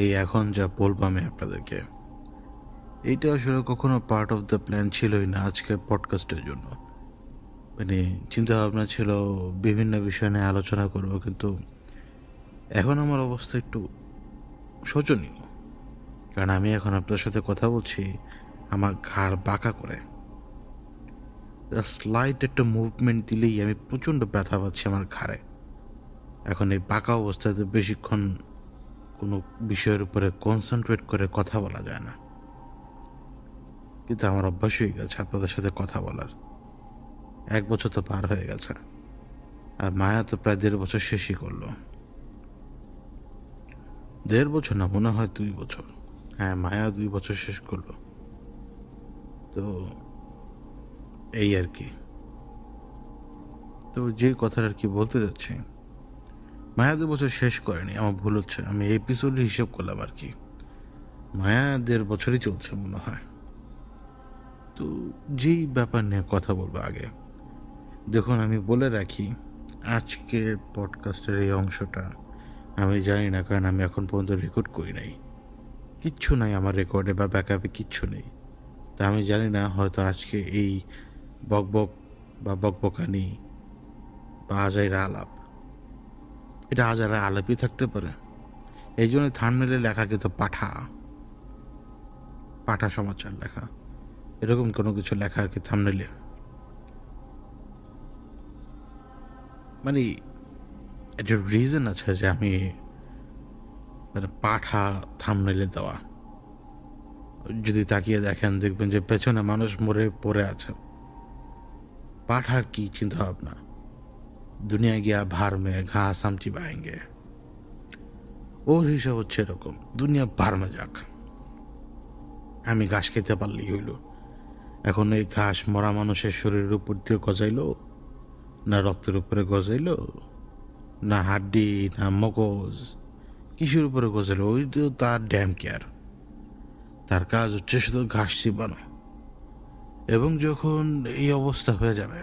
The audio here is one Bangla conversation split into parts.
এই এখন যা বলবো আমি আপনাদেরকে, এইটা আসলে কখনো পার্ট অফ দ্য প্ল্যান ছিলই না আজকের পডকাস্টের জন্য। মানে চিন্তা ভাবনা ছিল বিভিন্ন বিষয় নিয়ে আলোচনা করবো, কিন্তু এখন আমার অবস্থা একটু শোচনীয়। কারণ আমি এখন আপনার সাথে কথা বলছি, আমার ঘাড় বাঁকা করে স্লাইট একটা মুভমেন্ট দিলেই আমি প্রচণ্ড ব্যথা পাচ্ছি আমার ঘাড়ে। এখন এই বাঁকা অবস্থাতে বেশিক্ষণ কোনো বিষয়ের উপরে কনসেন্ট্রেট করে কথা বলা যায় না, কিন্তু আমার অভ্যাস হয়ে গেছে আপনাদের সাথে কথা বলার। 1 বছর তো পার হয়ে গেছে, আর মায়া তো প্রায় 1.5 বছর শেষই করলো। 1.5 বছর না, মনে হয় 2 বছর। হ্যাঁ, মায়া 2 বছর শেষ করলো। তো এই আর কি। তো যে কথাটা আর কি বলতে যাচ্ছি, মায়া 2 বছর শেষ করেনি, আমার ভুল হচ্ছে, আমি এপিসোড হিসেব করলাম আর কি। মায়া 1.5 বছরই চলছে মনে হয়। তো যেই ব্যাপার নিয়ে কথা বলবো আগে, দেখুন আমি বলে রাখি, আজকের পডকাস্টের এই অংশটা আমি জানি না, কারণ আমি এখন পর্যন্ত রেকর্ড করি নাই। কিচ্ছু নাই আমার রেকর্ডে বা ব্যাকআপে, কিচ্ছু নেই। তা আমি জানি না, হয়তো আজকে এই বকবক বা বকবকানি বা আজাইরা আলাপ, এটা আজারা আলাপই থাকতে পারে। এই জন্য থাম্বনেইলে লেখা কিন্তু পাঠা পাঠা সমাচার লেখা, এরকম কোনো কিছু লেখা আর কি থাম্বনেইলে। মানে একটা রিজন আছে যে আমি মানে পাঠা থাম্বনেইলে দেওয়া। যদি তাকিয়ে দেখেন, দেখবেন যে পেছনে মানুষ মরে পড়ে আছে। পাঠার কি চিন্তা ভাবনা, দুনিয়া গিয়া ভার মে ঘাস আমচি বায়েঙ্গে। ওর হিসাব হচ্ছে এরকম, দুনিয়া ভার মে যাক, আমি ঘাস খেতে পারলেই হইল। এখন এই ঘাস মরা মানুষের শরীরের উপর দিয়ে গজাইলো, না রক্তের উপরে গজাইলো, না হাড্ডি, না মগজ, কিসের উপরে গজাইলো, ওই তো তার ড্যাম কেয়ার। তার কাজ হচ্ছে শুধু ঘাস চিবানো। এবং যখন এই অবস্থা হয়ে যাবে,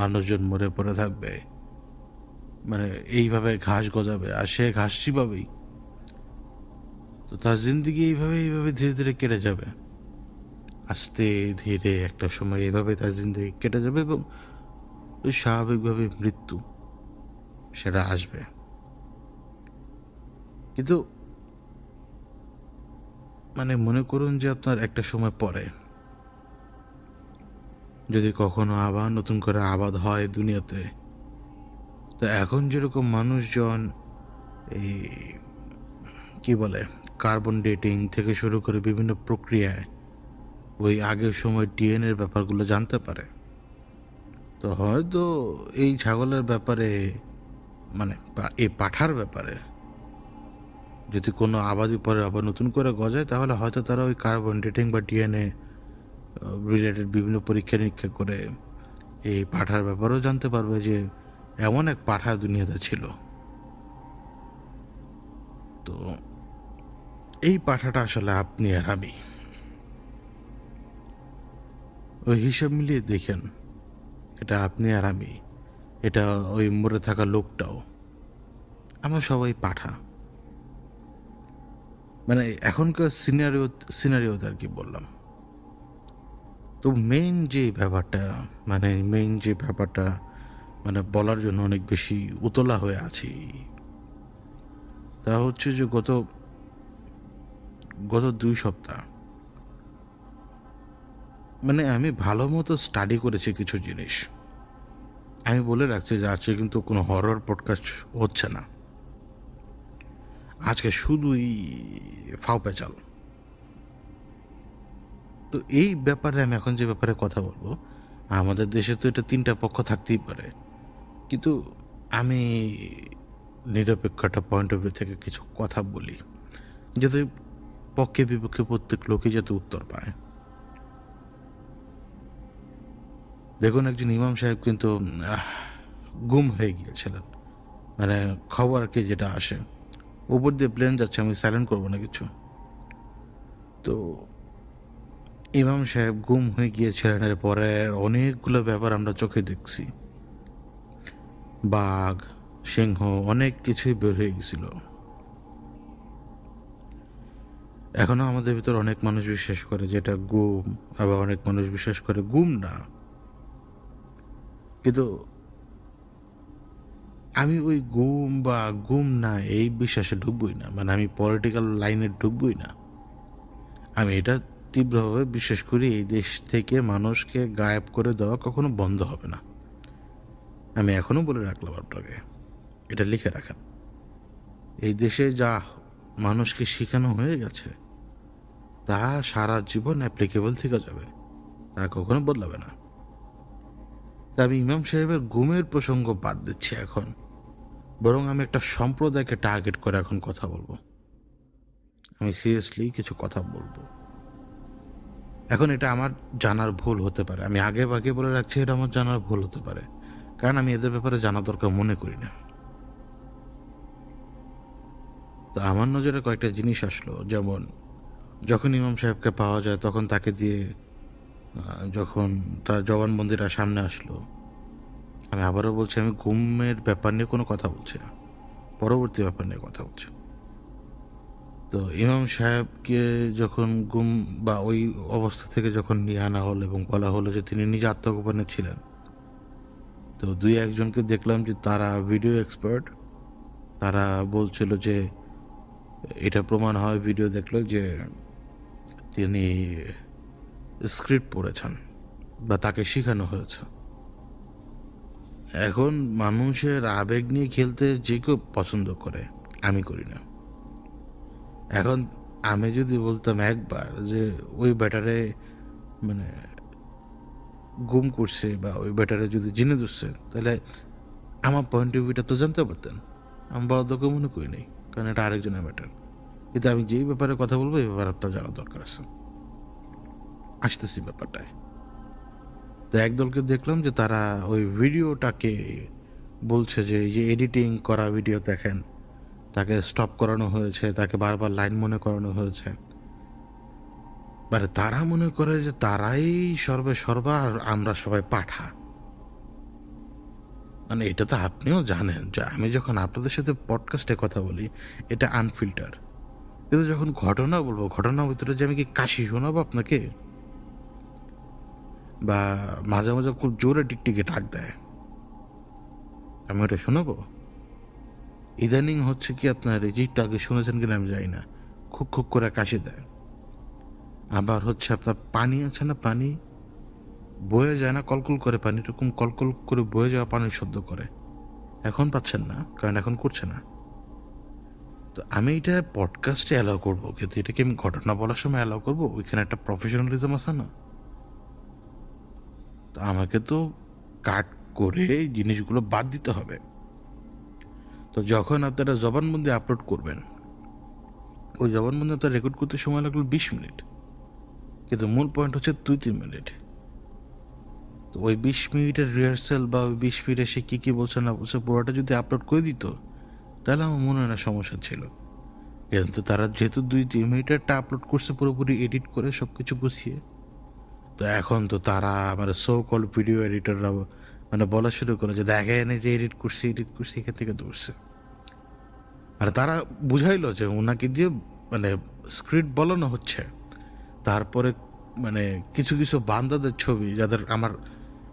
মানুষজন মরে পড়ে থাকবে, মানে এইভাবে ঘাস গজাবে আর সে ঘাস চিবাবেই, তো তার জিন্দিগি এইভাবে এইভাবে ধীরে ধীরে কেটে যাবে। আস্তে ধীরে একটা সময় এইভাবে তার জিন্দিগি কেটে যাবে, এবং ওই স্বাভাবিকভাবে মৃত্যু সেটা আসবে। কিন্তু মানে মনে করুন যে আপনার একটা সময় পরে যদি কখনো আবার নতুন করে আবাদ হয় দুনিয়াতে, তো এখন যেরকম মানুষজন এই কি বলে কার্বন ডেটিং থেকে শুরু করে বিভিন্ন প্রক্রিয়ায় ওই আগের সময় ডিএনএর ব্যাপারগুলো জানতে পারে, তো হয়তো এই ছাগলের ব্যাপারে, মানে এই পাঠার ব্যাপারে যদি কোনো আবাদি পরে আবার নতুন করে গজায়, তাহলে হয়তো তারা ওই কার্বন ডেটিং বা ডিএনএ রিলেটেড বিভিন্ন পরীক্ষা নিরীক্ষা করে এই পাঠার ব্যাপারেও জানতে পারবে যে এমন এক পাঠা দুনিয়াতে ছিল। তো এই পাঠাটা আসলে আপনি আর আমি। ওই হিসাব মিলিয়ে দেখেন, এটা আপনি আর আমি, এটা ওই মরে থাকা লোকটাও, আমরা সবাই পাঠা। মানে এখনকার সিনারিওতে আর কি বললাম। তো মেইন যে ব্যাপারটা, মানে বলার জন্য অনেক বেশি উতলা হয়ে আছি, তা হচ্ছে যে গত গত 2 সপ্তাহ মানে আমি ভালো মতো স্টাডি করেছি কিছু জিনিস। আমি বলে রাখছি যে আজকে কিন্তু কোনো হরর পডকাস্ট হচ্ছে না, আজকে শুধুই ফাও পেঁচাল। তো এই ব্যাপারে আমি এখন যে ব্যাপারে কথা বলবো, আমাদের দেশে তো এটা 3টা পক্ষ থাকতেই পারে, কিন্তু আমি নিরপেক্ষ একটা পয়েন্ট অফ ভিউ থেকে কিছু কথা বলি, যাতে পক্ষে বিপক্ষে প্রত্যেক লোকই যাতে উত্তর পায়। দেখুন, একজন ইমাম সাহেব কিন্তু গুম হয়ে গিয়েছিলেন, মানে খবর আর কি যেটা আসে, উপর দিয়ে প্লেন যাচ্ছে, আমি সাইলেন্ট করবো না কিছু। তো ইমাম সাহেব গুম হয়ে গিয়েছিলেন, এর পরে অনেকগুলো ব্যাপার আমরা চোখে দেখছি, বাঘ, সিংহ, অনেক কিছুই বের হয়ে গেছিল। এখনো আমাদের ভিতর অনেক মানুষ বিশ্বাস করে যে এটা গুম, আবার অনেক মানুষ বিশ্বাস করে গুম না। কিন্তু আমি ওই গুম বা গুম না এই বিশ্বাসে ঢুকবই না, মানে আমি পলিটিক্যাল লাইনে ঢুকবই না। আমি এটা তীব্রভাবে বিশ্বাস করি, এই দেশ থেকে মানুষকে গায়েব করে দেওয়া কখনো বন্ধ হবে না। আমি এখনো বলে রাখলাম আপনাকে, এটা লিখে রাখেন। এই দেশে যা মানুষকে শেখানো হয়ে গেছে তা সারা জীবন অ্যাপ্লিকেবল থেকে যাবে, তা কখনো বদলাবে না। তা আমি ইমাম সাহেবের গুমের প্রসঙ্গ বাদ দিচ্ছি এখন, বরং আমি একটা সম্প্রদায়কে টার্গেট করে এখন কথা বলবো। আমি সিরিয়াসলি কিছু কথা বলবো এখন। এটা আমার জানার ভুল হতে পারে, আমি আগে ভাগে বলে রাখছি, এটা আমার জানার ভুল হতে পারে, কারণ আমি এদের ব্যাপারে জানা দরকার মনে করি না। তো আমার নজরে কয়েকটা জিনিস আসলো, যেমন যখন ইমাম সাহেবকে পাওয়া যায় তখন তাকে দিয়ে যখন তার জবানবন্দিরা সামনে আসলো, আমি আবারও বলছি, আমি গুমের ব্যাপার নিয়ে কোনো কথা বলছি না, পরবর্তী ব্যাপার নিয়ে কথা বলছি। তো ইমাম সাহেবকে যখন গুম বা ওই অবস্থা থেকে যখন নিয়ে আনা হলো এবং বলা হলো যে তিনি নিজে আত্মগোপনে ছিলেন, তো দুই একজনকে দেখলাম যে তারা ভিডিও এক্সপার্ট, তারা বলছিল যে এটা প্রমাণ হয় ভিডিও দেখলো যে তিনি স্ক্রিপ্ট পড়েছেন বা তাকে শেখানো হয়েছে। এখন মানুষের আবেগ নিয়ে খেলতে যে কেউ পছন্দ করে, আমি করি না। এখন আমি যদি বলতাম একবার যে ওই ব্যাটারে মানে গুম করছে বা ওই ব্যাটারে যদি জেনে ধরছে, তাহলে আমার পয়েন্ট অফ ভিউটা তো জানতে পারতেন। আমি বড় দরকার মনে করি নাই, কারণ এটা আরেকজনের ব্যাটার। কিন্তু আমি যেই ব্যাপারে কথা বলবো এই ব্যাপারে আপনার জানা দরকার আছে। আসতেছি ব্যাপারটায়। তো একদলকে দেখলাম যে তারা ওই ভিডিওটাকে বলছে যে এই যে এডিটিং করা ভিডিও দেখেন, তাকে স্টপ করানো হয়েছে, তাকে বারবার লাইন মনে করানো হয়েছে। মানে তারা মনে করে যে তারাই সর্বে সর্বা আর আমরা সবাই পাঠা। মানে এটা তো আপনিও জানেন যে আমি যখন আপনাদের সাথে পডকাস্টে কথা বলি এটা আনফিল্টার, কিন্তু যখন ঘটনা বলবো, ঘটনার ভিতরে যে আমি কি কাশি শোনাবো আপনাকে, বা মাঝে মাঝে খুব জোরে টিকটিকে ডাক দেয়, আমি ওটা শোনাবো? ইদানিং হচ্ছে কি আপনার এই জিটটা আগে শুনেছেন কিনা আমি জানি না, খুব খুব করে কাশি দেয়। আবার হচ্ছে আপনার পানি আছে না, পানি বয়ে যায় না, কলকল করে পানি, এরকম কলকল করে বয়ে যাওয়া পানির শব্দ করে। এখন পাচ্ছেন না, কারণ এখন করছে না। তো আমি এটা পডকাস্টে অ্যালাউ করবো, কিন্তু এটাকে আমি ঘটনা বলার সময় অ্যালাউ করবো? ওইখানে একটা প্রফেশনালিজম আছে না? তো আমাকে তো কাট করে জিনিসগুলো বাদ দিতে হবে। তো যখন আপনারা জবানবন্দি আপলোড করবেন, ওই জবানবন্দি আপনার রেকর্ড করতে সময় লাগলো 20 মিনিট, কিন্তু মূল পয়েন্ট হচ্ছে 2-3 মিনিট। তো ওই 20 মিনিটের রিহার্সাল বা ওই 20 মিনিটে সে কী বলছে না বলছে পুরোটা যদি আপলোড করে দিত, তাহলে আমার মনে হয় না সমস্যা ছিল। কিন্তু তারা যেহেতু 2-3 মিনিটেরটা আপলোড করছে পুরোপুরি এডিট করে সব কিছু গুছিয়ে, তো এখন তো তারা মানে সো কল ভিডিও এডিটররা মানে বলা শুরু করে যে দেখেন এই যে এডিট করছি এখান থেকে ধরছে। মানে তারা বুঝাইলো যে ওনাকে দিয়ে মানে স্ক্রিপ্ট বলানো হচ্ছে। তারপরে মানে কিছু কিছু বান্দাদের ছবি, যাদের আমার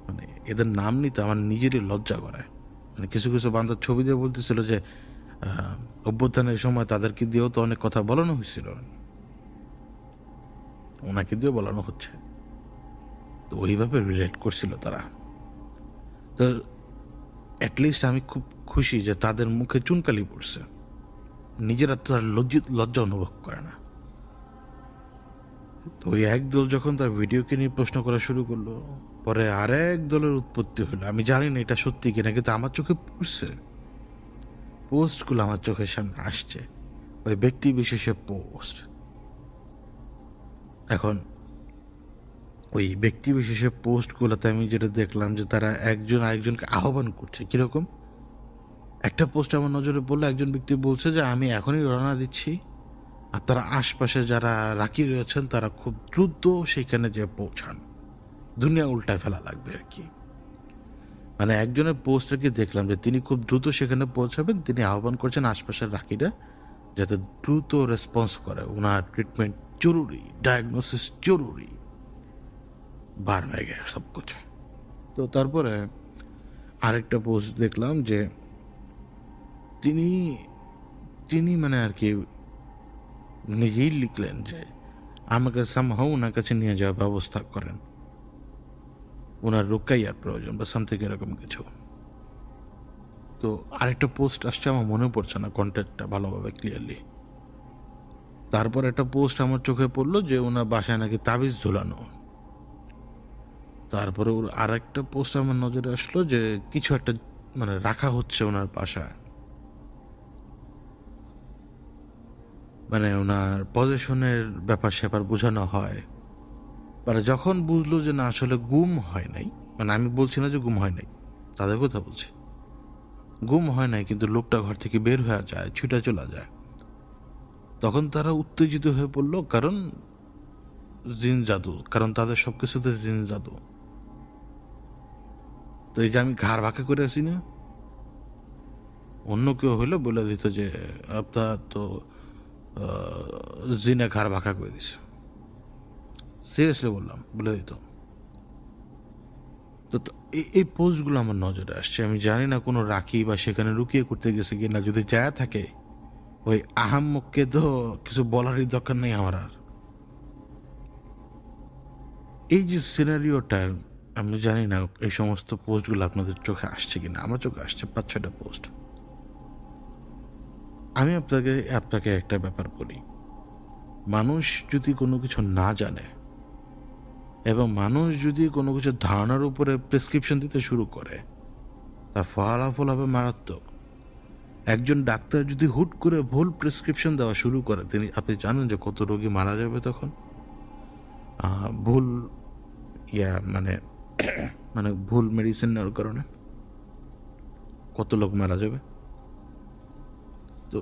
মানে এদের নাম নিতে আমার নিজেরই লজ্জা করায়, মানে কিছু কিছু বান্দার ছবি দিয়ে বলতেছিল যে অভ্যুত্থানের সময় তাদেরকে দিয়েও তো অনেক কথা বলানো হয়েছিল, ওনাকে দিয়েও বলানো হচ্ছে। তো ওইভাবে রিলেট করছিল তারা। তো অ্যাটলিস্ট আমি খুব খুশি যে তাদের মুখে চুনকালি পড়ছে, নিজেরা তো আর লজ্জা অনুভব করে না। তো ওই একদল যখন তার ভিডিওকে নিয়ে প্রশ্ন করা শুরু করলো, পরে আরেক দলের উৎপত্তি হলো। আমি জানি না এটা সত্যি কিনা, কিন্তু আমার চোখে পড়ছে, পোস্টগুলো আমার চোখের সামনে আসছে, ওই ব্যক্তি বিশেষে পোস্ট। এখন ওই ব্যক্তি বিশেষে পোস্টগুলোতে আমি যেটা দেখলাম যে তারা একজন আরেকজনকে আহ্বান করছে। কিরকম? একটা পোস্ট আমার নজরে পড়লো, একজন ব্যক্তি বলছে যে আমি এখনই রওনা দিচ্ছি, আর তারা আশপাশে যারা রাখি রয়েছেন তারা খুব দ্রুত সেখানে যে পৌঁছান, দুনিয়া উল্টায় ফেলা লাগবে আর কি। মানে একজনের পোস্টে কি দেখলাম যে তিনি খুব দ্রুত সেখানে পৌঁছাবেন, তিনি আহ্বান করছেন আশপাশের রাখিরা যাতে দ্রুত রেসপন্স করে। ওনার ট্রিটমেন্ট জরুরি, ডায়াগনোসিস জরুরি, বার হয়ে গেছে সব কিছু। তো তারপরে আরেকটা পোস্ট দেখলাম যে তিনি তিনি মানে আর কি নিজেই লিখলেন যে আমাকে সামহাও ওনার কাছে নিয়ে যাওয়ার ব্যবস্থা করেন, ওনার রোকাইয়ার প্রয়োজন বা সামথিং এরকম কিছু। তো আরেকটা পোস্ট আসছে, আমার মনে পড়ছে না কন্টেন্টটা ভালোভাবে ক্লিয়ারলি। তারপর একটা পোস্ট আমার চোখে পড়লো যে ওনার বাসায় নাকি তাবিজ ঝুলানো। তারপরে ওর আর একটা পোস্ট আমার নজরে আসলো যে কিছু একটা মানে রাখা হচ্ছে ওনার বাসায়, মানে ওনার পজিশনের ব্যাপার স্যাপার বোঝানো হয়। মানে যখন বুঝলো যে না আসলে গুম হয় নাই, মানে আমি বলছি না যে গুম হয় নাই, তাদের কথা বলছি, গুম হয় নাই কিন্তু লোকটা ঘর থেকে বের হয়ে যায়, ছুটে চলে যায়, তখন তারা উত্তেজিত হয়ে পড়লো। কারণ জিন জাদু, কারণ তাদের সব কিছুতে জিন জাদু। তো এই যে আমি ঘাড় ভাঁকা করে আসি না, অন্য কেউ হইলে বলে দিত যে আপনার তো জিনে ঘাড় ভাঁকা করে দিছে, সিরিয়াসলি বললাম, বলে দিত। তো এই পোস্টগুলো আমার নজরে আসছে। আমি জানি না কোনো রাখি বা সেখানে রুকিয়ে করতে গেছে কি না, যদি যায় থাকে ওই আহাম্মককে তো কিছু বলারই দরকার নেই আমার আর। এই যে সিনারিওটা, আমি জানি না এই সমস্ত পোস্টগুলো আপনাদের চোখে আসছে কিনা, আমার চোখে আসছে 5-6টা পোস্ট। আমি আপনাকে একটা ব্যাপার বলি, মানুষ যদি কোনো কিছু না জানে এবং মানুষ যদি কোনো কিছু ধারণার উপরে প্রেসক্রিপশন দিতে শুরু করে, তার ফলাফল হবে মারাত্মক। একজন ডাক্তার যদি হুট করে ভুল প্রেসক্রিপশন দেওয়া শুরু করে, আপনি জানেন যে কত রোগী মারা যাবে তখন। ভুল মানে মানে ভুল মেডিসিন নেওয়ার কারণে কত লোক মারা যাবে। তো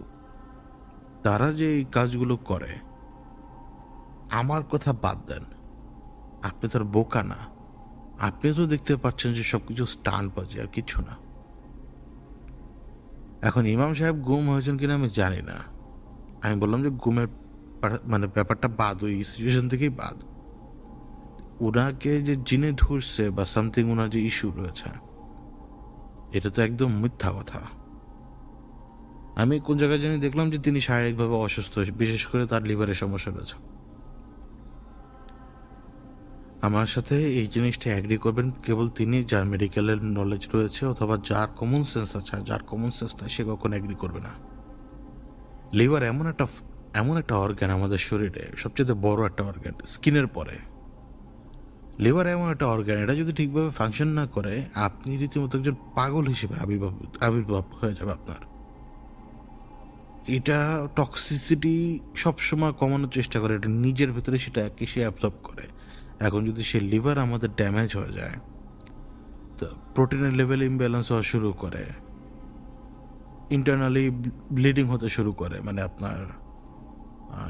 তারা যে এই কাজগুলো করে, আমার কথা বাদ দেন, আপনি তার বোকা না, আপনি তো দেখতে পাচ্ছেন যে সবকিছু স্টান্ট বাজে আর কিছু না। এখন ইমাম সাহেব গুম হয়েছেন কিনা আমি জানি না, আমি বললাম যে গুমের মানে ব্যাপারটা বাদ, ওই সিচুয়েশন থেকেই বাদ। ওনাকে যে জিনে ধরছে বা সামথিং, ওনার যে ইস্যু রয়েছে, এটা তো একদম মিথ্যা কথা। আমি কোন জায়গায় জানি দেখলাম যে তিনি শারীরিকভাবে অসুস্থ, বিশেষ করে তার লিভারের সমস্যা রয়েছে। আমার সাথে এই জিনিসটা অ্যাগ্রি করবেন কেবল তিনি, যার মেডিকেলের নলেজ রয়েছে অথবা যার কমন সেন্স আছে। যার কমন সেন্স নাই সে কখনো অ্যাগ্রি করবে না। লিভার এমন একটা অর্গান আমাদের শরীরে, সবচেয়ে বড় একটা অর্গান স্কিনের পরে। লিভার এমন একটা অর্গান, এটা যদি ঠিকভাবে ফাংশন না করে, আপনি রীতিমতো একজন পাগল হিসেবে আবির্ভাব হয়ে যাবে আপনার। এটা টক্সিসিটি সবসময় কমানোর চেষ্টা করে, এটা নিজের ভেতরে সেটাকে সে অ্যাবজর্ব করে। এখন যদি সে লিভার আমাদের ড্যামেজ হয়ে যায়, তো প্রোটিনের লেভেল ইমব্যালেন্স হওয়া শুরু করে, ইন্টারনালি ব্লিডিং হতে শুরু করে, মানে আপনার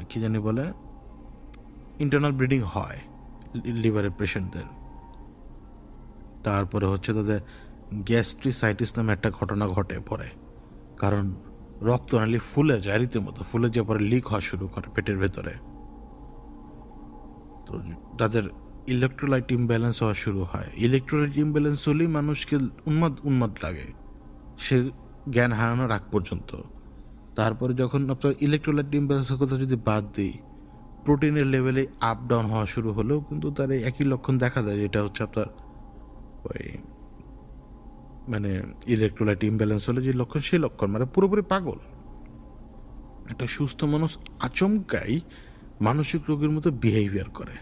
কি জানি বলে, ইন্টারনাল ব্লিডিং হয় লিভারের পেশেন্টদের। তারপরে হচ্ছে তাদের গ্যাস্ট্রিসাইটিস নামে একটা ঘটনা ঘটে পরে, কারণ রক্তনালী ফুলে যায়, রীতিমতো ফুলে যাওয়ার পরে লিক হওয়া শুরু করে পেটের ভেতরে। তো তাদের ইলেকট্রোলাইট ইমব্যালেন্স হওয়া শুরু হয়। ইলেকট্রোলাইট ইমব্যালেন্স হলেই মানুষকে উন্মাদ লাগে, সে জ্ঞান হারানোর আগ পর্যন্ত। তারপরে যখন আপনার ইলেকট্রোলাইট ইমব্যালেন্সের কথা যদি বাদ দিই, প্রোটিনের লেভেলে আপ ডাউন হওয়া শুরু হলেও কিন্তু তার এই একই লক্ষণ দেখা যায়, যেটা হচ্ছে আপনার ওই মানে ইলেকট্রোলাইট ইমব্যালেন্স হলে যে লক্ষণ, সেই লক্ষণ মানে পুরোপুরি পাগল। একটা সুস্থ মানুষ আচমকাই মানসিক রোগের মতো বিহেভিয়ার করে।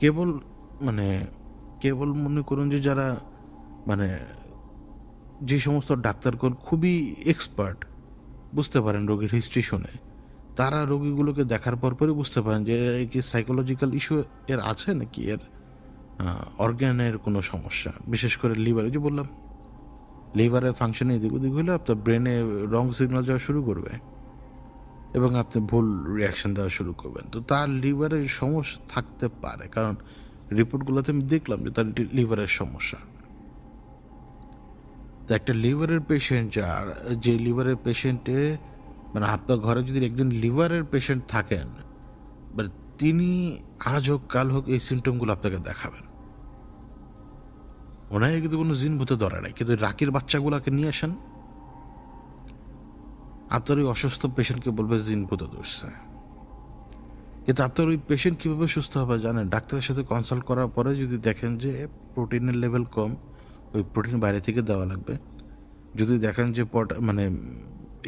কেবল মনে করুন যে যারা মানে যে সমস্ত ডাক্তারগণ খুবই এক্সপার্ট, বুঝতে পারেন রোগীর হিস্ট্রি শুনে, তারা রোগীগুলোকে দেখার পরপরই বুঝতে পারেন যে কি সাইকোলজিক্যাল ইস্যু এর আছে নাকি এর অর্গ্যানের কোনো সমস্যা। বিশেষ করে লিভারে, যে বললাম লিভারের ফাংশনে এদিক ওদিক হলে আপনার ব্রেনে রং সিগন্যাল যাওয়া শুরু করবে এবং আপনি ভুল রিয়াকশন দেওয়া শুরু করবেন। তো তার লিভারের সমস্যা থাকতে পারে, কারণ রিপোর্টগুলোতে আমি দেখলাম যে তার লিভারের সমস্যা। তো একটা লিভারের পেশেন্ট, যে লিভারের পেশেন্টে মানে আপনার ঘরে যদি একজন লিভারের পেশেন্ট থাকেন, মানে তিনি আজ হোক কাল হোক এই সিমটমগুলো আপনাকে দেখাবেন। ওনাকে কিন্তু কোনো জিন ভূতে ধরে নাই, কিন্তু রাকির বাচ্চাগুলোকে নিয়ে আসেন, আপনার ওই অসুস্থ পেশেন্টকে বলবে জিন ভূতে ধরছে। কিন্তু আপনার ওই পেশেন্ট কীভাবে সুস্থ হবে জানেন? ডাক্তারের সাথে কনসাল্ট করার পরে যদি দেখেন যে প্রোটিনের লেভেল কম, ওই প্রোটিন বাইরে থেকে দেওয়া লাগবে। যদি দেখেন যে মানে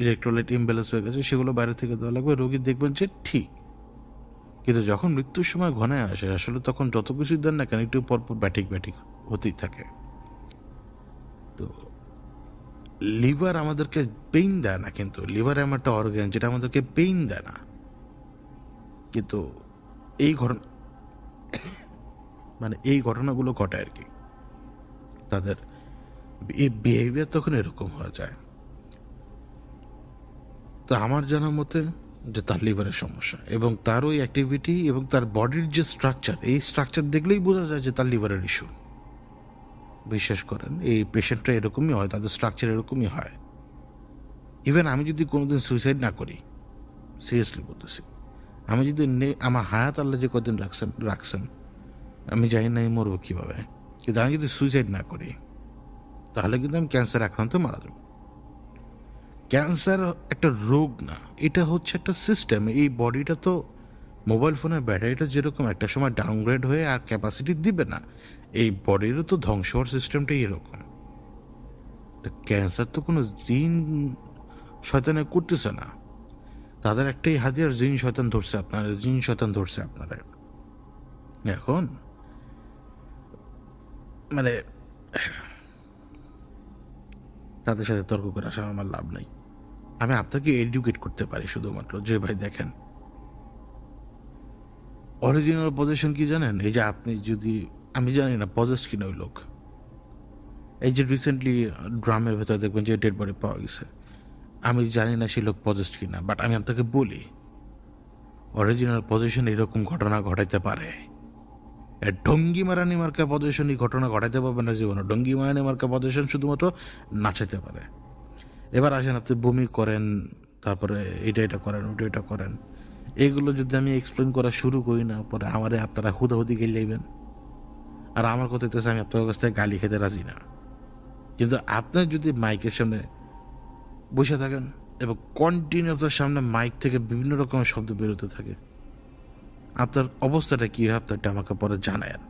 ইলেকট্রোলাইট ইমব্যালেন্স হয়ে গেছে, সেগুলো বাইরে থেকে দেওয়া লাগবে। রোগী দেখবেন যে ঠিক। কিন্তু যখন মৃত্যুর সময় ঘনায় আসে, আসলে তখন যত কিছুই দেন না কেন, একটু পরপর ব্যাটিক হতেই থাকে। তো লিভার আমাদেরকে পেইন দেয় না, কিন্তু লিভার এমন একটা অর্গান যেটা আমাদেরকে পেইন দেয় না, কিন্তু এই ঘটনা মানে এই ঘটনাগুলো ঘটে আর কি। তাদের এই বিহেভিয়ার তখন এরকম হয়ে যায়। তো আমার জানা মতে যে তার লিভারের সমস্যা, এবং তার ওই অ্যাক্টিভিটি এবং তার বডির যে স্ট্রাকচার, এই স্ট্রাকচার দেখলেই বোঝা যায় যে তার লিভারের ইস্যু। বিশ্বাস করেন, এই পেশেন্টটা এরকমই হয়, তাদের স্ট্রাকচার এরকমই হয়। ইভেন আমি যদি কোনোদিন সুইসাইড না করি, সিরিয়াসলি বলতেছি, আমি যদি আমার হায়াত আল্লাহ যে কদিন রাখছেন আমি জানি না এই মরবো কীভাবে, কিন্তু আমি যদি সুইসাইড না করি তাহলে কিন্তু আমি ক্যান্সার আক্রান্ত মারা যাব। ক্যান্সার একটা রোগ না, এটা হচ্ছে একটা সিস্টেম। এই বডিটা তো মোবাইল ফোনের ব্যাটারিটা যেরকম একটা সময় ডাউনগ্রেড হয়ে আর ক্যাপাসিটি দিবে না, এই বডিরও তো ধ্বংস হওয়ার সিস্টেমটাই এরকম। ক্যান্সার তো কোনো জিন শয়তানে করতেছে না, তাদের একটাই হাতিয়ার, জিন শয়তান ধরছে আপনারা, জিন শয়তান ধরছে আপনারা। এখন মানে তাদের সাথে তর্ক করে আসা আমার লাভ নেই। আমি আপনাকে এডুকেট করতে পারি শুধুমাত্র যে ভাই দেখেন, অরিজিনাল পজিশন কি জানেন? এই যে আপনি যদি, আমি জানি না পজেস্ট কিনা ওই লোক, এই যে রিসেন্টলি ড্রামের ভেতরে দেখবেন যে ডেড বডি পাওয়া গেছে, আমি জানি না সেই লোক পজেস্ট কিনা, বাট আমি আপনাকে বলি অরিজিনাল পজিশন এরকম ঘটনা ঘটাইতে পারে। ডঙ্গি মারানি মার্কা পজিশন এই ঘটনা ঘটাইতে পারবে না জীবনে। ডঙ্গি মারানি মার্কা পজিশন শুধুমাত্র নাচাইতে পারে। এবার আসেন, আপনি বমি করেন, তারপরে এটা করেন, ওটা করেন, এগুলো যদি আমি এক্সপ্লেন করা শুরু করি না, পরে আমারে আপনারা হুদাহুদি গেলে যাইবেন। আর আমার কথা হইতেছে আমি আপনার কাছ থেকে গালি খেতে রাজি না, কিন্তু আপনার যদি মাইকের সামনে বসে থাকেন এবং কন্টিনিউ আপনার সামনে মাইক থেকে বিভিন্ন রকমের শব্দ বেরোতে থাকে, আপনার অবস্থাটা কী হয় আপনারটা আমাকে পরে জানায়েন।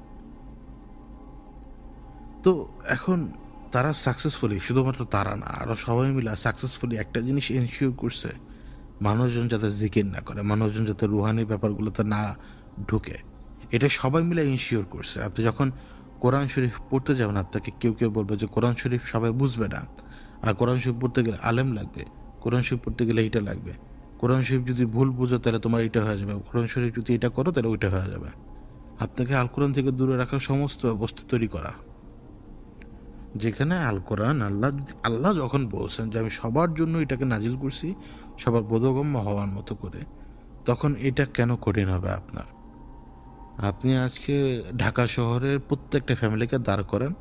তো এখন তারা সাকসেসফুলি, শুধুমাত্র তারা না, আরও সবাই মিলে সাকসেসফুলি একটা জিনিস এনশিওর করছে, মানুষজন যাতে জিকির না করে, মানুষজন যাতে রুহানি ব্যাপারগুলোতে না ঢুকে, এটা সবাই মিলে ইনশিওর করছে। আপনি যখন কোরআন শরীফ পড়তে যাবেন, আপনাকে কেউ বলবে যে কোরআন শরীফ সবাই বুঝবে না, আর কোরআন শরীফ পড়তে গেলে আলেম লাগবে, কোরআন শরীফ পড়তে গেলে এইটা লাগবে, কোরআন শরীফ যদি ভুল বুঝো তাহলে তোমার এটা হয়ে যাবে, কোরআন শরীফ যদি এটা করো তাহলে ওইটা হয়ে যাবে। আপনাকে আল কোরআন থেকে দূরে রাখার সমস্ত ব্যবস্থা তৈরি করা, যেখানে আল কোরআন আল্লাহ যখন বলছেন যে আমি সবার জন্য এটাকে নাজিল করছি, সবার বোধগম্য হওয়ার মতো করে, তখন এটা কেন কঠিন হবে আপনার? আপনি আজকে ঢাকা শহরের প্রত্যেকটা ফ্যামিলিকে দাঁড় করেন,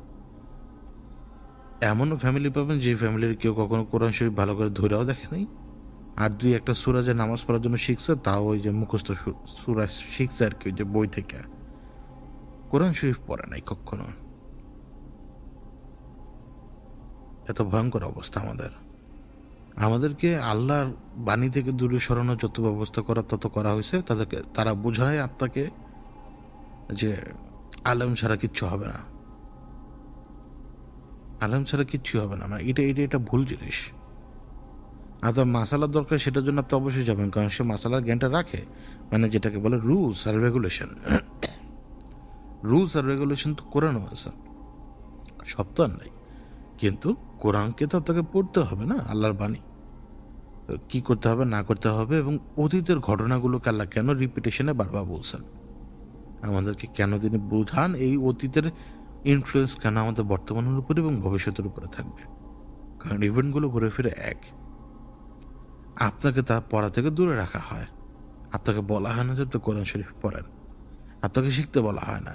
এমনও ফ্যামিলি পাবেন যে ফ্যামিলির কেউ কখনো কোরআন শরীফ ভালো করে ধরেও দেখে নাই, আর দুই একটা সূরা যে নামাজ পড়ার জন্য শিখছে তাও ওই যে মুখস্থ সূরা শিখছে আর কি, ওই যে বই থেকে, কোরআন শরীফ পড়ে নাই কখনো। এত ভয়ঙ্কর অবস্থা আমাদেরকে আল্লাহর বাণী থেকে দূরে সরানোর যত ব্যবস্থা করা তত করা হয়েছে। তারা বোঝায় আপনাকে যে আলেম ছাড়া কিচ্ছু হবে না, আলেম ছাড়া কিচ্ছু হবে না, মানে এটা ভুল জিনিস। আপনার মাসালার দরকার, সেটার জন্য আপনি অবশ্যই যাবেন, কারণ সে মাসালার জ্ঞানটা রাখে, মানে যেটাকে বলে রুলস আর রেগুলেশন। রুলস আর রেগুলেশন তো কোরআনও আছে, সব তো আর নাই, কিন্তু কোরআনকে তো আপনাকে পড়তে হবে না, আল্লাহর বাণী, কি করতে হবে না করতে হবে, এবং অতীতের ঘটনাগুলোকে আল্লাহ কেন রিপিটেশনে বারবার বলছেন, আমাদেরকে কেন তিনি বোঝান, এই অতীতের ইনফ্লুয়েন্স কেন আমাদের বর্তমানের উপরে এবং ভবিষ্যতের উপরে থাকবে, কারণ ইভেন্টগুলো ঘুরে ফিরে এক। আপনাকে তা পড়া থেকে দূরে রাখা হয়, আপনাকে বলা হয় না যে আপনি কোরআন শরীফ পড়েন, আপনাকে শিখতে বলা হয় না।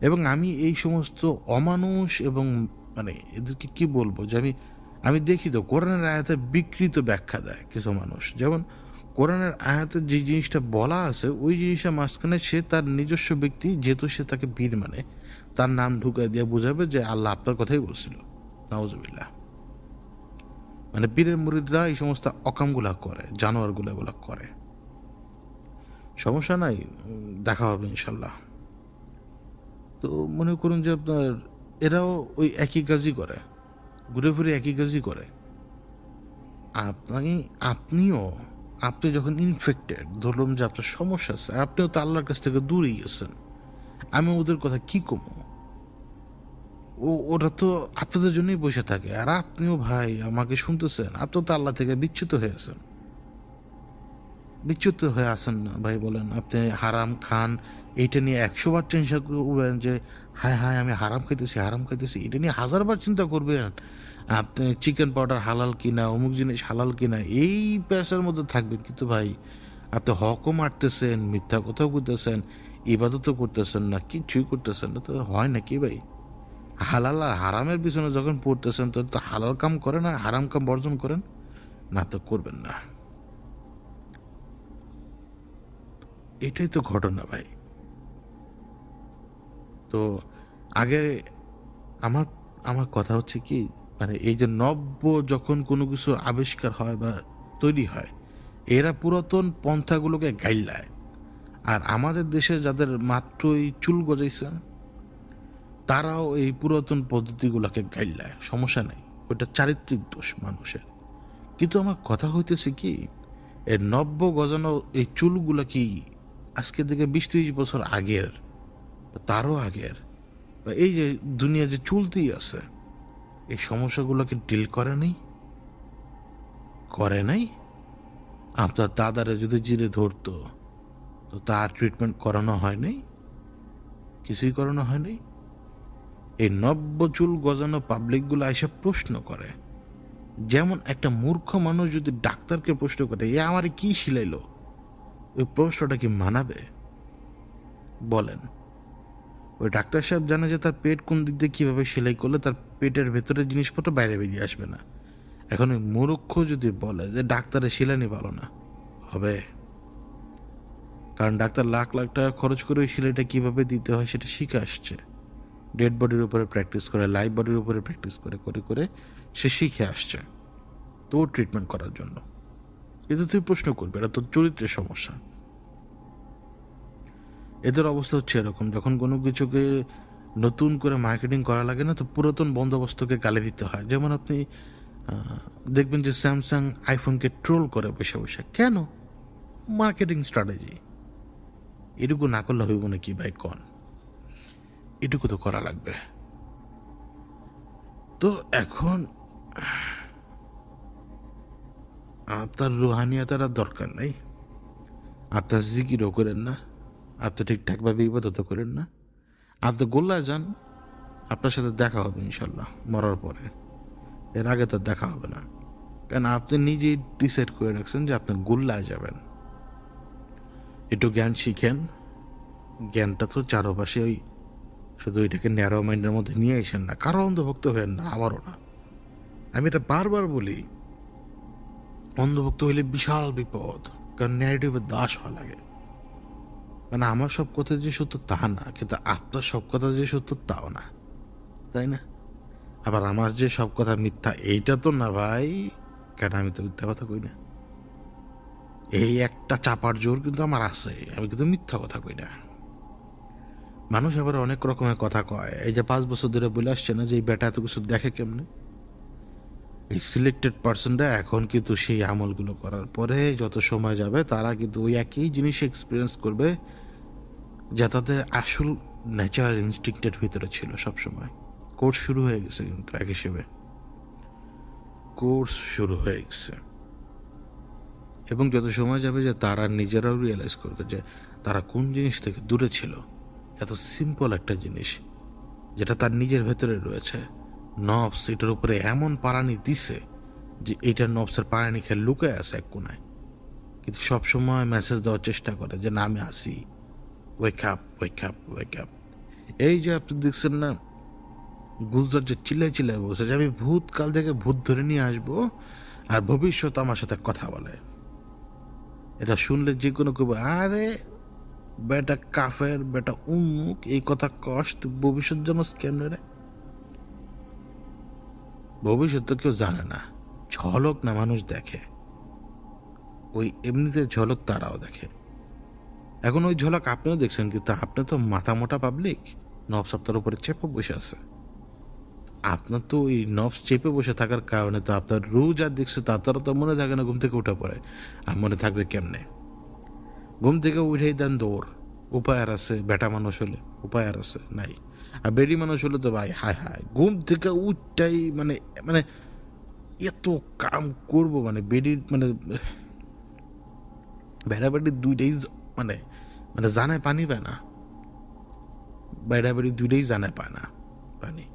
এবং আমি এই সমস্ত অমানুষ এবং মানে এদেরকে কি বলবো, যে আমি আমি দেখি তো কোরআনের আয়াতে বিকৃত ব্যাখ্যা দেয় কিছু মানুষ। যেমন কোরআনের আয়াতে যে জিনিসটা বলা আছে ওই জিনিসটা মাঝখানে সে তার নিজস্ব ব্যক্তি, যেহেতু সে তাকে বীর মানে, তার নাম ঢুকাই দিয়ে বোঝাবে যে আল্লাহ আপনার কথাই বলছিল। নাউজুবিল্লাহ। মানে পীরের মুরিদরা এই সমস্ত অকামগুলা করে, জানোয়ারগুলা এগুলা করে। সমস্যা নাই, দেখা হবে ইনশাল্লাহ। তো মনে করুন যে আপনার এরাও ওই একই কাজই করে, ঘুরে ফিরে একই কাজই করে। আপনি যখন ইনফেক্টেড, ধরলাম যে আপনার সমস্যা আছে, আপনিও তো আল্লাহর কাছ থেকে দূরেই গেছেন। আমি ওদের কথা কি কমো? ওরা তো আপনাদের জন্যই বসে থাকে, আর আপনিও ভাই আমাকে শুনতেছেন, আপনিও তো আল্লাহ থেকে বিচ্যুত হয়ে আছেন। বিচ্যুত হয়ে আসেন না ভাই? বলেন, আপনি হারাম খান, এইটা নিয়ে 100 বার চিন্তা করবেন যে হায় হায় আমি হারাম খাইতেছি, এটা নিয়ে 1000 বার চিন্তা করবেন আপনি চিকেন পাউডার হালাল কিনা, অমুক জিনিস হালাল কিনা, এই পেশার মধ্যে থাকবেন। কিন্তু ভাই আপনি হকও মারতেছেন, মিথ্যা কথাও করতেছেন, ইবাদতও করতেছেন না, কিছুই করতেছেন না, তো হয় নাকি ভাই? হালাল আর হারামের পিছনে যখন পড়তেছেন তো হালাল কাম করেন আর হারাম কাম বর্জন করেন না, তো করবেন না। এটাই তো ঘটনা ভাই। তো আগে আমার আমার কথা হচ্ছে কি, মানে এই যে নব্য যখন কোনো কিছুর আবিষ্কার হয় বা তৈরি হয়, এরা পুরাতন পন্থাগুলোকে গাইলায়। আর আমাদের দেশে যাদের মাত্রই চুল গজাইছে তারাও এই পুরাতন পদ্ধতিগুলোকে গাইলায়। সমস্যা নেই, ওটা চারিত্রিক দোষ মানুষের। কিন্তু আমার কথা হইতেছে কি, এই নব্য গজানো এই চুলগুলা কি আজকে থেকে 20-30 বছর আগের, তারও আগের, এই যে দুনিয়া যে চলতেই আছে, এই সমস্যাগুলোকে ডিল করে নাই। আপনার দাদারে যদি জিরে ধরতো তো তার ট্রিটমেন্ট করানো হয় নাই, কিছুই করানো হয় নাই। এই নব্য চুল গজানো পাবলিকগুলো এসব প্রশ্ন করে। যেমন একটা মূর্খ মানুষ যদি ডাক্তারকে প্রশ্ন করে এ আমার কি শিলাইলো, ওই প্রশ্নটা কি মানাবে? বলেন। ওই ডাক্তার সাহেব জানে যে তার পেট কোন দিক দিয়ে কীভাবে সেলাই করলে তার পেটের ভেতরের জিনিসপত্র বাইরে বেরিয়ে আসবে না। এখন ওই মূর্খ যদি বলে যে ডাক্তারের সেলাইনি ভালো না, হবে? কারণ ডাক্তার লাখ লাখ টাকা খরচ করে ওই সেলাইটা কীভাবে দিতে হয় সেটা শিখে আসছে। ডেড বডির উপরে প্র্যাকটিস করে, লাইভ বডির উপরে প্র্যাকটিস করে করে করে সে শিখে আসছে তোর ট্রিটমেন্ট করার জন্য। কিন্তু তুই প্রশ্ন করবি, এটা তোর চরিত্রের সমস্যা। এদের অবস্থা হচ্ছে এরকম, যখন কোনো কিছুকে নতুন করে মার্কেটিং করা লাগে না, তো পুরাতন বন্দোবস্তকে গালি দিতে হয়। যেমন আপনি দেখবেন যে স্যামসাং আইফোনকে ট্রোল করে বসে বসে, কেন? Marketing strategy. এটুকু না করলে হইব নাকি ভাই? কন, এটুকু তো করা লাগবে। তো এখন আপনার রুহানিয়াতার দরকার নাই, আপনার জিকিরও করেন না, আপনি ঠিকঠাকভাবে ইবাদত করেন না, আপনি গোল্লায় যান, আপনার সাথে দেখা হবে ইনশাল্লাহ মরার পরে। এর আগে তো দেখা হবে না, কারণ আপনি নিজেই ডিসাইড করে রাখছেন যে আপনি গোল্লায় যাবেন। একটু জ্ঞান শিখেন। জ্ঞানটা তো চারপাশে, ওই শুধু ওইটাকে ন্যারো মাইন্ডের মধ্যে নিয়ে আসেন না, কারো অন্ধভক্ত হবেন না, আমারও না। আমি এটা বারবার বলি, অন্ধভক্ত হইলে বিশাল বিপদ, কারণ ন্যারেটিভের দাস হওয়া লাগে। মানে আমার সব কথা যে সত্য তা না, কিন্তু আপনার সব কথা যে সত্য তাও না, তাই না? আবার আমার যে সব কথা মিথ্যা এইটা তো না ভাই, কেন? আমি তো মিথ্যা কথা কই না। এই একটা চাপার জোর কিন্তু আমার আছে, আমি কিন্তু মিথ্যা কথা কই না। মানুষ আবার অনেক রকমের কথা কয়। এই যে 5 বছর ধরে বলে আসছে না যে এই বেটা এত কিছু দেখে কেমনে, এই সিলেক্টেড পার্সনরা এখন কিন্তু সেই আমলগুলো করার পরে যত সময় যাবে তারা কিন্তু ওই একই জিনিস এক্সপিরিয়েন্স করবে যা তাদের আসল ন্যাচারাল ইনস্টিংক্টের ভিতরে ছিল সবসময়। কোর্স শুরু হয়ে গেছে, কিন্তু এক হিসেবে কোর্স শুরু হয়ে গেছে। এবং যত সময় যাবে যে তারা নিজেরাও রিয়েলাইজ করবে যে তারা কোন জিনিস থেকে দূরে ছিল। এত সিম্পল একটা জিনিস যেটা তার নিজের ভেতরে রয়েছে, নবস, এটার উপরে এমন পারানি দিছে যে এটা নবসের পারানি খেয়ে লুকে আছে এক কোনায়, কিন্তু সবসময় মেসেজ দেওয়ার চেষ্টা করে যে না আমি আসি, wake up wake up wake up. এই যে আপনি দেখছেন না গুলজার যে চিল্লাই চিল্লাই বলছে যে আমি ভূতকাল থেকে ভূত ধরে নিয়ে আসবো আর ভবিষ্যৎ আমার সাথে কথা বলে। এটা শুনলে যে কোনো কেউ আরে বেটা কাফের, বেটা উমুক, এই কথা কস তুই ভবিষ্যৎ জানোস কেমনে রে? ভবিষ্যৎ তো কেউ জানে না, ঝলক না মানুষ দেখে, ওই এমনিতে ঝলক তারাও দেখে। এখন ওই ঝলক আপনিও দেখছেন, কিন্তু আপনি তো মাথা মোটা পাবলিক, নবস আপনার উপরে চেপে বসে আছে। আপনার তো ওই নবস চেপে বসে থাকার কারণে তো আপনার রোজ আর দেখছে তারও তো মনে থাকে না ঘুম থেকে উঠে পড়ে। আর মনে থাকবে কেমনে? ঘুম থেকে উঠেই দেন দৌড়। উপায় আর আছে? বেটা মানুষ হলে উপায় আর আছে? নাই। আর বেডি মানুষ হলে তো ভাই হায় হায়, ঘুম থেকে উঠটাই মানে মানে এত কাম করবো মানে বেডি মানে বেড়া বেড়ি দুইটাই মানে মানে জানায় পানি পায় না। বেড়া বেড়ি দুইটাই জানায় পায় না পানি।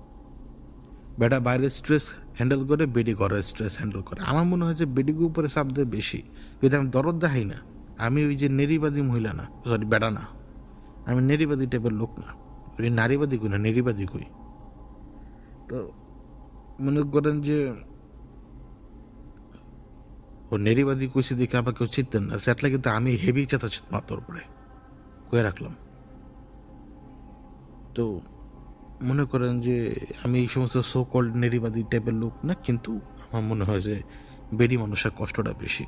বেটা বাইরের স্ট্রেস হ্যান্ডেল করে, বেডি ঘরের স্ট্রেস হ্যান্ডেল করে। আমার মনে হয় যে বেডিকে উপরে চাপ দেয় বেশি, কিন্তু আমি দরদ দেখাই না। আমি ওই যে নেরিবাদী মহিলা না, সরি বেটা না, আমি নেরিবাদী টাইপের লোক না। ওই নারীবাদী কই না, নেরিবাদী কই। তো মনে করেন যে ও নেরিবাদী কইছি দেখে আবার কেউ চিনতেন না, সেটলে কিন্তু আমি হেভি চেতা মাত্র উপরে কয়ে রাখলাম। তো মনে করেন যে আমি এই সমস্ত সো কল্ড নেরিবাদী টাইপের লোক না, কিন্তু আমার মনে হয় যে বেডি মানুষের কষ্টটা বেশি।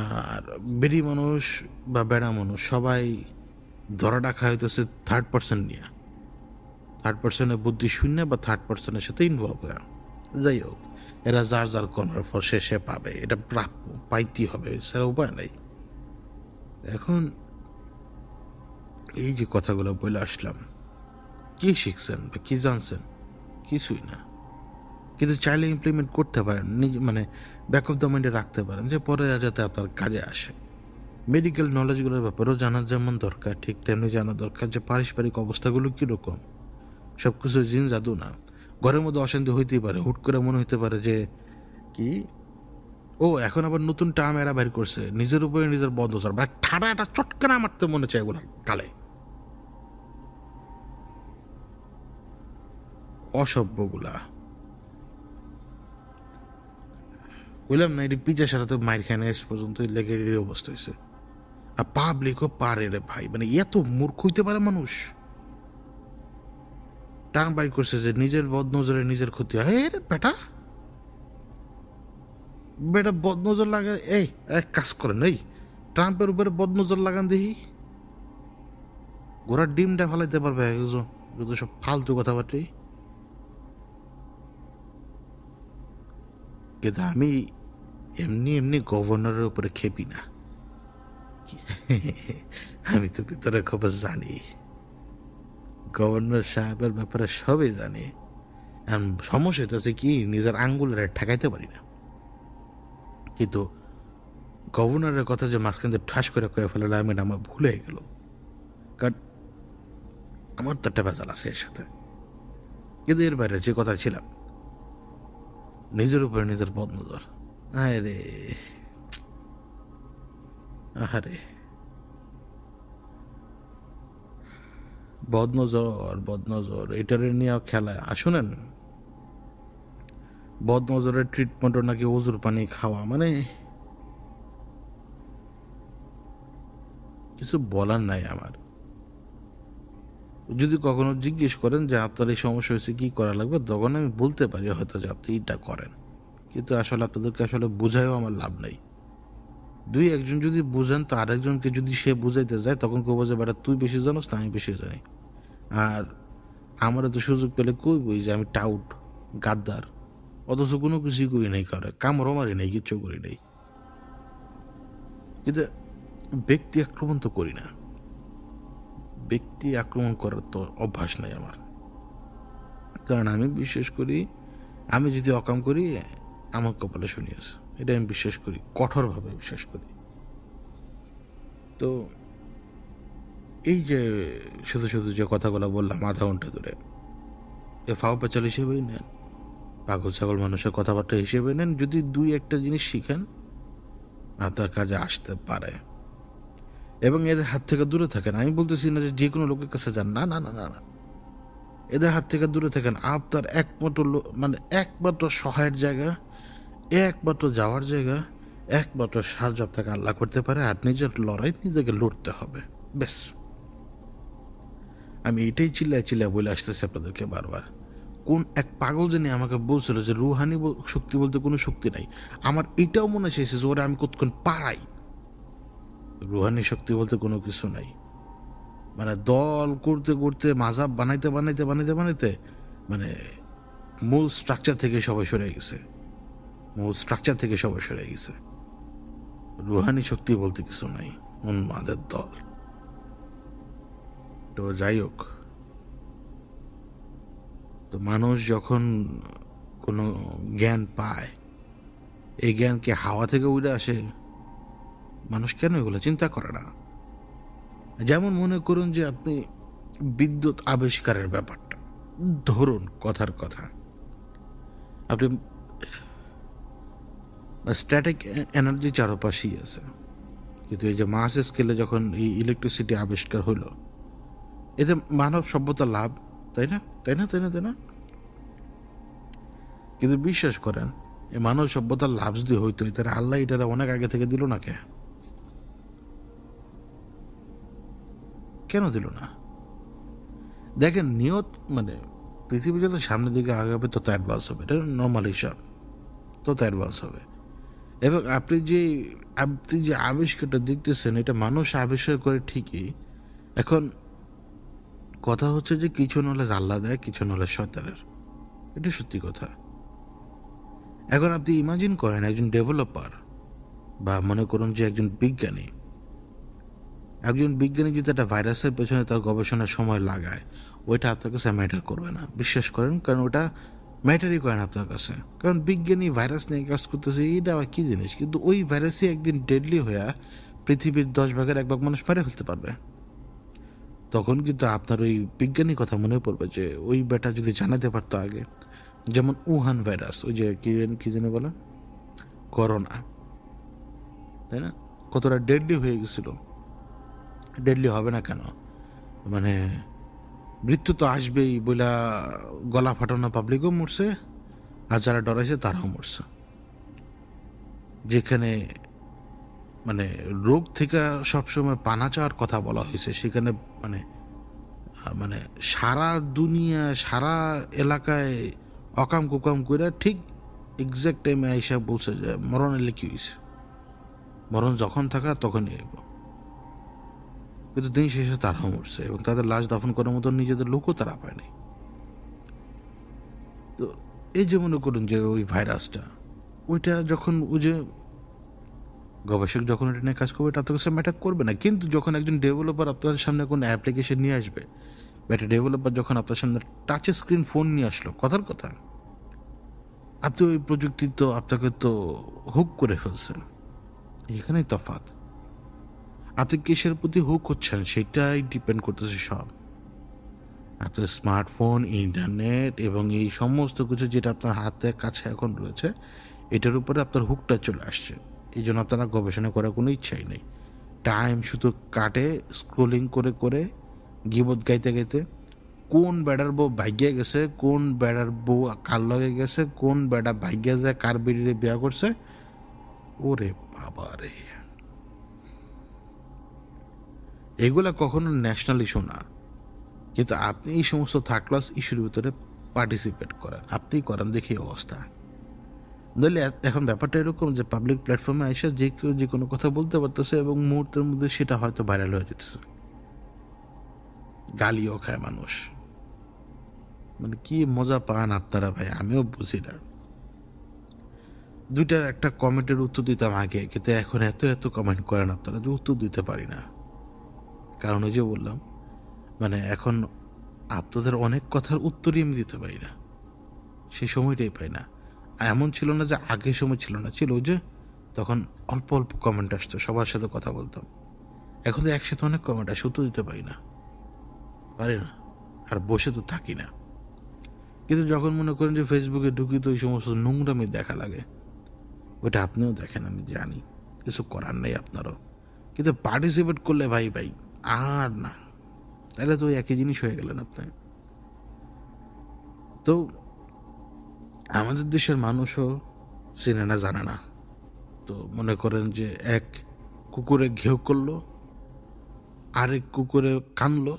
আর বেডি মানুষ বা বেড়া মানুষ সবাই ধরা ডাকা হইতেছে থার্ড পার্সন নিয়ে, থার্ড পার্সনের বুদ্ধি শূন্য বা থার্ড পার্সনের সাথে ইনভলভ হয়ে। যাই হোক, এরা যার যার কর্মের ফল সে পাবে, এটা প্রাপ্য, পাইতেই হবে, সেটা উপায় নাই। এখন এই যে কথাগুলো বলে আসলাম, কি শিখছেন বা কি জানছেন? কিছুই না। কিন্তু চাইলে ইমপ্লিমেন্ট করতে পারেন, নিজে মানে ব্যাক অফ দ্য মাইন্ডে রাখতে পারেন যে পরে যাতে আপনার কাজে আসে। মেডিকেল নলেজগুলোর ব্যাপারেও জানার যেমন দরকার, ঠিক তেমনি জানা দরকার যে পারস্পরিক অবস্থাগুলো কীরকম। সব কিছু জিন জাদু না। ঘরের মধ্যে অশান্তি হইতেই পারে, হুট করে মনে হইতে পারে যে কি ও এখন আবার নতুন টার্ম এরা বের করছে, নিজের উপরে নিজের বদচার বা ঠাড়া একটা চটকানা মারতে মনে চায় এগুলো কালে। অসভ্যগুলা বললাম না, এটি পিজা সারা তো মায়ের খানে এস পর্যন্ত লেগে অবস্থা হয়েছে। আর পাবলিকও পারে রে ভাই, মানে এত মূর্খ হইতে পারে মানুষ। টান বাই করছে যে নিজের বদনজরে নিজের ক্ষতি হয়। রে বেটা, বেটা বদনজর লাগে, এই এক কাজ করেন, এই ট্রাম্পের উপরে বদনজর লাগান দেখি, ঘোড়ার ডিমটা ফালাইতে পারবে একজন, সব ফালতু কথাবার্তা। কিন্তু আমি এমনি এমনি গভর্নরের উপরে খেপি না। আমি তো ভিতরে খবর জানি, গভর্নর সাহেবের ব্যাপারে সবই জানি। সমস্যা হইতেছে কি, নিজের আঙ্গুলের ঠেকাইতে পারি না। কিন্তু গভর্নরের কথা যে মাঝখান দিয়ে ঠাস করে কয়ে ফেলে আমি আমার ভুল হয়ে গেল, কারণ আমার তো একটা বেজাল আছে এর সাথে। কিন্তু এর বাইরে যে কথা ছিলাম, নিজের উপরে নিজের বদনজর, আরে আহারে বদনজর এটার নিয়ে খেলা। শুনেন, বদনজরের ট্রিটমেন্টও নাকি ওজুর পানি খাওয়া, মানে কিছু বলার নাই আমার। যদি কখনো জিজ্ঞেস করেন যে আপনার এই সমস্যা হয়েছে কি করা লাগবে, তখন আমি বলতে পারি হয়তো যে আপনি এটা করেন, কিন্তু আসলে আপনাদেরকে আসলে বোঝায়ও আমার লাভ নেই। দুই একজন যদি বুঝেন তো আরেকজনকে যদি সে বুঝাইতে যায়, তখন কেউ বোঝে বেটা তুই বেশি জানোস না আমি বেশি জানি। আর আমারও তো সুযোগ পেলে কইবই যে আমি টাউট গাদ্দার, অথচ কোনো কিছুই করি নাই, কারো কামড়ও মারি নাই, কিচ্ছু করি নাই। কিন্তু ব্যক্তি আক্রমণ তো করি না, ব্যক্তি আক্রমণ করার তো অভ্যাস নাই আমার। কারণ আমি বিশ্বাস করি, আমি যদি অকাম করি আমার কপালে শুনিয়েছে, এটা আমি বিশ্বাস করি, কঠোরভাবে বিশ্বাস করি। তো এই যে শুধু শুধু যে কথাগুলো বললাম আধা ঘন্টা ধরে, এ ফাও পেঁচাল হিসেবেই নেন, পাগল ছাগল মানুষের কথাবার্তা হিসেবে নেন। যদি দুই একটা জিনিস শিখেন আপনার কাজে আসতে পারে, এবং এদের হাত থেকে দূরে থাকেন। আমি বলতেছি না যে যে কোনো লোকের কাছে যান, না না না না না, এদের হাত থেকে দূরে থাকেন। আপনার একমাত্র মানে একমাত্র সহায়ের জায়গা, একমাত্র যাওয়ার জায়গা, একমাত্র সাহায্য আপনাকে আল্লাহ করতে পারে। আর নিজের লড়াই নিজেকে লড়তে হবে, বেশ। আমি এটাই চিল্লায় বলে আসতেছি আপনাদেরকে বারবার। কোন এক পাগল জানি আমাকে বলছিল যে রুহানি শক্তি বলতে কোনো শক্তি নাই। আমার এটাও মনে চেয়েছে যে ওরা আমি কতক্ষণ পাড়াই। রুহানি শক্তি বলতে কোনো কিছু নাই। মানে দল করতে করতে মাজাব বানাইতে বানাইতে বানাইতে বানাইতে মানে মূল স্ট্রাকচার থেকে সবাই সরে গেছে। রুহানি শক্তি বলতে কিছু নাই, উন্মাদের দল। তো যাই হোক, তো মানুষ যখন কোনো জ্ঞান পায়, এই জ্ঞানকে হাওয়া থেকে উড়ে আসে, মানুষ কেন এগুলো চিন্তা করে না? যেমন মনে করুন যে আপনি বিদ্যুৎ আবিষ্কারের ব্যাপারটা ধরুন, কথার কথা, আপনি স্ট্যাটিক এনার্জি চারপাশেই আছে, কিন্তু এই যে মাস স্কেলে যখন এই ইলেকট্রিসিটি আবিষ্কার হলো, এতে মানব সভ্যতার লাভ, তাই না? কিন্তু বিশ্বাস করেন, এই মানব সভ্যতার লাভ যদি হইতো, তাহলে আল্লাহ এটা অনেক আগে থেকে দিল না। কেন দিল না? দেখেন, নিয়ত মানে পৃথিবী যত সামনের দিকে আগাবে তত অ্যাডভান্স হবে, এটা নর্মাল হিসাব, তত অ্যাডভান্স হবে। এবং আপনি যে আবিষ্কারটা দেখতেছেন, এটা মানুষ আবিষ্কার করে ঠিকই। এখন কথা হচ্ছে যে কিছু নলেজ আল্লাহ দেয়, কিছু নলেজ শয়তানের, এটা সত্যি কথা। এখন আপনি ইমাজিন করেন একজন ডেভেলপার, বা মনে করুন যে একজন বিজ্ঞানী যদি একটা ভাইরাসের পেছনে তার গবেষণার সময় লাগায়, ওইটা আপনার কাছে ম্যাটার করবে না, বিশ্বাস করেন। কারণ ওটা ম্যাটারই করে না আপনার কাছে। কারণ বিজ্ঞানী ভাইরাস নিয়ে কাজ করতেছে, এটা আবার কী জিনিস। কিন্তু ওই ভাইরাসই একদিন ডেডলি হয়ে পৃথিবীর 10 ভাগের 1 ভাগ মানুষ মেরে ফেলতে পারবে। তখন কিন্তু আপনার ওই বিজ্ঞানী কথা মনে পড়বে যে ওই বেটা যদি জানাতে পারতো আগে। যেমন উহান ভাইরাস, ওই যে কি যেন বলে, করোনা, তাই না? কতটা ডেডলি হয়ে গেছিল। ডেডলি হবে না কেন? মানে মৃত্যু তো আসবেই বইলা গলা ফাটানো পাবলিকও মরছে, আর যারা ডরাইছে তারাও মরছে। যেখানে মানে রোগ থেকে সবসময় পানা চাওয়ার কথা বলা হয়েছে, সেখানে মানে মানে সারা দুনিয়া, সারা এলাকায় অকাম কুকাম করে ঠিক এক্সাক্ট টাইমে আইসা বলছে যে মরণ এলে কি হয়েছে, মরণ যখন থাকা তখনই আইব। কিন্তু দিন শেষে তারাও মরছে, এবং তাদের লাশ দাফন করার মতো নিজেদের লোকও তারা পায়নি। তো এই যে মনে করুন যে ওই ভাইরাসটা, ওইটা যখন ওই যে গবেষক যখন এটা নিয়ে কাজ করবে, এটা তো কাছে ম্যাটার করবে না। কিন্তু যখন একজন ডেভেলপার আপনার সামনে কোনো অ্যাপ্লিকেশন নিয়ে আসবে, বা একটা ডেভেলপার যখন আপনার সামনে টাচ স্ক্রিন ফোন নিয়ে আসলো, কথার কথা, আপনি ওই প্রযুক্তি তো আপনাকে তো হুক করে ফেলছেন। এখানেই তফাৎ। আপনি কিসের প্রতি হুক হচ্ছেন সেটাই ডিপেন্ড করতেছে সব। আপনার স্মার্টফোন, ইন্টারনেট এবং এই সমস্ত কিছু যেটা আপনার হাতের কাছে এখন রয়েছে, এটার উপরে আপনার হুকটা চলে আসছে। এই জন্য আপনারা গবেষণা করার কোনো ইচ্ছাই নেই। টাইম শুধু কাটে স্ক্রোলিং করে করে, গিবত গাইতে গাইতে। কোন বেড়ার বউ ভাগ্যে গেছে, কোন বেড়ার বউ কার লগে গেছে, কোন বেড়া ভাগ্যে যায় কার বেরিয়ে বিয়া করছে, ওরে বাবা রে। এগুলা কখনো ন্যাশনাল ইস্যু না, কিন্তু আপনি এই সমস্ত থার্ড ক্লাস ইস্যুর ভিতরে পার্টিসিপেট করেন, আপনি করেন দেখি অবস্থা। নইলে এখন ব্যাপারটা এরকম যে পাবলিক প্ল্যাটফর্মে এসে যে কেউ যে কোনো কথা বলতে পারতেছে, এবং মুহূর্তের মধ্যে সেটা হয়তো ভাইরাল হয়ে যেতেছে, গালিও খায় মানুষ। মানে কি মজা পান আপনারা ভাই, আমিও বুঝি না। একটা কমেন্টের উত্তর দিতাম আগে, কিন্তু এখন এত কমেন্ট করেন আপনারা যে উত্তর দিতে পারি না। কারণ ওই যে বললাম, মানে এখন আপনাদের অনেক কথার উত্তরই আমি দিতে পারি না, সেই সময়টাই পাই না। এমন ছিল না যে আগের সময় ছিল না, ছিল যে তখন অল্প অল্প কমেন্ট আসতো, সবার সাথে কথা বলতাম। এখন তো একসাথে অনেক কমেন্ট আসে, উত্তর দিতে পারি না, আর বসে তো থাকি না। কিন্তু যখন মনে করেন যে ফেসবুকে ঢুকি, তো ওই সমস্ত নোংরামি দেখা লাগে। ওটা আপনিও দেখেন, আমি জানি, কিছু করার নেই আপনারও। কিন্তু পার্টিসিপেট করলে ভাই আর না, তাহলে তো ওই একই জিনিস হয়ে গেলেন আপনি। তো আমাদের দেশের মানুষও চেনে না, জানে না। তো মনে করেন যে এক কুকুরে ঘেউ করলো, আরেক কুকুরে কানলো,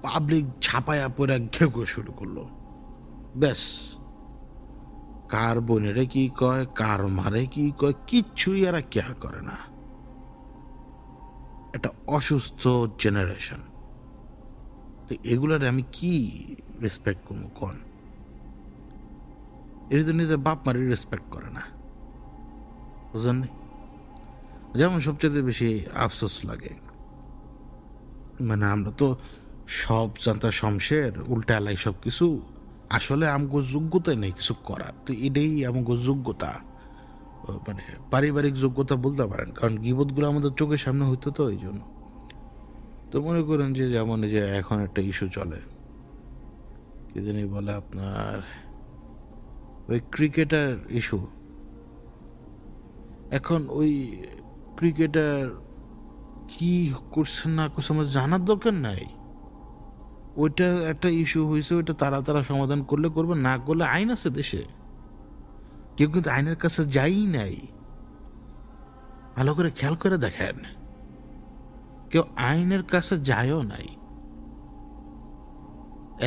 পাবলিক ঝাঁপায়া পড়ে ঘেউ করে শুরু করলো। ব্যাস, কার বোনেরে কি কয়, কার মারে কি কয়, কিচ্ছুই এরা কেয়ার করে না। একটা অসুস্থ জেনারেশন। তো এগুলার আমি কি রেসপেক্ট করবো কোন? এর জন্য নিজের বাপ মারি রেসপেক্ট করে না, বুঝলেন? যেমন সবচেয়ে বেশি আফসোস লাগে, মানে আমরা তো সব জানতা শমশের উল্টা এলাই সব কিছু, আসলে আমগো যোগ্যতাই নেই কিছু করার। তো এটাই আমগো যোগ্যতা, মানে পারিবারিক যোগ্যতা বলতে পারেন, কারণ গিবতগুলো আমাদের চোখের সামনে হইতো, তো এই জন্য। তো মনে করেন যে যেমন এই যে এখন একটা ইস্যু চলে, কি জানি বলে আপনার, ওই ক্রিকেটার ইস্যু। এখন ওই ক্রিকেটার কি করছে না করছে আমার জানার দরকার নাই। ওইটা একটা ইস্যু হয়েছে, ওইটা তারা সমাধান করলে করবে, না করলে আইন আছে দেশে। কেউ কিন্তু আইনের কাছে যাই নাই, ভালো করে খেয়াল করে দেখেন, কেউ আইনের কাছে যায়ও নাই।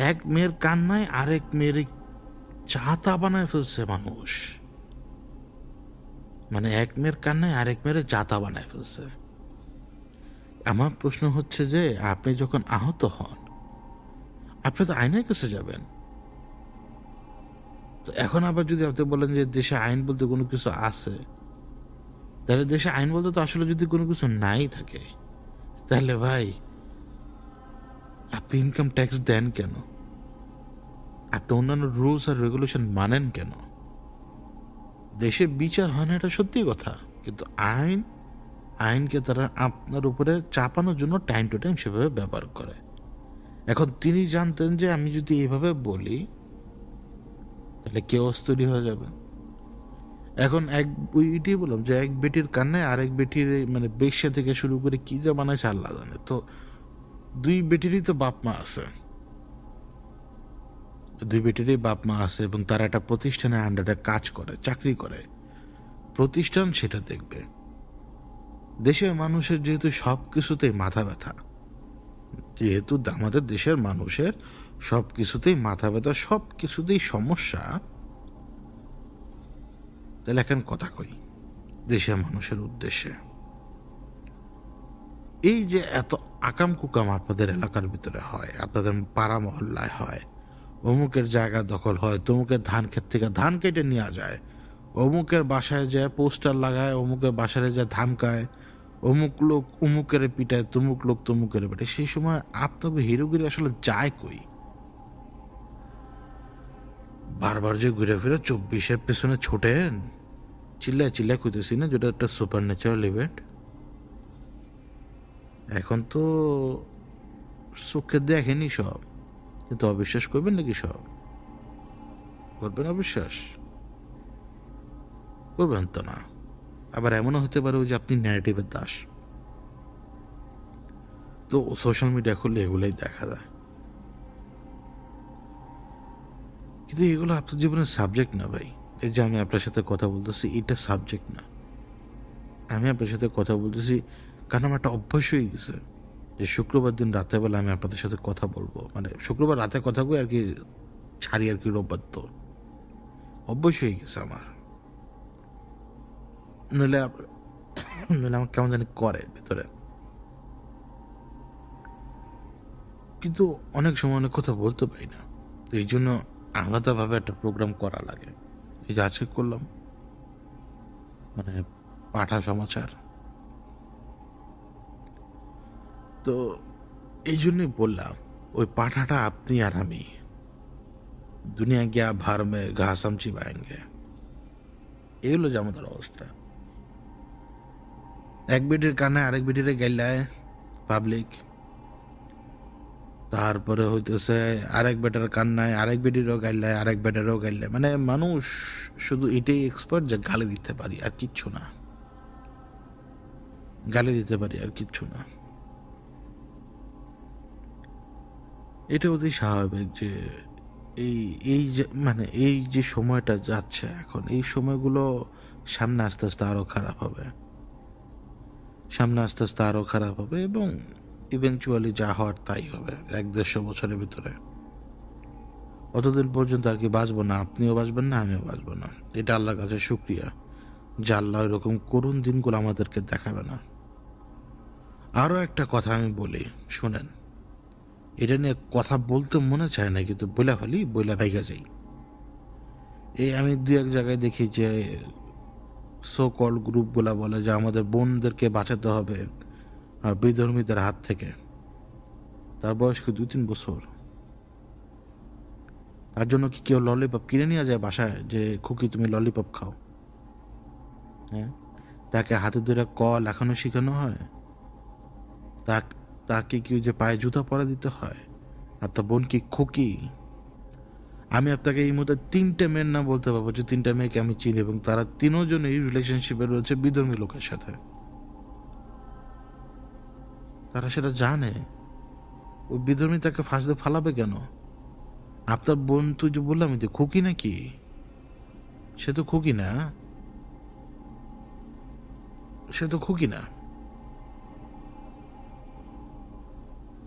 এক মেয়ের কান্নায় আরেক মেয়ের চাতা বানায় ফেলছে মানুষ, মানে এক মেয়ের কান্নায় আরেক মেয়ের জাতা বানায় ফেলছে। আমার প্রশ্ন হচ্ছে যে আপনি যখন আহত হন, আপনি তো আইনের কাছে যাবেন। তো এখন আবার যদি আপনি বলেন যে দেশে আইন বলতে কোনো কিছু আছে, তাহলে দেশে আইন বলতে তো আসলে যদি কোনো কিছু নাই থাকে, তাহলে ভাই আপনি ইনকাম ট্যাক্স দেন কেন? আপনি অন্যান্য রুলস আর রেগুলেশন মানেন কেন? দেশে বিচার হয় না, এটা সত্যি কথা, কিন্তু আইনকে তারা আপনার উপরে চাপানোর জন্য টাইম টু টাইম সেভাবে ব্যবহার করে। এখন তিনি জানতেন যে আমি যদি এইভাবে বলি তাহলে কেওস তৈরি হয়ে যাবে। এখন ওইটাই বললাম যে এক বেটির কান্নায় আরেক বেটির, মানে বেশ্যা থেকে শুরু করে কি যা বানাইছে আল্লাহ জানে। তো দুই বেটিরই তো বাপ মা আছে, দুই বেটিরই বাপ মা আছে, এবং তারা একটা প্রতিষ্ঠানের আন্ডারে কাজ করে, চাকরি করে। প্রতিষ্ঠান সেটা দেখবে। দেশের মানুষের যেহেতু সব কিছুতেই মাথা ব্যথা, যেহেতু আমাদের দেশের মানুষের সব কিছুতেই মাথা ব্যথা, সব কিছুতেই সমস্যা, তাহলে এখন কথা কই দেশের মানুষের উদ্দেশ্যে। এই যে এত আকাম কুকাম আপনাদের এলাকার ভিতরে হয়, আপনাদের পাড়া মহল্লায় হয়, অমুকের জায়গা দখল হয়, তমুকের ধান ক্ষেত থেকে ধান কেটে নেওয়া যায়, অমুকের বাসায় যায় পোস্টার লাগায়, অমুকের বাসায় যায় ধামকায়, অমুক লোক অমুকের পিটায়, তমুক লোক তমুকের পিটায়। সেই সময় আপনাকে হিরোগিরি আসলে যায় কই? বারবার যে ঘুরে ফিরে 24-এর পেছনে ছোটেন, চিল্লায় চিল্লায় খুঁজতেছি না, যেটা একটা সুপার ন্যাচারাল ইভেন্ট। এখন তো চোখে দেখেনি সব, কিন্তু অবিশ্বাস করবেন নাকি? সব করবেন অবিশ্বাস? করবেন তো না। আবার এমনও হতে পারে যে আপনি ন্যারেটিভের দাস। তো সোশ্যাল মিডিয়া খুললে এগুলোই দেখা যায়, কিন্তু এগুলো আপনার জীবনের সাবজেক্ট না ভাই। এই যে আমি আপনার সাথে কথা বলতেছি, এটা সাবজেক্ট না। আমি আপনার সাথে কথা বলতেছি কারণ আমার একটা অভ্যাস হয়ে গেছে যে শুক্রবার দিন রাতেরবেলা আমি আপনাদের সাথে কথা বলবো, মানে শুক্রবার রাতে কথা বলি আর কি, ছাড়ি আর কি রোববার। তো অভ্যাস হয়ে গেছে আমার, নইলে নইলে আমার কেমন জানি করে ভেতরে। কিন্তু অনেক সময় অনেক কথা বলতে পারি না, তো এই জন্য আলাদাভাবে একটা প্রোগ্রাম করা লাগে। এই যে আজকে করলাম, মানে পাঠা সমাচার। তো এই জন্যই বললাম, ওই পাঠাটা আপনি আর আমি, দুনিয়া গিয়া ভার মে ঘাস হাম চিবায়েঙ্গে, এগুলো যে আমাদের অবস্থা। এক বেটির কানে আরেক বেটিরে গাইলায় পাবলিক, তারপরে হইতেছে আরেক বেটার কান্নায় আরেক বেটিরও গাইলায়, আরেক বেটারও গাইলায়। মানে মানুষ শুধু এটাই এক্সপার্ট যে গালি দিতে পারি আর কিচ্ছু না, গালি দিতে পারি আর কিচ্ছু না। এটা অতি স্বাভাবিক যে এই এই যে এই যে সময়টা যাচ্ছে এখন, এই সময়গুলো সামনে আস্তে আস্তে আরও খারাপ হবে, সামনে আস্তে আস্তে আরও খারাপ হবে, এবং ইভেনচুয়ালি যা হওয়ার তাই হবে 100-150 বছরের ভিতরে। অতদিন পর্যন্ত আর কি বাঁচবো না, আপনিও বাঁচবেন না, আমিও বাঁচবো না। এটা আল্লাহর কাছে শুকরিয়া যে আল্লাহ এরকম করুণ দিনগুলো আমাদেরকে দেখাবে না। আরও একটা কথা আমি বলি, শোনেন, এটা নিয়ে কথা বলতে মনে চায় না, কিন্তু বইলা ফেলি, বইলা ভাইগা যাই। এই আমি দু এক জায়গায় দেখি যে সো কল গ্রুপগুলা বলে যে আমাদের বোনদেরকে বাঁচাতে হবে বিধর্মীদের হাত থেকে। তার বয়স কি 2-3 বছর? তার জন্য কি কেউ ললিপপ কিনে নিয়ে যায় বাসায় যে খুকি তুমি ললিপপ খাও? হ্যাঁ, তাকে হাতে ধরে লেখানো শেখানো হয়? তাকে কি যে পায়ে জুতা পরে দিতে হয়? আর তার বোন কি খুকি? আমি আপনাকে এই মুহূর্তে 3টে মেয়ের নাম বলতে পারবো যে 3টা মেয়েকে আমি চিনি, এবং তারা 3জনই রিলেশনশিপে রয়েছে বিধর্মী লোকের সাথে। তারা সেটা জানে। ওই বিধর্মী তাকে ফাঁসতে ফালাবে কেন? আপনার বোন, তুই যে বললাম যে খুকি নাকি, সে তো খুকি না, সে তো খুকি না।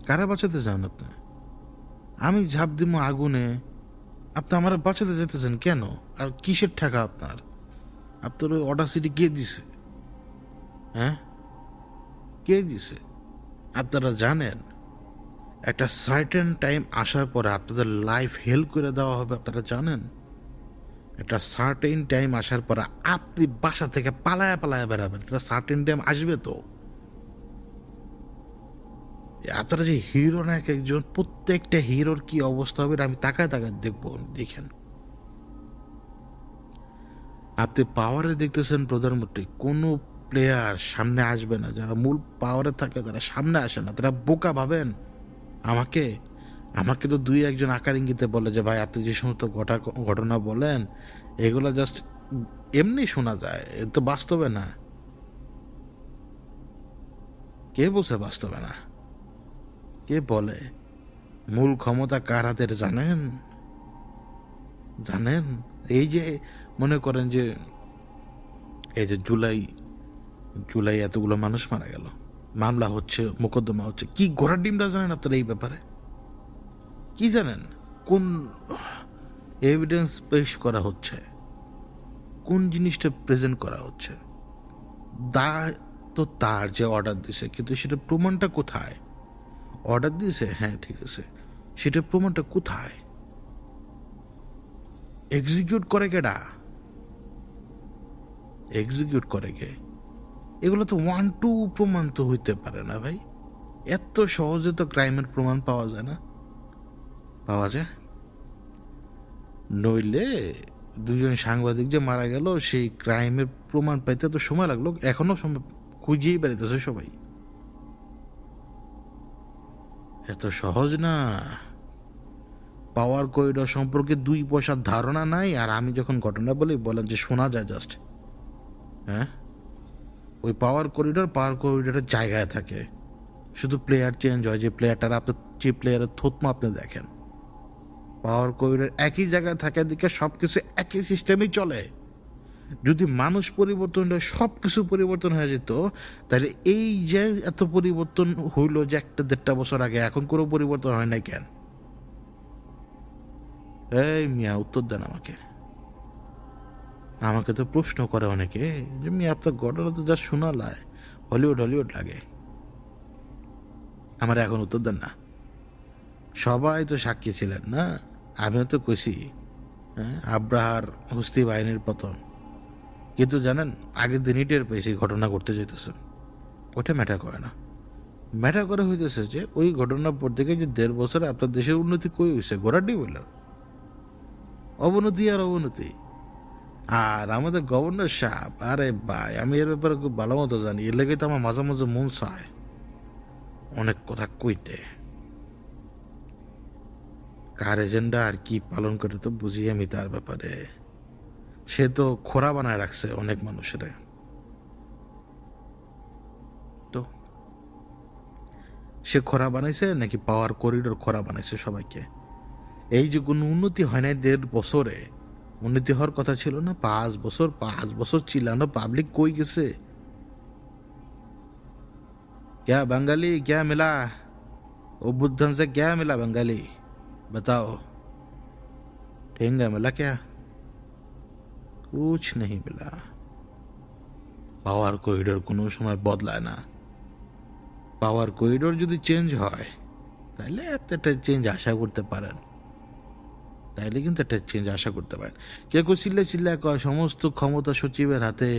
কারা বাঁচাতে চান আপনি? আমি ঝাঁপ দিব আগুনে, আপনি আমার বাঁচাতে যেতেছেন কেন? আর কিসের ঠেকা আপনার? আপনার ওই অডাসিটি কে দিছে? হ্যাঁ, কে দিছে? আপনারা জানেন একটা সার্টেন টাইম আসার পরে আপনাদের লাইফ হেল্প করে দেওয়া হবে, আপনারা জানেন? একটা সার্টেন টাইম আসার পরে আপনি বাসা থেকে পালায়া পালায়া বেড়াবেন, একটা সার্টেন টাইম আসবে তো। আপনারা যে হিরো না এক একজন, প্রত্যেকটা হিরোর কি অবস্থা হবে আমি তাকায় তাকায় দেখবো। দেখেন, আপনি পাওয়ারে দেখতেছেন প্রধানমন্ত্রী, কোনো প্লেয়ার সামনে আসবে না, যারা মূল পাওয়ারে থাকে তারা সামনে আসে না। তারা বোকা ভাবেন আমাকে? আমাকে তো 2-1জন আকার ইঙ্গিতে বলে যে ভাই আপনি যে সমস্ত ঘটনা বলেন এগুলো জাস্ট এমনি শোনা যায়, এ তো বাস্তবে না। কে বলছে বাস্তবে না? কে বলে? মূল ক্ষমতা কার হাতের জানেন? জানেন? এই যে মনে করেন যে এই যে জুলাই এতগুলো মানুষ মারা গেল, মামলা হচ্ছে, মোকদ্দমা হচ্ছে, কি ঘোড়ার ডিমটা জানেন আপনারা এই ব্যাপারে? কি জানেন? কোন এভিডেন্স পেশ করা হচ্ছে, কোন জিনিসটা প্রেজেন্ট করা হচ্ছে? দায় তো তার যে অর্ডার দিছে, কিন্তু সেটা প্রমাণটা কোথায়? অর্ডার দিয়েছে, হ্যাঁ ঠিক আছে, সেটা প্রমাণটা কোথায়? এক্সিকিউট করে কেডা? এক্সিকিউট করে কে? এগুলো তো 1-2 প্রমাণ তো হইতে পারে না ভাই। এত সহজে তো ক্রাইমের প্রমাণ পাওয়া যায় না। পাওয়া যায় নইলে 2জন সাংবাদিক যে মারা গেল সেই ক্রাইমের প্রমাণ পাইতে তো সময় লাগলো, এখনো সময় খুঁজেই বেড়াইতেছে সবাই। এত সহজ না। পাওয়ার করিডর সম্পর্কে 2 পয়সার ধারণা নাই, আর আমি যখন ঘটনা বলি বলেন যে শোনা যায় জাস্ট। হ্যাঁ, ওই পাওয়ার করিডরের জায়গায় থাকে, শুধু প্লেয়ার চেঞ্জ হয়। যে প্লেয়ারটার আপনার, যে প্লেয়ারের থতমা আপনি দেখেন, পাওয়ার করিডর একই জায়গায় থাকে, দিকে সব কিছু একই সিস্টেমেই চলে। যদি মানুষ পরিবর্তন হয় সব কিছু পরিবর্তন হয়ে যেত, তাহলে এই যে এত পরিবর্তন হইল যে 1-1.5 বছর আগে, এখন কোনো পরিবর্তন হয় নাই কেন? এই মিয়া উত্তর দেন আমাকে। আমাকে তো প্রশ্ন করে অনেকে যে মিয়া আপনার ঘটনা তো যা শোনালায় হলিউড লাগে। আমার এখন উত্তর দেন না। সবাই তো সাক্ষী ছিলেন না? আমিও তো কইছি, হ্যাঁ, আব্রাহার হস্তি বাহিনীর পতন। কিন্তু জানেন, আগের দিনই টের পেয়েছি ঘটনা ঘটতে যেতেছে। ওটা ম্যাটার করে না। ম্যাটার করে হইতেছে যে ওই ঘটনার পর থেকে যে 1.5 বছরে আপনার দেশের উন্নতি কই হয়েছে? গোড়াটি বলল অবনতি আর অবনতি। আর আমাদের গভর্নর সাহেব, আরে ভাই আমি এর ব্যাপারে খুব ভালো মতো জানি, এর লেগে তো আমার মাঝে মাঝে মন চায় অনেক কথা কইতে। কার এজেন্ডা আর কি পালন করে তো বুঝি আমি তার ব্যাপারে। সে তো খোরা বানায় রাখছে অনেক মানুষের। তো সে খোরা বানাইছে নাকি পাওয়ার করিডোর খোরা বানাইছে সবাইকে? এই যে কোনো উন্নতি হয় নাই 1.5 বছরে, উন্নতি হওয়ার কথা ছিল না? 5 বছর, 5 বছর চিল্লানো পাবলিক কই গেছে? क्या बंगाली क्या मिला? उद्बोधन से क्या मिला बंगाली? बताओ। ठेंगा मिला क्या? कुछ नहीं मिला। পাওয়ার করিডোর কোনো সময় বদলায় না। পাওয়ার করিডোর যদি চেঞ্জ হয় তাহলে একটা চেঞ্জ আশা করতে পারেন, তাইলে কিন্তু একটা চেঞ্জ আশা করতে পারেন। কেউ কেউ চিল্লায় কয় সমস্ত ক্ষমতা সচিবের হাতে,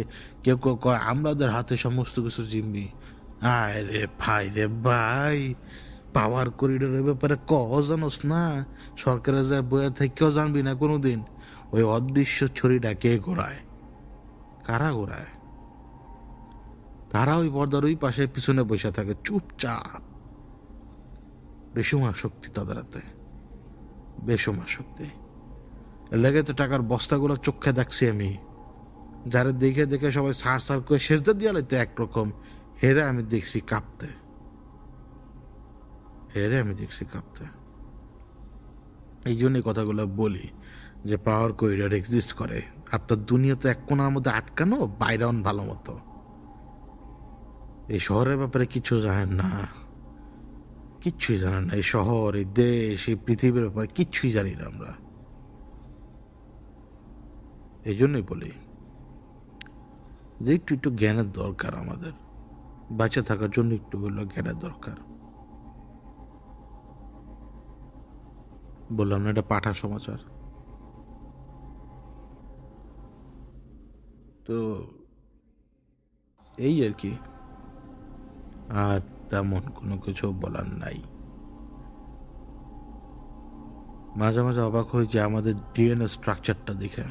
কেউ কেউ কয় আমাদের হাতে সমস্ত কিছু জিম্মি। আয় রে ভাই রে ভাই, পাওয়ার করিডোরের ব্যাপারে জানোস না? সরকারের যা বইয়ের থেকেও জানবি না কোনোদিন। ওই অদৃশ্য ছড়িটা কে ঘোরায়? কারা ঘোরায়? তারা ওই পর্দার ওই পাশে পিছনে বসে থাকে চুপচাপ। বেসুমার শক্তি তাদের হাতে, বেসুমার শক্তি। লেগে তো টাকার বস্তাগুলো চোখে দেখছি আমি, যারা দেখে দেখে সবাই সার সার করে সেজদা দিয়ে লাইতে একরকম, হেরে আমি দেখছি কাঁপতে, এই জন্যই কথাগুলো বলি যে পাওয়ার করিডর এক্সিস্ট করে। আপনার দুনিয়াতে এক কোণার মধ্যে আটকানো, বাইরন ভালো মতো। এই শহরের ব্যাপারে কিছু জানেন না, কিচ্ছুই জানেন না। এই শহর, এই দেশ, এই পৃথিবীর ব্যাপারে কিচ্ছুই জানি না আমরা। এই জন্যই বলি যে একটু জ্ঞানের দরকার আমাদের, বাঁচে থাকার জন্য একটু হলো জ্ঞানের দরকার। বললাম না এটা পাঠা সমাচার। তো এই আর কি, আর তেমন কোনো কিছু বলার নাই। মাঝে মাঝে অবাক হই যে আমাদের ডিএনএ স্ট্রাকচারটা দেখে,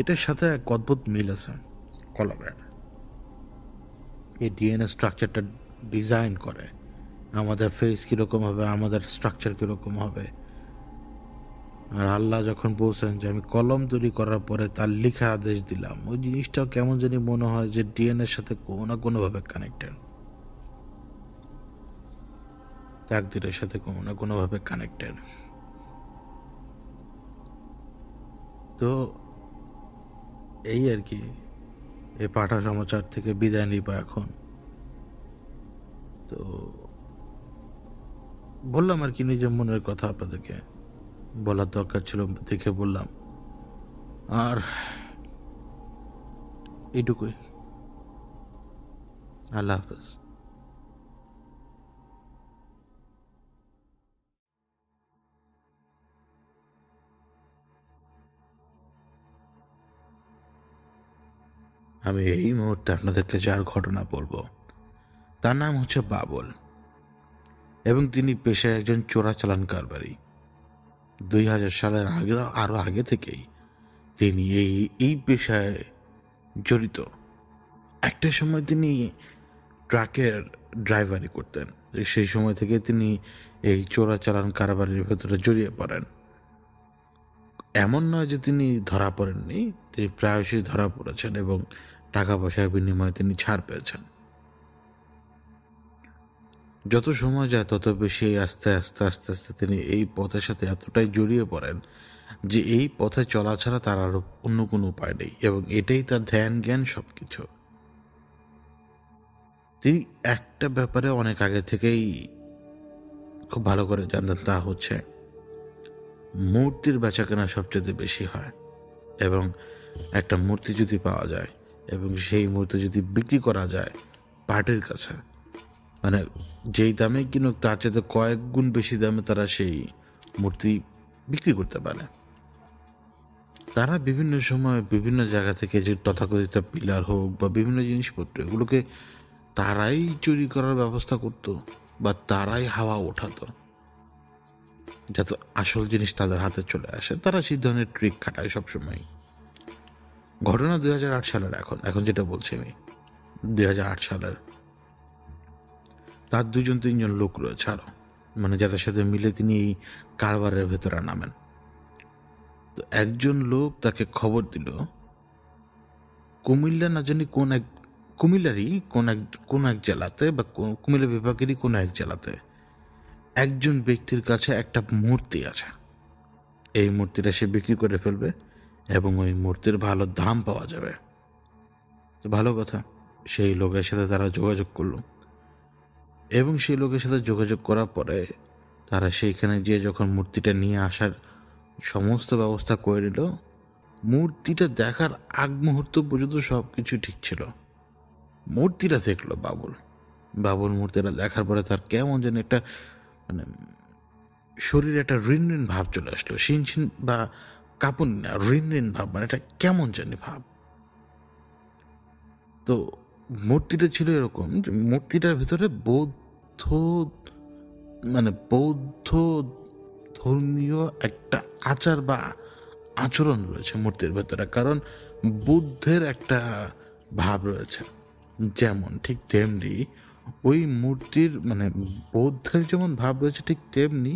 এটার সাথে এক অদ্ভুত মিল আছে কলমের। এই ডিএনএ স্ট্রাকচারটা ডিজাইন করে আমাদের ফেস কীরকম হবে, আমাদের স্ট্রাকচার কীরকম হবে। আর আল্লাহ যখন বলছেন যে আমি কলম তৈরি করার পরে তার লেখার আদেশ দিলাম, ওই জিনিসটাও কেমন জানি মনে হয় যে ডিএনএর সাথে কোনো না কোনোভাবে কানেক্টেড, তাকদীরের সাথে কোনো না কোনোভাবে কানেক্টেড। তো এই আর কি, এই পাঠা সমাচার থেকে বিদায় নিব এখন। তো বললাম আর কি নিজের মনের কথা আপনাদেরকে বলার দরকার ছিল দেখে বললাম। আর এইটুকুই। আল্লাহ হাফেজ। আমি এই মুহূর্তে আপনাদেরকে যার ঘটনা বলবো তার নাম হচ্ছে বাবুল, এবং তিনি পেশায় একজন চোরাচালান কারবারি। 2000 সালের আরো আগে থেকেই তিনি এই পেশায় জড়িত। একটা সময় তিনি ট্রাকের ড্রাইভারি করতেন, সেই সময় থেকে তিনি এই চোরাচালান কারবারির ভেতরে জড়িয়ে পড়েন। এমন নয় যে তিনি ধরা পড়েননি, তিনি প্রায়শই ধরা পড়েছেন এবং টাকা পয়সার বিনিময়ে তিনি ছাড় পেয়েছেন। যত সময় যায় তত বেশি আস্তে আস্তে আস্তে আস্তে তিনি এই পথের সাথে এতটাই জড়িয়ে পড়েন যে এই পথে চলা ছাড়া তার আর অন্য কোনো উপায় নেই, এবং এটাই তার ধ্যান জ্ঞান সবকিছু। তিনি একটা ব্যাপারে অনেক আগে থেকেই খুব ভালো করে জানতেন, তা হচ্ছে মূর্তির বেচাকেনা সবচেয়ে বেশি হয়, এবং একটা মূর্তি যদি পাওয়া যায় এবং সেই মূর্তি যদি বিক্রি করা যায় পার্টির কাছে, মানে যেই দামে কিনুক তার চেয়ে কয়েক গুণ বেশি দামে তারা সেই মূর্তি বিক্রি করতে পারে। তারা বিভিন্ন সময় বিভিন্ন জায়গা থেকে যে তথাকথিত পিলার হোক বা বিভিন্ন জিনিসপত্র, এগুলোকে তারাই চুরি করার ব্যবস্থা করত বা তারাই হাওয়া ওঠাতো যাতে আসল জিনিস তাদের হাতে চলে আসে। তারা সেই ধরনের ট্রিক খাটায় সবসময়। ঘটনা 2008 সালের, এখন যেটা বলছি আমি 2008 সালের। তার 2-3 জন লোক রয়েছে আরো, মানে যাদের সাথে মিলে তিনি এই কারবারের ভেতরে নামেন। তো একজন লোক তাকে খবর দিল কুমিল্লা না জানি কুমিল্লারই কোন এক জেলাতে বা কুমিল্লা বিভাগেরই কোন এক জেলাতে একজন ব্যক্তির কাছে একটা মূর্তি আছে, এই মূর্তিটা সে বিক্রি করে ফেলবে এবং ওই মূর্তির ভালো দাম পাওয়া যাবে। তো ভালো কথা, সেই লোকের সাথে তারা যোগাযোগ করলো এবং সেই লোকের সাথে যোগাযোগ করার পরে তারা সেইখানে গিয়ে যখন মূর্তিটা নিয়ে আসার সমস্ত ব্যবস্থা করে নিল, মূর্তিটা দেখার আগ মুহূর্ত পর্যন্ত সব কিছু ঠিক ছিল। মূর্তিটা দেখলো বাবুল। বাবুল মূর্তিটা দেখার পরে তার কেমন যেন একটা মানে শরীরে একটা ঋণ ঋণ ভাব চলে আসলো। শিন বা কাঁপুনি না, ঋণ ঋণ ভাব, মানে এটা কেমন জানি ভাব। তো মূর্তিটা ছিল এরকম যে মূর্তিটার ভিতরে বৌদ্ধ ধর্মীয় একটা আচার বা আচরণ রয়েছে মূর্তির ভেতরে। কারণ বুদ্ধের একটা ভাব রয়েছে, যেমন ঠিক তেমনি ওই মূর্তির মানে বৌদ্ধের যেমন ভাব রয়েছে ঠিক তেমনি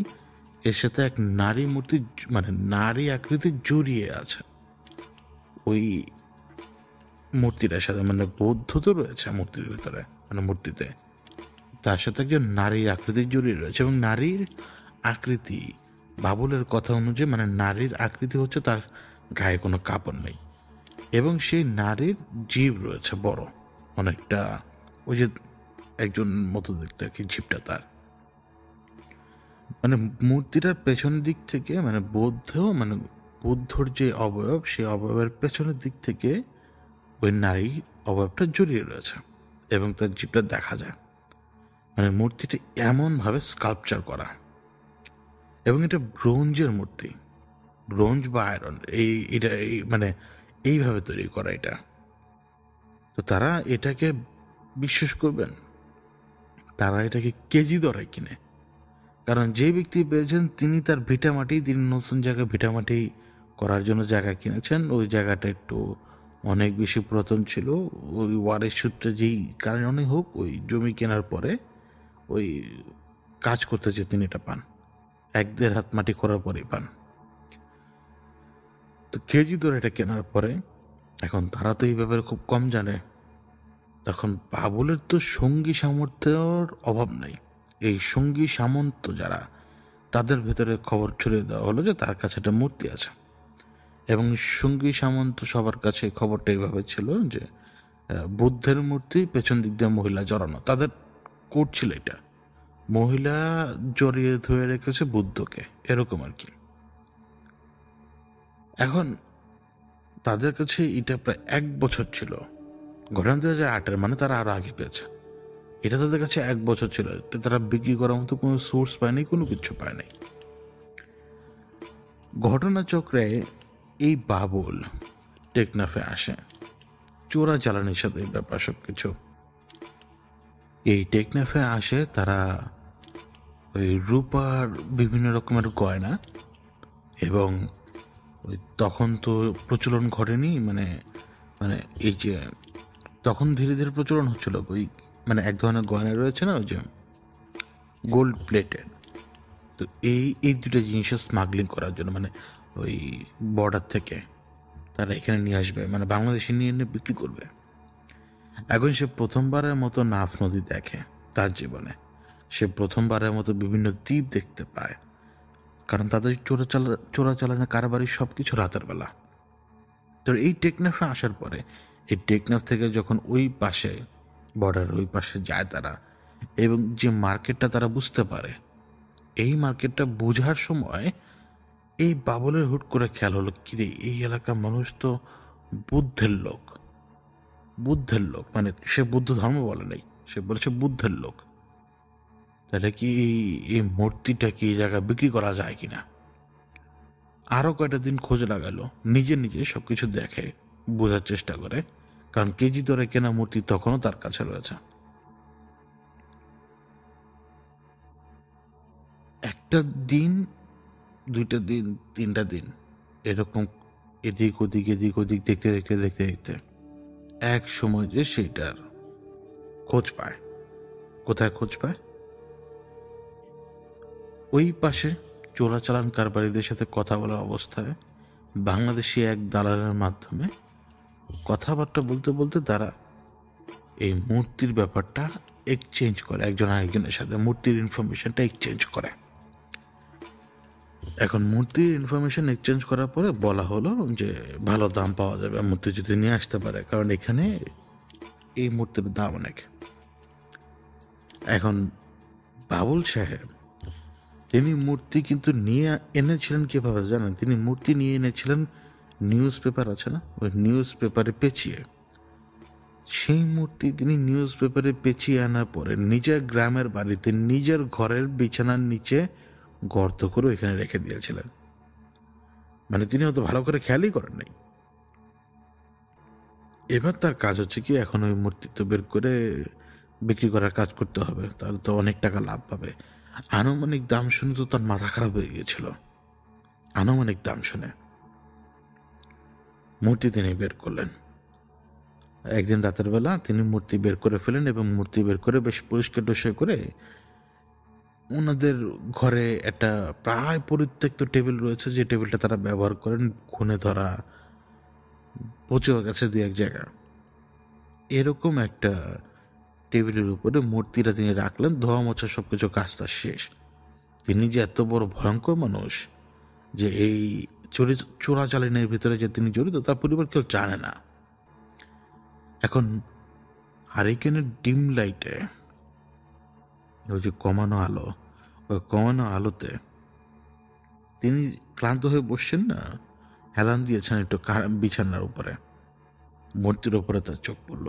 এর সাথে এক নারী মূর্তি মানে নারী আকৃতি জড়িয়ে আছে ওই মূর্তিটার সাথে। মানে বৌদ্ধ তো রয়েছে মূর্তির ভিতরে, মানে মূর্তিতে, তার সাথে একজন নারীর আকৃতি জড়িয়ে রয়েছে। এবং নারীর আকৃতি বাবুলের কথা অনুযায়ী মানে নারীর আকৃতি হচ্ছে তার গায়ে কোনো কাপড় নেই এবং সেই নারীর জিভ রয়েছে বড় অনেকটা, ওই যে একজন মতো দেখতে আর কি জিভটা তার। মানে মূর্তিটার পেছনের দিক থেকে মানে বুদ্ধর যে অবয়ব সেই অবয়বের পেছনের দিক থেকে ওই নারী অবয়বটা জড়িয়ে রয়েছে এবং তার জিভটা দেখা যায়। মানে মূর্তিটা এমনভাবে স্কাল্পচার করা এবং এটা ব্রোঞ্জের মূর্তি, ব্রোঞ্জ বা আয়রন, এটা মানে এইভাবে তৈরি করা এটা। তো তারা এটাকে বিশ্বাস করবেন, তারা এটাকে কেজি দরে কিনে। কারণ যে ব্যক্তি পেয়েছেন তিনি তার ভিটামাটি, তিনি নতুন জায়গায় ভিটামাটি করার জন্য জায়গা কিনেছেন। ওই জায়গাটা একটু অনেক বেশি পুরাতন ছিল, ওই ওয়ারের সূত্রে যেই কারণে হোক ওই জমি কেনার পরে ওই কাজ করতে যে তিনি এটা পান, 1-1.5 হাত মাটি করার পরেই পান। তো কেজি ধরে এটা কেনার পরে এখন তারা তো এই ব্যাপারে খুব কম জানে। তখন বাবুলের তো সঙ্গী সামর্থ্যের অভাব নেই। এই সঙ্গী সামন্ত যারা, তাদের ভেতরে খবর ছড়িয়ে দেওয়া হলো যে তার কাছে একটা মূর্তি আছে। এবং সঙ্গী সামন্ত সবার কাছে খবরটা এইভাবে ছিল যে বুদ্ধের মূর্তি, পেছন দিক দিয়ে মহিলা জড়ানো। তাদের কোড ছিল এটা, মহিলা জড়িয়ে ধরে রেখেছে বুদ্ধকে, এরকম আর কি। এখন তাদের কাছে এটা প্রায় 1 বছর ছিল, ঘটনা 2008-এর, মানে তারা আরো আগে পেয়েছে। এটা তাদের কাছে 1 বছর ছিল, তারা বিক্রি করার মতো কোনো সোর্স পায়নি, কোনো কিছু পায় নাই। ঘটনাচক্রে এই বাবুল টেকনাফে আসে, চোরা চালানির সাথে এই ব্যাপার সব কিছু। এই টেকনাফে আসে তারা ওই রূপার বিভিন্ন রকমের গয়না, এবং ওই তখন তো প্রচলন ঘটেনি, মানে মানে এই যে তখন ধীরে ধীরে প্রচলন হচ্ছিল ওই মানে এক ধরনের গয়না রয়েছে না, ওই যে গোল্ড প্লেটেড। তো এই দুটো জিনিসের স্মাগলিং করার জন্য মানে ওই বর্ডার থেকে তারা এখানে নিয়ে আসবে, মানে বাংলাদেশে নিয়ে এনে বিক্রি করবে। এখন সে প্রথমবারের মতো নাফ নদী দেখে তার জীবনে, সে প্রথমবারের মতো বিভিন্ন দ্বীপ দেখতে পায়। কারণ তাদের চোরাচালানের কারবারি সব কিছু রাতের বেলা। তো এই টেকনাফে আসার পরে এই টেকনাফ থেকে যখন ওই পাশে বর্ডার ওই পাশে যায় তারা, এবং যে মার্কেটটা তারা বুঝতে পারে, এই মার্কেটটা বোঝার সময় এই বাবুলের হুট করে খেয়াল হলো, কিরে এই এলাকার মানুষ তো বুদ্ধের লোক মানে সে বুদ্ধ ধর্ম বলে নেই, সে বলেছে বুদ্ধের লোক। তাহলে কি এই মূর্তিটা কি এই জায়গায় বিক্রি করা যায় কিনা। আরো কয়টা দিন খোঁজ লাগালো, নিজে নিজে সবকিছু দেখে বোঝার চেষ্টা করে, কারণ কেজি দরে কেনা মূর্তি তখনও তার কাছে রয়েছে। একটা দিন, 2টা দিন, 3টা দিন এরকম এদিক ওদিক দেখতে দেখতে এক সময় যে সেটার খোঁজ পায়। কোথায় খোঁজ পায়? ওই পাশে চোরাচালান কারবারিদের সাথে কথা বলা অবস্থায় বাংলাদেশি এক দালালের মাধ্যমে কথাবার্তা বলতে বলতে তারা এই মূর্তির ব্যাপারটা এক্সচেঞ্জ করে একজন আরেকজনের সাথে, মূর্তির ইনফরমেশনটা এক্সচেঞ্জ করে। এখন মূর্তির ইনফরমেশন এক্সচেঞ্জ করার পরে বলা হলো যে ভালো দাম পাওয়া যাবে মূর্তি যদি নিয়ে আসতে পারে, কারণ এখানে এই মূর্তির দাম অনেক। এখন বাবুল সাহেব তিনি মূর্তি কিন্তু নিয়ে এনেছিলেন কিভাবে জানেন? তিনি মূর্তি নিয়ে এনেছিলেন নিউজ পেপার আছে না, ওই নিউজ পেপারে পেঁচিয়ে। সেই মূর্তি তিনি নিউজ পেপারে পেঁচিয়ে আনার পরে নিজের গ্রামের বাড়িতে নিজের ঘরের বিছানার নিচে গর্ত করে ওইখানে রেখে দিয়েছিলেন। মানে তিনি অত ভালো করে খেয়ালই করেন নাই। এবার তার কাজ হচ্ছে কি, এখন ওই মূর্তি তো বের করে বিক্রি করার কাজ করতে হবে, তাহলে তো অনেক টাকা লাভ পাবে। আনুমানিক দাম শুনে তো তার মাথা খারাপ হয়ে গিয়েছিল। আনুমানিক দাম শুনে মূর্তি তিনি বের করলেন। একদিন রাতের বেলা তিনি মূর্তি বের করে ফেলেন এবং মূর্তি বের করে বেশ পরিষ্কার টরিষ্কার করে ওনাদের ঘরে একটা প্রায় পরিত্যক্ত টেবিল রয়েছে, যে টেবিলটা তারা ব্যবহার করেন, খুনে ধরা পচে গেছে দু এক জায়গা, এরকম একটা টেবিলের উপরে মূর্তিটা তিনি রাখলেন। ধোয়া মোছা সবকিছু কাজটা শেষ। তিনি যে এত বড় ভয়ঙ্কর মানুষ যে এই চোরাচালানের ভিতরে যে তিনি জড়িত, তার পরিবার কেউ জানে না। এখন হারিকেনের ডিম লাইটে ওই যে কমানো আলো, ওই কমানো আলোতে তিনি ক্লান্ত হয়ে বসছেন না, হেলান দিয়েছেন একটু বিছানার উপরে। মূর্তির উপরে তার চোখ পড়ল।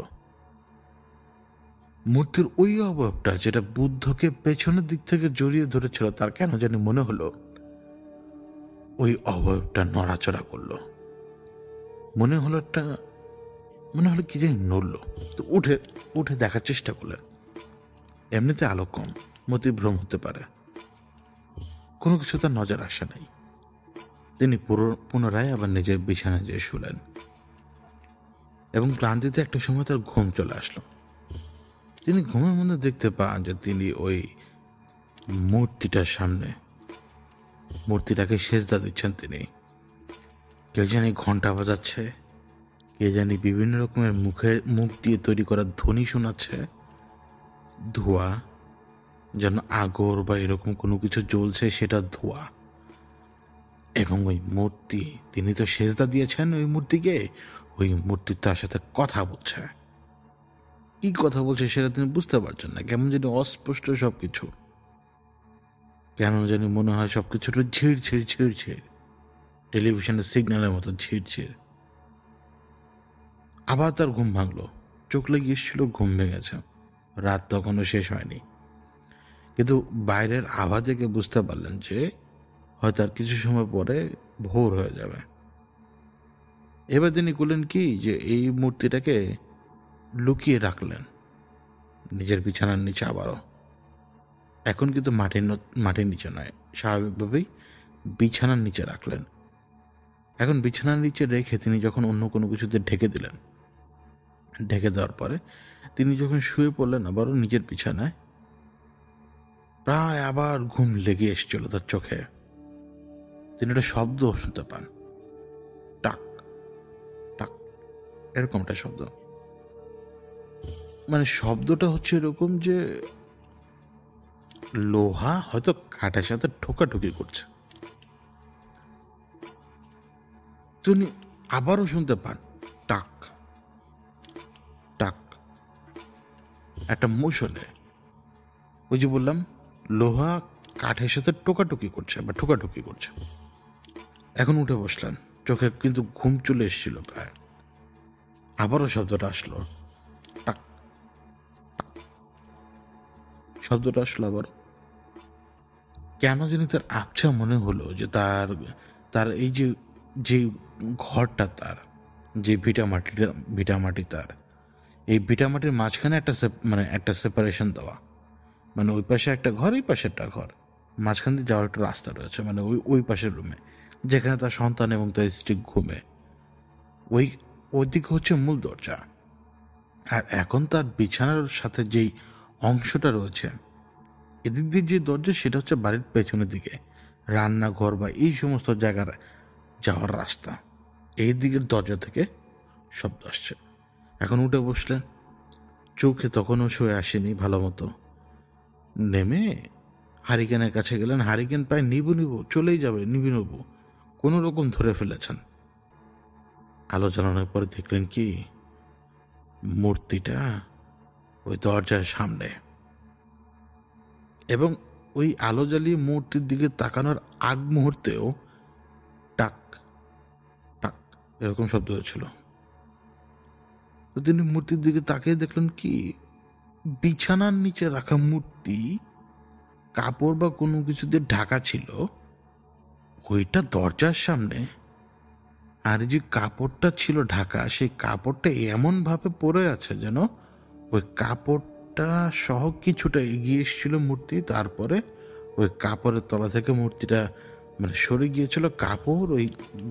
মূর্তির ওই অবয়বটা যেটা বুদ্ধকে পেছনের দিক থেকে জড়িয়ে ধরেছিল, তার কেন জানি মনে হলো ওই অবয়বটা নড়াচড়া করলো। মনে হলো কি জানি নড়লো। তো উঠে দেখার চেষ্টা করলেন। এমনিতে আলো কম, মতিভ্রম হতে পারে, কোনো কিছু তার নজর আসে নাই। তিনি পুনরায় আবার নিজের বিছানায় যেয়ে শুলেন এবং ক্লান্তিতে একটা সময় তার ঘুম চলে আসলো। তিনি ঘুমের মধ্যে দেখতে পান যে তিনি ওই মূর্তিটার সামনে মূর্তিটাকে সেজদা দিচ্ছেন। তিনি কে জানি ঘন্টা বাজাচ্ছে, কে জানি বিভিন্ন রকমের মুখ দিয়ে তৈরি করা ধ্বনি শোনাচ্ছে, ধোঁয়া যেন আগর বা এরকম কোনো কিছু জ্বলছে, সেটা ধোঁয়া। এবং ওই মূর্তি, তিনি তো সেজদা দিয়েছেন ওই মূর্তিকে, ওই মূর্তি তার সাথে কথা বলছে। কি কথা বলছে সেটা তিনি বুঝতে পারছেন না, কেমন জানি অস্পষ্ট সবকিছু। কেন জানি মনে হয় সবকিছু ঝিড় টেলিভিশনের সিগন্যালের মতো ঝিড়। আবার তার ঘুম ভাঙলো, চোখ লেগে এসেছিল, ঘুম ভেঙেছে। রাত তখনও শেষ হয়নি, কিন্তু বাইরের আভা থেকে বুঝতে পারলেন যে হয়তো আর কিছু সময় পরে ভোর হয়ে যাবে। এবার তিনি করলেন কি, যে এই মূর্তিটাকে লুকিয়ে রাখলেন নিজের বিছানার নিচে আবারও। এখন কিন্তু মাটির নিচে নয়, স্বাভাবিকভাবেই বিছানার নিচে রাখলেন। এখন বিছানার নিচে রেখে তিনি যখন অন্য কোনো কিছুতে ঢেকে দিলেন, ঢেকে দেওয়ার পরে তিনি যখন শুয়ে পড়লেন আবারও নিজের বিছানায়, প্রায় আবার ঘুম লেগে এসেছিল তার চোখে। তিনি একটা শব্দ শুনতে পান, টাক টাক, এরকম একটা শব্দ। মানে শব্দটা হচ্ছে এরকম যে লোহা হয়তো কাঠের সাথে ঠোকাঠুকি করছে। তিনি আবারও শুনতে পান টাক টাক, একটা মোশনে। ওই যে বললাম, লোহা কাঠের সাথে টোকাটুকি করছে বা ঠোকাঠুকি করছে। এখন উঠে বসলেন, চোখে কিন্তু ঘুম চলে এসেছিল প্রায়। আবারও শব্দটা আসলো, টাক টাক, শব্দটা আসলো আবার। কেন জানি তার আবছা মনে হলো যে তার এই যে ঘরটা, তার যে ভিটামাটি তার এই ভিটামাটির মাঝখানে একটা সেপারেশন দেওয়া, মানে ওই পাশে একটা ঘর, এই পাশে একটা ঘর, মাঝখান দিয়ে যাওয়ার একটা রাস্তা রয়েছে, মানে ওই পাশের রুমে যেখানে তার সন্তান এবং তার স্ত্রী ঘুমে, ওই দিকে হচ্ছে মূল দরজা। আর এখন তার বিছানার সাথে যেই অংশটা রয়েছে, এদিক দিয়ে যে দরজা, সেটা হচ্ছে বাড়ির পেছনের দিকে, রান্নাঘর বা এই সমস্ত জায়গার যাওয়ার রাস্তা। এই দিকের দরজা থেকে শব্দ আসছে। এখন উঠে বসলেন, চোখে তখনও শুয়ে আসেনি ভালো মতো। নেমে হারিকেনের কাছে গেলেন। হারিকেন প্রায় নিবু চলেই যাবে, নিবু কোনো রকম ধরে ফেলেছেন। আলো জ্বালানোর পরে দেখলেন কি, মূর্তিটা ওই দরজার সামনে, এবং ওই আলো জ্বালিয়ে মূর্তির দিকে তাকানোর আগ মুহূর্তেও টাক টাক এরকম শব্দ হয়েছিল। তো তিনি মূর্তির দিকে তাকিয়ে দেখলেন কি, বিছানার নিচে রাখা মূর্তি কাপড় বা কোনো কিছু দিয়ে ঢাকা ছিল, ওইটা দরজার সামনে। আর যে কাপড়টা ছিল ঢাকা, সেই কাপড়টা এমন ভাবে পরে আছে যেন ওই কাপড়টা সহ কিছুটা এগিয়ে এসেছিল মূর্তি, তারপরে ওই কাপড়ের তলা থেকে মূর্তিটা মানে সরে গিয়েছিল। কাপড় ওই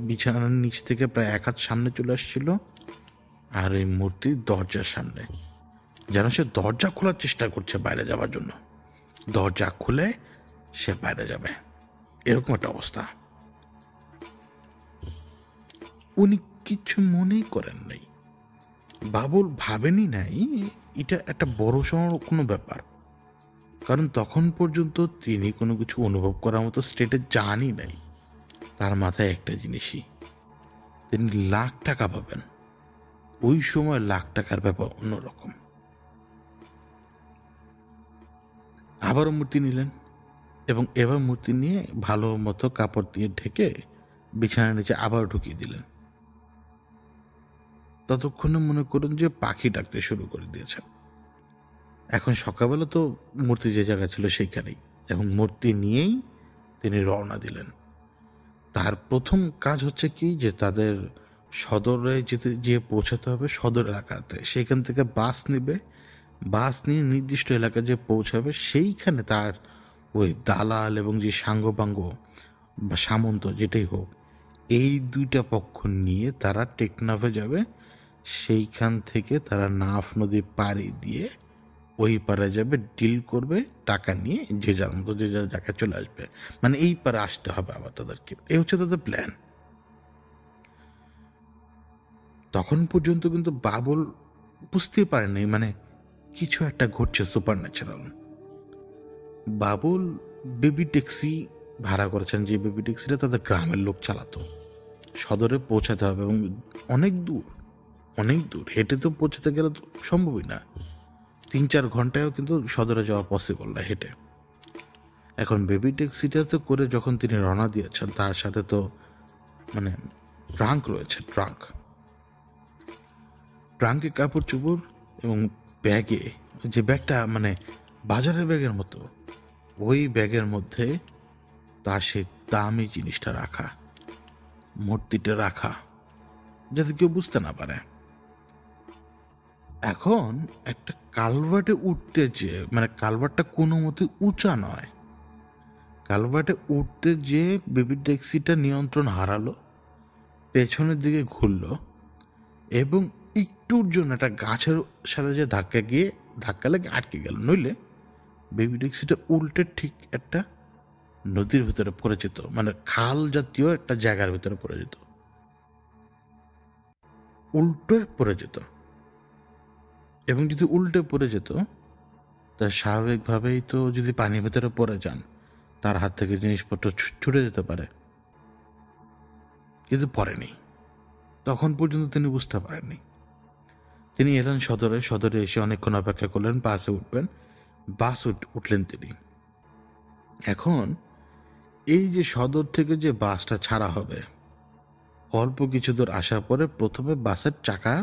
বিছানার নিচ থেকে প্রায় 1 হাত সামনে চলে আসছিল, আর ওই মূর্তি দরজার সামনে, যেন সে দরজা খোলার চেষ্টা করছে বাইরে যাওয়ার জন্য। দরজা খুলে সে বাইরে যাবে, এরকম একটা অবস্থা। উনি কিছু মনেই করেন নাই, বাবুল ভাবেনি নাই এটা একটা বড় সড় কোনো ব্যাপার, কারণ তখন পর্যন্ত তিনি কোনো কিছু অনুভব করার মতো স্টেটে যানই নাই। তার মাথায় একটা জিনিসই, তিনি লাখ টাকা পাবেন। ওই সময় লাখ টাকার ব্যাপার অন্যরকম। আবারও মূর্তি নিলেন এবং এবার মূর্তি নিয়ে ভালো মতো কাপড় দিয়ে ঢেকে বিছানার নিচে আবার ঢুকিয়ে দিলেন। ততক্ষণে মনে করুন যে পাখি ডাকতে শুরু করে দিয়েছে। এখন সকালবেলা তো মূর্তি যে জায়গা ছিল সেইখানেই, এবং মূর্তি নিয়েই তিনি রওনা দিলেন। তার প্রথম কাজ হচ্ছে কি, যে তাদের সদরে যেয়ে পৌঁছাতে হবে, সদর এলাকাতে। সেইখান থেকে বাস নেবে, বাস নিয়ে নির্দিষ্ট এলাকায় যে পৌঁছাবে, সেইখানে তার ওই দালাল এবং যে সাঙ্গপাঙ্গ বা সামন্ত যেটাই হোক, এই 2টা পক্ষ নিয়ে তারা টেকনাফে যাবে। সেইখান থেকে তারা নাফ নদী পাড়ি দিয়ে ওই পাড়ে যাবে, ডিল করবে, টাকা নিয়ে যে যার মতো যে যার জায়গায় চলে আসবে। মানে এই পাড়ে আসতে হবে আবার তাদেরকে, এই হচ্ছে তাদের প্ল্যান। তখন পর্যন্ত কিন্তু বাবুল বুঝতেই পারেনি মানে কিছু একটা ঘটছে super natural. Babul baby taxi ভাড়া করেছেন, যে বেবি ট্যাক্সিটা তাদের গ্রামের লোক চালাতো। সদরে পৌঁছাতে হবে এবং অনেক দূর, অনেক দূর, হেঁটে তো পৌঁছাতে গেলে তো সম্ভবই না। 3-4 ঘন্টায়ও কিন্তু সদরে যাওয়া পসিবল না হেঁটে। এখন বেবি ট্যাক্সিটাতে করে যখন তিনি রওনা দিয়েছেন, তার সাথে তো মানে ট্রাঙ্ক রয়েছে, ট্রাঙ্কে কাপড় চোপড় এবং ব্যাগে, যে ব্যাগটা মানে বাজারের ব্যাগের মতো, ওই ব্যাগের মধ্যে তার সেই দামি জিনিসটা রাখা, মূর্তিটা রাখা, যাতে কেউ বুঝতে না পারে। এখন একটা কালভার্টে উঠতে, যে মানে কালভার্টটা কোনো মতে উঁচা নয়, কালভার্টে উঠতে যে বেবি ট্যাক্সিটা নিয়ন্ত্রণ হারালো, পেছনের দিকে ঘুরলো এবং একটুর জন্য একটা গাছের সাথে যে ধাক্কা লেগে আটকে গেল। নইলে বেবি ট্যাক্সিটা উল্টে ঠিক একটা নদীর ভিতরে পড়ে যেত, মানে খাল জাতীয় একটা জায়গার ভিতরে পড়ে যেত, উল্টে পড়ে যেত। এবং যদি উল্টে পড়ে যেত, তা স্বাভাবিকভাবেই তো যদি পানির ভেতরে পড়ে যান, তার হাত থেকে জিনিসপত্র ছুটে যেতে পারে। কিন্তু পড়েনি, তখন পর্যন্ত তিনি বুঝতে পারেননি। তিনি এলেন সদরে এসে অনেকক্ষণ অপেক্ষা করলেন, বাসে উঠবেন। বাস উঠলেন তিনি। এখন এই যে সদর থেকে যে বাসটা ছাড়া হবে, অল্প কিছু দূর আসার পরে প্রথমে বাসের চাকা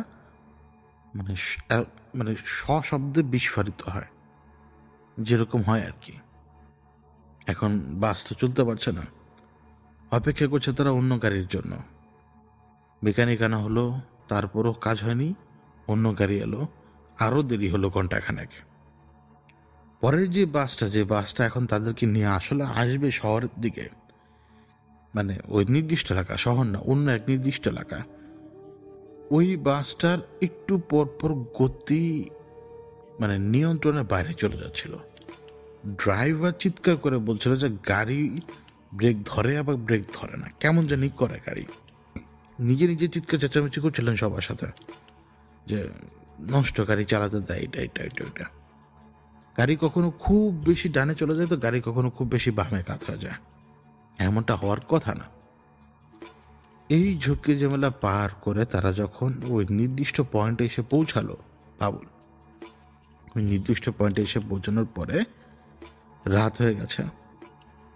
মানে সশব্দে বিস্ফোরিত হয়, যেরকম হয় আর কি। এখন বাস তো চলতে পারছে না, অপেক্ষা করছে তারা অন্য গাড়ির জন্য। মেকানিক আনা হলো, তারপরও কাজ হয়নি, অন্য গাড়ি এলো, আরও দেরি হলো ঘন্টাখানেক। পরের যে বাসটা এখন তাদেরকে নিয়ে আসলে আসবে শহরের দিকে, মানে ওই নির্দিষ্ট এলাকা, শহর না, অন্য এক নির্দিষ্ট এলাকা, ওই বাসটার একটু পরপর গতি মানে নিয়ন্ত্রণের বাইরে চলে যাচ্ছিল। ড্রাইভার চিৎকার করে বলছিল যে গাড়ি ব্রেক ধরে আবার ব্রেক ধরে না, কেমন জানি করে গাড়ি। নিজে চিৎকার চেঁচামেচি করছিলেন সবার সাথে যে নষ্ট গাড়ি চালাতে দেয়, এটা এটা এটা এটা। গাড়ি কখনো খুব বেশি ডানে চলে যায়, তো গাড়ি কখনো খুব বেশি বামে কাত হয়ে যায়। এমনটা হওয়ার কথা না। এই ঝুঁকি ঝামেলা পার করে তারা যখন ওই নির্দিষ্ট পয়েন্টে এসে পৌঁছালো, বাবুল ওই নির্দিষ্ট পয়েন্টে এসে পৌঁছানোর পরে রাত হয়ে গেছে।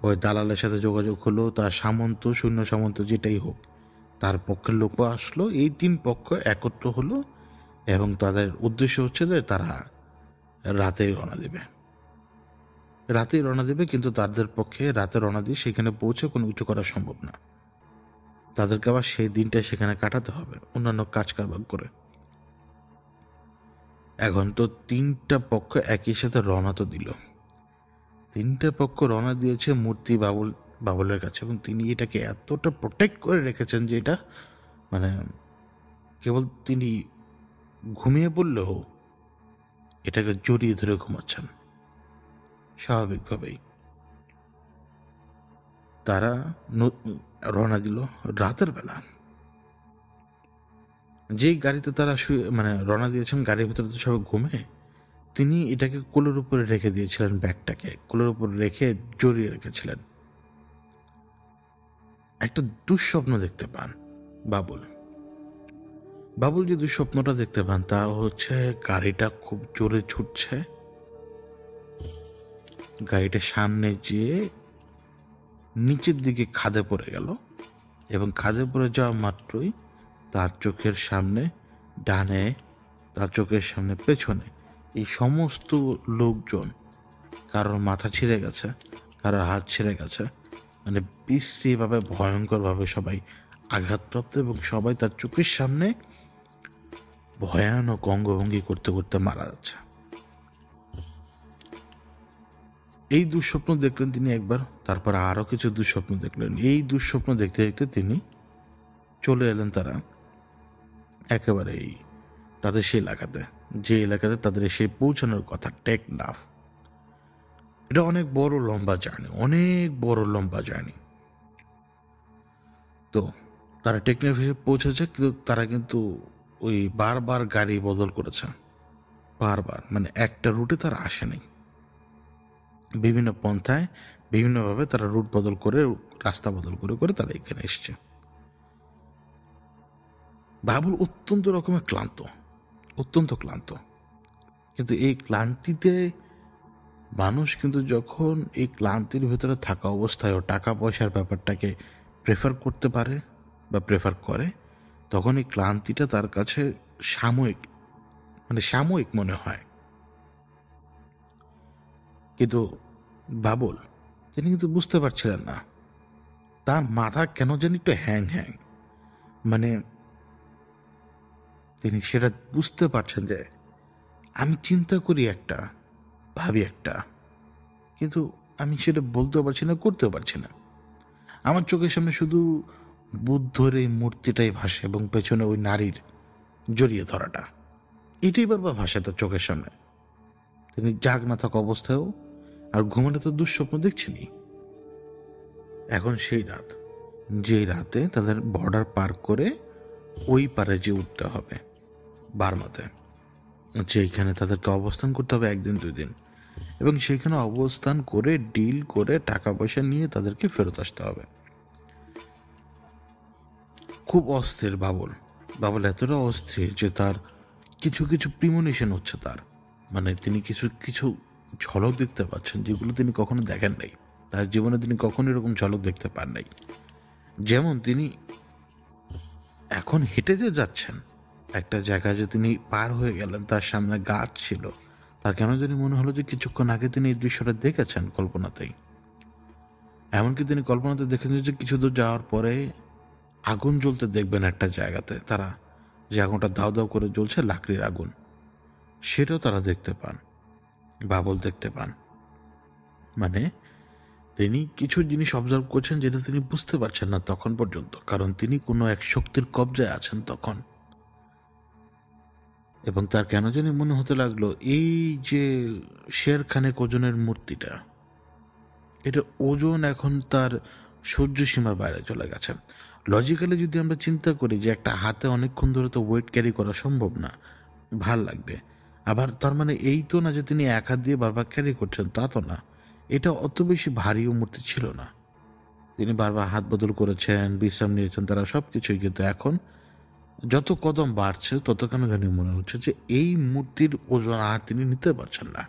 ওই দালালের সাথে যোগাযোগ হলো, তার সামন্ত সৈন্য সামন্ত যেটাই হোক, তার পক্ষের লোকও আসলো। এই 3 পক্ষ একত্র হলো এবং তাদের উদ্দেশ্য হচ্ছে যে তারা রাতেই রওনা দেবে, কিন্তু তাদের পক্ষে রাতে রওনা দিয়ে সেখানে পৌঁছে কোনো কিছু করা সম্ভব না। তাদেরকে আবার সেই দিনটা সেখানে কাটাতে হবে অন্যান্য কাজ কারবার করে। এখন তো 3টা পক্ষ একই সাথে রওনা তো দিল। 3টা পক্ষ রওনা দিয়েছে মূর্তি বাবুলের কাছে, এবং তিনি এটাকে এতটা প্রোটেক্ট করে রেখেছেন যে এটা মানে কেবল তিনি ঘুমিয়ে পড়লেও এটাকে জড়িয়ে ধরে ঘুমাচ্ছেন স্বাভাবিকভাবেই। তারা রওনা দিল রাতের বেলা। যেই গাড়িতে তারা রওনা দিয়েছেন, গাড়ির ভিতরে তো সবাই ঘুমে। তিনি এটাকে কোলের উপরে রেখে দিয়েছিলেন, ব্যাগটাকে কোলের উপরে রেখে জড়িয়ে রেখেছিলেন। একটা দুঃস্বপ্ন দেখতে পান বাবুল যে দুঃস্বপ্নটা দেখতে পান তা হচ্ছে গাড়িটা খুব জোরে ছুটছে, গাড়িটা সামনে যেয়ে নিচের দিকে খাদে পড়ে গেল, এবং খাদে পড়ে যাওয়া মাত্রই তার চোখের সামনে ডানে, তার চোখের সামনে পেছনে এই সমস্ত লোকজন, কারোর মাথা ছিঁড়ে গেছে, কারোর হাত ছিঁড়ে গেছে, মানে বিশ্রীভাবে ভয়ঙ্করভাবে সবাই আঘাতপ্রাপ্ত, এবং সবাই তার চোখের সামনে ভয়ানক অঙ্গভঙ্গি করতে করতে মারা যাচ্ছে। এই দুঃস্বপ্ন দেখলেন তিনি একবার, তারপর আরো কিছু দুঃস্বপ্ন দেখলেন। এই দুঃস্বপ্ন দেখতে দেখতে তিনি চলে এলেন তারা একেবারে তাদের সেই এলাকাতে, যে এলাকাতে তাদের এসে পৌঁছানোর কথা, টেকনাফ। এটা অনেক বড় লম্বা জার্নি। তো তারা টেকনাফ এসে পৌঁছেছে, কিন্তু তারা কিন্তু ওই বারবার গাড়ি বদল করেছে, বারবার, মানে একটা রুটে তারা আসেনি। বিভিন্ন পন্থায় বিভিন্নভাবে তারা রুট বদল করে, রাস্তা বদল করে করে তারা এখানে এসছে। বাবুল অত্যন্ত রকমের ক্লান্ত, কিন্তু এই ক্লান্তিতে মানুষ কিন্তু যখন এই ক্লান্তির ভেতরে থাকা অবস্থায় ও টাকা পয়সার ব্যাপারটাকে প্রেফার করতে পারে বা প্রেফার করে, তখন এই ক্লান্তিটা তার কাছে সাময়িক মনে হয়। কিন্তু বাবুল তিনি কিন্তু বুঝতে পারছিলেন না, তার মাথা কেন যেন একটু হ্যাং, মানে তিনি সেটা বুঝতে পারছেন যে আমি চিন্তা করি একটা, ভাবি একটা, কিন্তু আমি সেটা বলতেও পারছি না, করতেও পারছি না। আমার চোখের সামনে শুধু বুদ্ধর এই মূর্তিটাই ভাসে, এবং পেছনে ওই নারীর জড়িয়ে ধরাটা, এটাই বারবার ভাসে তার চোখের সামনে। তিনি জাগ না থাকা অবস্থায়ও আর ঘুমানো তো দুঃস্বপ্ন দেখছেনি। এখন সেই রাত, যে রাতে তাদের বর্ডার পার করে ওই পারে যে উঠতে হবে বার্মাতে, যেখানে তাদেরকে অবস্থান করতে হবে 1 দিন 2 দিন, এবং সেখানে অবস্থান করে ডিল করে টাকা পয়সা নিয়ে তাদেরকে ফেরত আসতে হবে। খুব অস্থির বাবুল এতটা অস্থির যে তার কিছু কিছু প্রিমনিশন হচ্ছে তার, মানে তিনি কিছু কিছু ঝলক দেখতে পাচ্ছেন যেগুলো তিনি কখনো দেখেন নাই, তার জীবনে তিনি কখনো এরকম ঝলক দেখতে পান নাই। যেমন তিনি এখন হেঁটে যে যাচ্ছেন একটা জায়গায়, যে তিনি পার হয়ে গেলেন, তার সামনে গাছ ছিল, তার কেন জানি মনে হলো যে কিছুক্ষণ আগে তিনি এই দৃশ্যটা দেখেছেন কল্পনাতেই। এমনকি তিনি কল্পনাতে দেখেছেন যে কিছু দূর যাওয়ার পরে আগুন জ্বলতে দেখবেন একটা জায়গাতে, তারা যে আগুনটা দাও দাও করে জ্বলছে, লাকড়ির আগুন, সেটাও তারা দেখতে পান, বাবুল দেখতে পান। মানে তিনি কিছু জিনিস অবজার্ভ করছেন যেটা তিনি বুঝতে পারছেন না তখন পর্যন্ত, কারণ তিনি কোনো এক শক্তির কবজায় আছেন তখন। এবং তার কেন জানি মনে হতে লাগলো এই যে শের খানেক ওজনের মূর্তিটা, এটা ওজন এখন তার সহ্য সীমার বাইরে চলে গেছে। লজিক্যালি যদি আমরা চিন্তা করি যে একটা হাতে অনেকক্ষণ ধরে তো ওয়েট ক্যারি করা সম্ভব না, ভাল লাগবে। আবার তার মানে এই তো না যে তিনি এক হাত দিয়ে বারবার ক্যারি করছেন, তা তো না। এটা অত বেশি ভারীও মূর্তি ছিল না। তিনি বারবার হাত বদল করেছেন, বিশ্রাম নিয়েছেন, তারা সবকিছুই। কিন্তু এখন যত কদম বাড়ছে তত কেন জানি মনে হচ্ছে যে এই মূর্তির ওজন আর তিনি নিতে পারছেন না।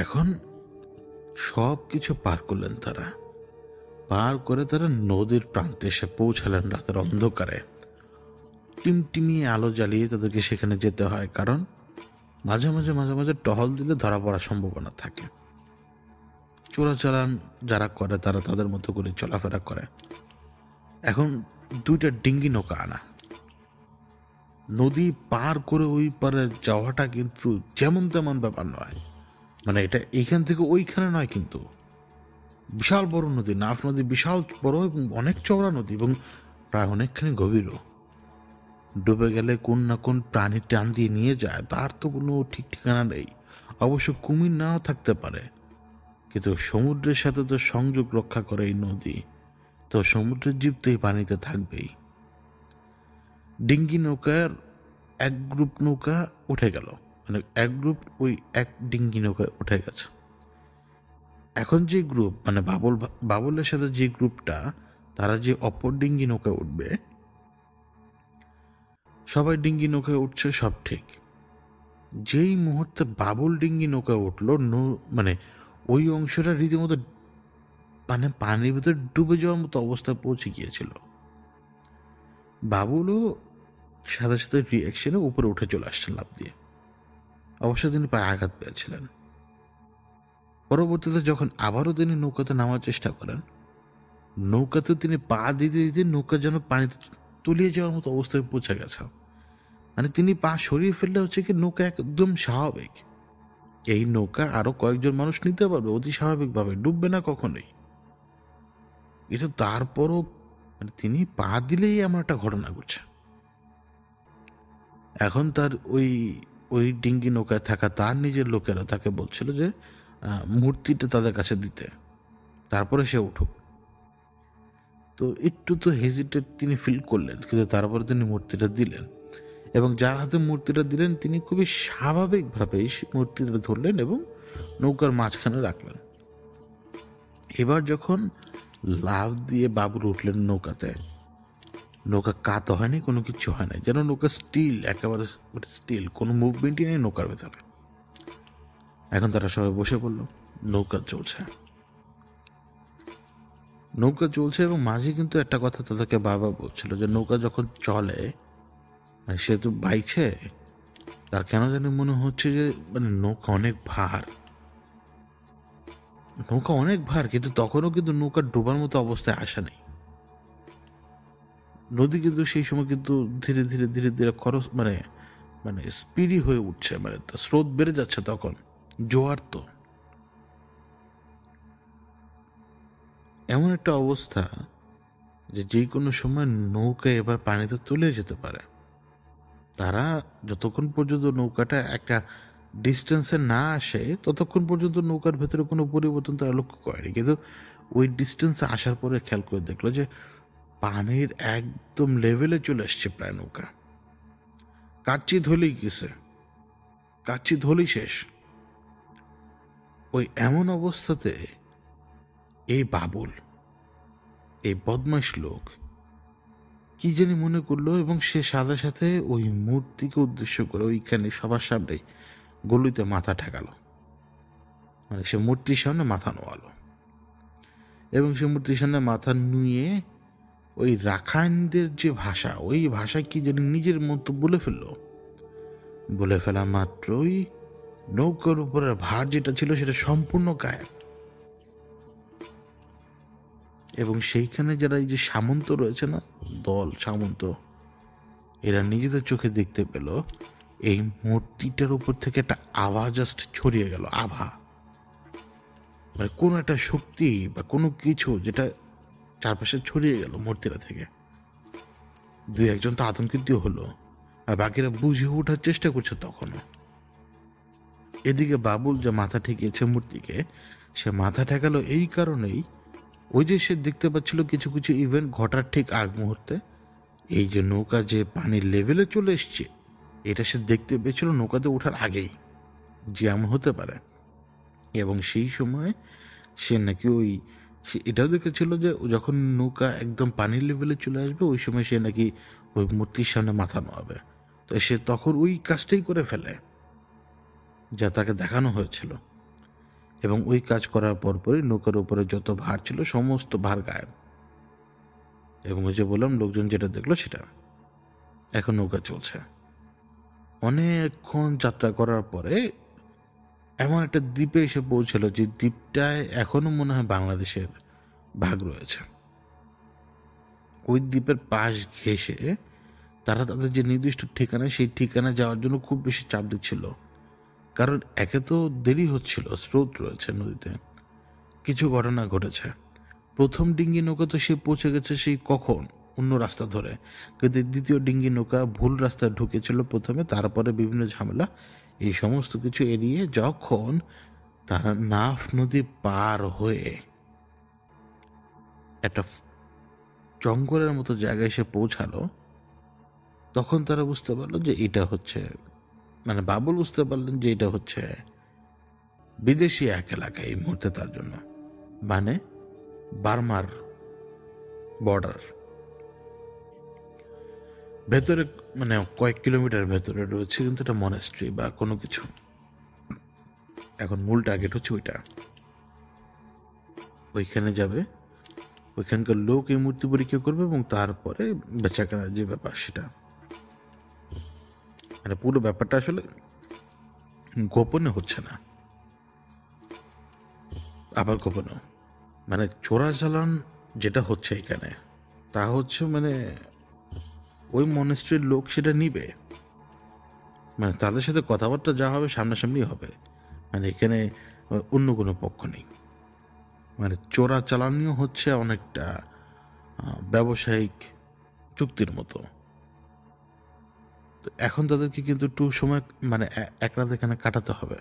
এখন সব কিছু পার করলেন তারা। পার করে তারা নদীর প্রান্তে এসে পৌঁছালেন রাতের অন্ধকারে। টিমটিমিয়ে আলো জ্বালিয়ে তাদেরকে সেখানে যেতে হয়, কারণ মাঝে মাঝে মাঝে মাঝে টহল দিলে ধরা পড়ার সম্ভাবনা থাকে। চোরাচালান যারা করে তারা তাদের মতো করে চলাফেরা করে। এখন 2টা ডিঙ্গি নৌকা আনা, নদী পার করে ওই পারে যাওয়াটা কিন্তু যেমন তেমন ব্যাপার নয়। মানে এটা এইখান থেকে ওইখানে নয়, কিন্তু বিশাল বড় নদী, নাফ নদী, বিশাল বড় এবং অনেক চওড়া নদী, এবং প্রায় অনেকখানি গভীরও। ডুবে গেলে কোন না কোন প্রাণী টান দিয়ে নিয়ে যায়, তার তো কোনো ঠিক ঠিকানা নেই। অবশ্য কুমির নাও থাকতে পারে, কিন্তু সমুদ্রের সাথে তো সংযোগ রক্ষা করে এই নদী, তো সমুদ্রের জীব তো এই পানিতে থাকবেই। ডিঙ্গি নৌকার এক গ্রুপ নৌকা উঠে গেল, মানে এক গ্রুপ ওই এক ডিঙ্গি নৌকায় উঠে গেছে। এখন যে গ্রুপ, মানে বাবুলের সাথে যে গ্রুপটা, তারা যে অপর ডিঙ্গি নৌকায় উঠবে, সবাই ডিঙ্গি নৌকায় উঠছে, সব ঠিক। যেই মুহূর্তে বাবুল ডিঙ্গি নৌকায় উঠলো, মানে ওই অংশটা রীতিমতো মানে পানির ভিতরে ডুবে যাওয়ার মতো অবস্থায় পৌঁছে গিয়েছিল। বাবুলও সাথে সাথে রিয়াকশনে উপরে উঠে চলে আসছেন লাফ দিয়ে। অবশ্য তিনি পায়ে আঘাত পেয়েছিলেন। পরবর্তীতে যখন আবারও তিনি নৌকাতে নামার চেষ্টা করেন, নৌকাতে তিনি পা দিতে দিতে নৌকা যেন পানিতে তলিয়ে যাওয়ার মতো অবস্থায় পৌঁছে গেছে। মানে তিনি পা সরিয়ে ফেললে হচ্ছে কি নৌকা একদম স্বাভাবিক। এই নৌকা আরো কয়েকজন মানুষ নিতে পারবে অতি স্বাভাবিকভাবে, ডুববে না কখনোই। কিন্তু তারপরও মানে তিনি পা দিলেই এমন একটা ঘটনা ঘটছে। এখন তার ওই ডিঙ্গি নৌকায় থাকা তার নিজের লোকেরা তাকে বলছিল যে মূর্তিটা তাদের কাছে দিতে, তারপরে সে উঠুক। তো একটু তো হেজিটেট তিনি ফিল করলেন, কিন্তু তারপরে তিনি মূর্তিটা দিলেন, এবং যার হাতে মূর্তিটা দিলেন তিনি খুবই স্বাভাবিকভাবেই মূর্তিটা ধরলেন এবং নৌকার মাঝখানে রাখলেন। এবার যখন লাফ দিয়ে বাবুর উঠলেন নৌকাতে, নৌকা কাত হয়নি, কোনো কিছু হয় না, যেন নৌকা স্টিল, একেবারে স্টিল, কোনো মুভমেন্টই নেই নৌকার ভেতরে। এখন তারা সবাই বসে পড়ল, নৌকা চলছে। নৌকা চলছে এবং মাঝে কিন্তু একটা কথা তাদেরকে বাবা বলছিল যে নৌকা যখন চলে, সে তো বাইছে, তার কেন জানি মনে হচ্ছে যে মানে নৌকা অনেক ভার, নৌকা অনেক ভার। কিন্তু তখনও কিন্তু নৌকা ডোবার মতো অবস্থায় আসা নেই। নদী কিন্তু সেই সময় কিন্তু ধীরে ধীরে ধীরে ধীরে খরচ মানে মানে স্পিডি হয়ে উঠছে, মানে স্রোত বেড়ে যাচ্ছে, তখন জোয়ার। তো এমন একটা অবস্থা যে কোনো সময় নৌকা এবার পানিতে তুলে যেতে পারে। তারা যতক্ষণ পর্যন্ত নৌকাটা একটা ডিস্টেন্সে না আসে ততক্ষণ পর্যন্ত নৌকার ভেতরে কোনো পরিবর্তন তারা লক্ষ্য করেনি, কিন্তু ওই ডিস্টেন্সে আসার পরে খেয়াল করে দেখলো যে পানির একদম লেভেলে চলে আসছে প্রায় নৌকা। কাচ্চি ধলেই গেছে, কাচ্চি ধলেই শেষ। ওই এমন অবস্থাতে এই বাবুল, এই বদমাইশ লোক কি জানি মনে করলো, এবং সে সাথে সাথে ওই মূর্তিকে উদ্দেশ্য করে ওইখানে সবার সামনে গলিতে মাথা ঠেকালো। মানে সে মূর্তির সামনে মাথা নোয়ালো, এবং সে মূর্তির সামনে মাথা নুয়ে ওই রাখাইনদের যে ভাষা, ওই ভাষায় কি জানি নিজের মতো বলে ফেললো। বলে ফেলা মাত্রই নৌকার উপরের ভার যেটা ছিল সেটা সম্পূর্ণ গায়েব, এবং সেইখানে যারা এই যে সামন্ত রয়েছে না, দল সামন্ত, এরা নিজেদের চোখে দেখতে পেল এই মূর্তিটার উপর থেকে একটা আভা জাস্ট ছড়িয়ে গেল। আভা মানে কোনো একটা শক্তি বা কোনো কিছু যেটা চারপাশে ছড়িয়ে গেল মূর্তিটা থেকে। 2-1 তো আতঙ্কিত হলো, আর বাকিরা বুঝে ওঠার চেষ্টা করছে তখনও। এদিকে বাবুল যে মাথা ঠেকিয়েছে মূর্তিকে, সে মাথা ঠেকালো এই কারণেই, ওই যে সে দেখতে পাচ্ছিল কিছু কিছু ইভেন্ট ঘটার ঠিক আগ মুহূর্তে এই যে নৌকা যে পানির লেভেলে চলে এসছে, এটা সে দেখতে পেয়েছিল নৌকাতে ওঠার আগেই যে এমন হতে পারে। এবং সেই সময় সে নাকি সে এটাও দেখেছিল যে যখন নৌকা একদম পানির লেভেলে চলে আসবে ওই সময় সে নাকি ওই মূর্তির সামনে মাথা নোয়াবে। তো সে তখন ওই কাজটাই করে ফেলে যা তাকে দেখানো হয়েছিল। এবং ওই কাজ করার পরপরই নৌকার উপরে যত ভার ছিল সমস্ত ভার গায়েব। এবং ওই যে বললাম লোকজন যেটা দেখলো সেটা। এখন নৌকা চলছে, অনেকক্ষণ যাত্রা করার পরে এমন একটা দ্বীপে এসে পৌঁছলো যে দ্বীপটায় এখনো মনে হয় বাংলাদেশের ভাগ রয়েছে। ওই দ্বীপের পাশ ঘেঁষে তারা তাদের যে নির্দিষ্ট ঠিকানা সেই ঠিকানায় যাওয়ার জন্য খুব বেশি চাপ দিচ্ছিল, কারণ একে তো দেরি হচ্ছিল, স্রোত রয়েছে নদীতে, কিছু ঘটনা ঘটেছে। প্রথম ডিঙ্গি নৌকা তো সে পৌঁছে গেছে সেই কখন অন্য রাস্তা ধরে, কিন্তু দ্বিতীয় ডিঙ্গি নৌকা ভুল রাস্তায় ঢুকেছিল প্রথমে, তারপরে বিভিন্ন ঝামেলা এই সমস্ত কিছু এড়িয়ে যখন তারা নাফ নদী পার হয়ে একটা জঙ্গলের মতো জায়গায় এসে পৌঁছালো, তখন তারা বুঝতে পারলো যে এটা হচ্ছে, মানে বাবুল বুঝতে পারলেন যে এটা হচ্ছে বিদেশি এক এলাকা এই মুহূর্তে তার জন্য, মানে বার্মার বর্ডার। ভেতরে মানে কয়েক কিলোমিটার ভেতরে রয়েছে কিন্তু এটা মনেস্ট্রি বা কোনো কিছু। এখন মূল টার্গেট হচ্ছে ওইটা, ওইখানে যাবে, ওইখানকার লোক এই মূর্তি পরীক্ষা করবে এবং তারপরে বেচা কেনার যে ব্যাপার সেটা, মানে পুরো ব্যাপারটা আসলে গোপনে হচ্ছে না, আবার গোপনেও মানে চোরাচালান যেটা হচ্ছে এখানে তা হচ্ছে মানে ওই মনেস্ট্রির লোক সেটা নিবে, মানে তাদের সাথে কথাবার্তা যা হবে সামনাসামনি হবে, মানে এখানে অন্য কোনো পক্ষ নেই। মানে চোরাচালানিও হচ্ছে অনেকটা ব্যবসায়িক চুক্তির মতো। তো এখন তাদেরকে কিন্তু একটু সময় মানে এক রাত এখানে কাটাতে হবে।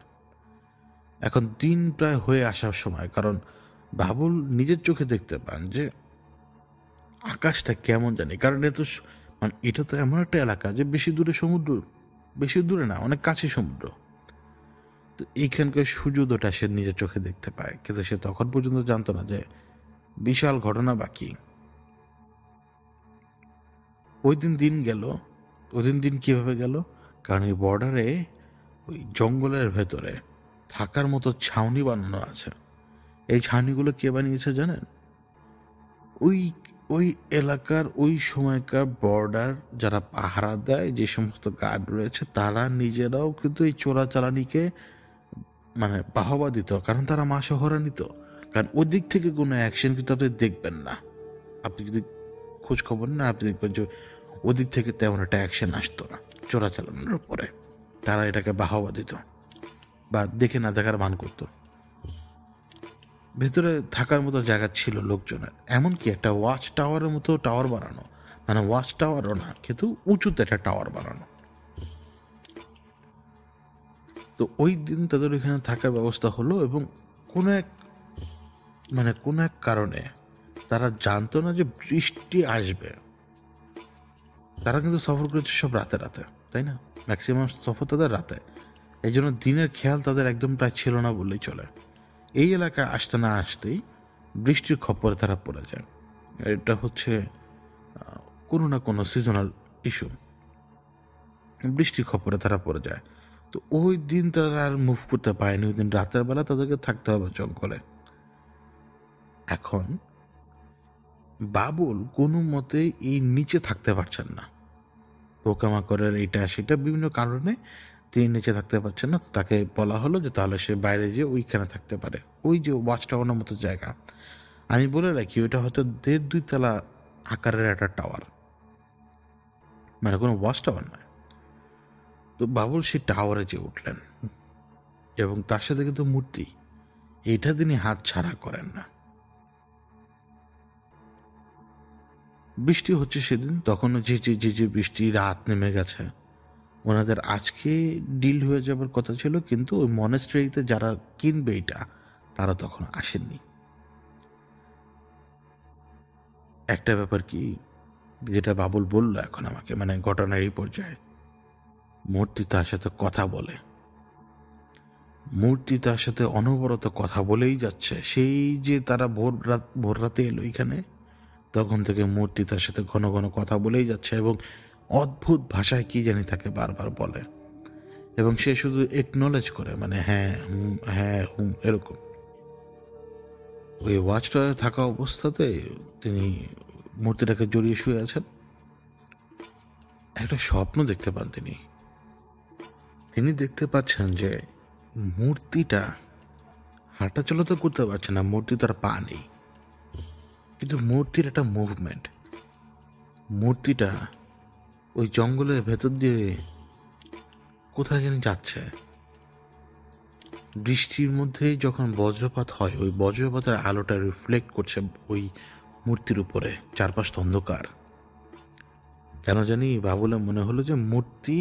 এখন দিন প্রায় হয়ে আসার সময়, কারণ বাবুল নিজের চোখে দেখতে পান যে আকাশটা কেমন জানি, কারণ মানে এটা তো এমন একটা এলাকা যে বেশি দূরে সমুদ্র, বেশি দূরে না, অনেক কাছে সমুদ্র। তো এইখানকার সূর্যোদয়টা সে নিজের চোখে দেখতে পায়, কিন্তু সে তখন পর্যন্ত জানতো না যে বিশাল ঘটনা বাকি। ওই দিন গেল। ওই দিন কিভাবে গেল, কারণ এই বর্ডারে ওই জঙ্গলের ভেতরে থাকার মতো ছাউনি বানানো আছে। এই ছাউনিগুলো কে বানিয়েছে জানেন? ওই ওই এলাকার ওই সময়কার বর্ডার যারা পাহারা দেয়, যে সমস্ত গার্ড রয়েছে, তারা নিজেরাও কিন্তু এই চোরাচালানিকে মানে বাহবা দিত, কারণ তারা মাসে হরা নিত। কারণ ওই দিক থেকে কোনো অ্যাকশন কিন্তু আপনি দেখবেন না, আপনি যদি খোঁজ খবর না আপনি দেখবেন যে ওদিক থেকে তেমন একটা অ্যাকশন আসতো না চোরাচালানোর উপরে। তারা এটাকে বাহবা দিত বা দেখে না দেখার ভান করতো। ভেতরে থাকার মতো জায়গা ছিল লোকজনের, এমনকি একটা ওয়াচ টাওয়ারের মতো টাওয়ার বানানো, মানে ওয়াচ টাওয়ারও না কিন্তু উঁচুতে একটা টাওয়ার বানানো। তো ওই দিন তাদের ওইখানে থাকার ব্যবস্থা হলো, এবং কোনো এক কারণে তারা জানতো না যে বৃষ্টি আসবে। তারা কিন্তু সফর করেছে সব রাতে রাতে, তাই না? ম্যাক্সিমাম সফর তাদের রাতে, এই জন্য দিনের খেয়াল তাদের একদম প্রায় ছিল না বললেই চলে। এই এলাকায় আসতে না আসতেই বৃষ্টির খপ্পরে তারা পড়ে যায়। এটা হচ্ছে কোনো না কোনো সিজনাল ইস্যু, বৃষ্টির খপ্পরে তারা পড়ে যায়। তো ওই দিন তারা আর মুভ করতে পারেনি, ওই দিন রাতের বেলা তাদেরকে থাকতে হবে জঙ্গলে। এখন বাবুল কোনো মতেই এই নিচে থাকতে পারছেন না, পোকামাকড়ের এটা সেটা বিভিন্ন কারণে তিনি নিচে থাকতে পারছেন না। তাকে বলা হলো যে তাহলে সে বাইরে যেয়ে ওইখানে থাকতে পারে, ওই যে ওয়াচ টাওয়ারের মতো জায়গা। আমি বলে রাখি ওইটা হয়তো 1.5-2 তলা আকারের একটা টাওয়ার, মানে কোনো ওয়াচ টাওয়ার নয়। তো বাবুল সেই টাওয়ারে যেয়ে উঠলেন, এবং তার সাথে কিন্তু মূর্তি, এটা তিনি হাত ছাড়া করেন না। বৃষ্টি হচ্ছে সেদিন, তখনও যে বৃষ্টি, রাত নেমে গেছে। ওনাদের আজকে ডিল হয়ে যাবার কথা ছিল, কিন্তু ওই মনেস্ট্রিতে যারা কিনবে এটা তারা তখন আসেননি। একটা ব্যাপার কি, যেটা বাবুল বলল এখন আমাকে, মানে ঘটনার এই পর্যায়ে, মূর্তি তার সাথে কথা বলে, মূর্তি তার সাথে অনবরত কথা বলেই যাচ্ছে। সেই যে তারা ভোর রাতে এলো এখানে, তখন থেকে মূর্তি তার সাথে ঘন ঘন কথা বলেই যাচ্ছে এবং অদ্ভুত ভাষায় কি জানি তাকে বারবার বলে, এবং সে শুধু একনলেজ করে, মানে হ্যাঁ হুম হ্যাঁ হুম এরকম। ওই ওয়াচ টাওয়ারে থাকা অবস্থাতে তিনি মূর্তিটাকে জড়িয়ে শুয়ে আছেন। একটা স্বপ্ন দেখতে পান তিনি। তিনি দেখতে পাচ্ছেন যে মূর্তিটা হাঁটাচলা তো করতে পারছে না, মূর্তি তার পা নেই, কিন্তু মূর্তির একটা মুভমেন্ট, মূর্তিটা ওই জঙ্গলের ভেতর দিয়ে কোথায় জানি যাচ্ছে। বৃষ্টির মধ্যে যখন বজ্রপাত হয়, ওই বজ্রপাতের আলোটা রিফ্লেক্ট করছে ওই মূর্তির উপরে, চারপাশ অন্ধকার। কেন জানি বাবুলের মনে হলো যে মূর্তি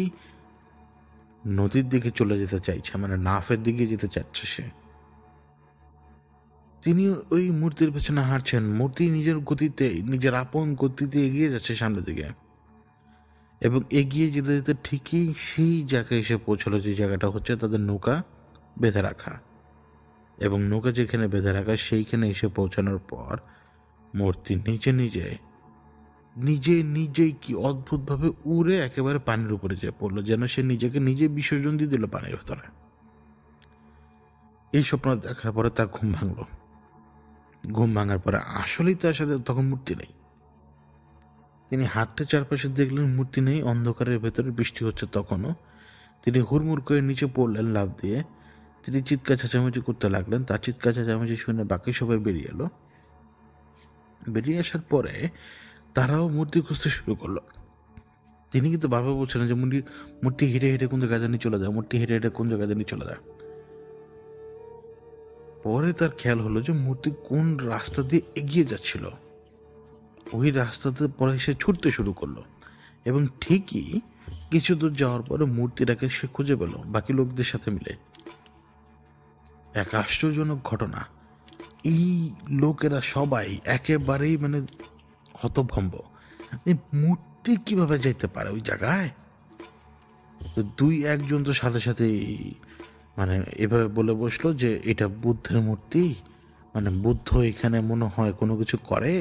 নদীর দিকে চলে যেতে চাইছে, মানে নাফের দিকে যেতে চাচ্ছে সে। তিনি ওই মূর্তির পেছনে হাঁটছেন, মূর্তি নিজের গতিতে, নিজের আপন গতিতে এগিয়ে যাচ্ছে সামনের দিকে, এবং এগিয়ে যেতে যেতে ঠিকই সেই জায়গায় এসে পৌঁছলো, যে জায়গাটা হচ্ছে তাদের নৌকা বেঁধে রাখা। এবং নৌকা যেখানে বেঁধে রাখা সেইখানে এসে পৌঁছানোর পর মূর্তি নিজেই কি অদ্ভুতভাবে উড়ে একেবারে পানির উপরে যেয়ে পড়লো, যেন সে নিজেকে নিজে বিসর্জন দিয়ে দিল পানির ভেতরে। এই স্বপ্ন দেখার পরে তার ঘুম ভাঙলো। ঘুম ভাঙার পরে আসলেই তার সাথে তখন মূর্তি নেই। তিনি হাতটা চারপাশে দেখলেন, মূর্তি নেই, অন্ধকারের ভেতরে বৃষ্টি হচ্ছে তখনও। তিনি হুড়মুড় করে নিচে পড়লেন লাফ দিয়ে। তিনি চিৎকার চেঁচামেচি করতে লাগলেন। তার চিৎকার চেঁচামেচি শুনে বাকি সবাই বেরিয়ে এলো। বেরিয়ে আসার পরে তারাও মূর্তি খুঁজতে শুরু করলো। তিনি কিন্তু বারবার বলছিলেন যে মূর্তি হেঁটে হেঁটে কোন জায়গায় জানি চলে যায়, মূর্তি হেঁটে হেঁটে কোন জায়গায় জানি চলে যায়। পরে তার খেয়াল হলো যে মূর্তি কোন রাস্তা দিয়ে এগিয়ে যাচ্ছিল। ওই রাস্তাতে পরে সে ছুটতে শুরু করলো, এবং ঠিকই কিছু দূর যাওয়ার পরে মূর্তিটাকে সে খুঁজে পেল বাকি লোকদের সাথে মিলে। এক আশ্চর্যজনক ঘটনা, এই লোকেরা সবাই একেবারেই মানে হতভম্ব। মূর্তি কিভাবে যেতে পারে ওই জায়গায়? তো দুই একজন তো সাথে সাথে মানে এভাবে বলে বসলো যে এটা বুদ্ধের মূর্তি, মানে বুদ্ধ এখানে মনে হয় কোনো কিছু করে,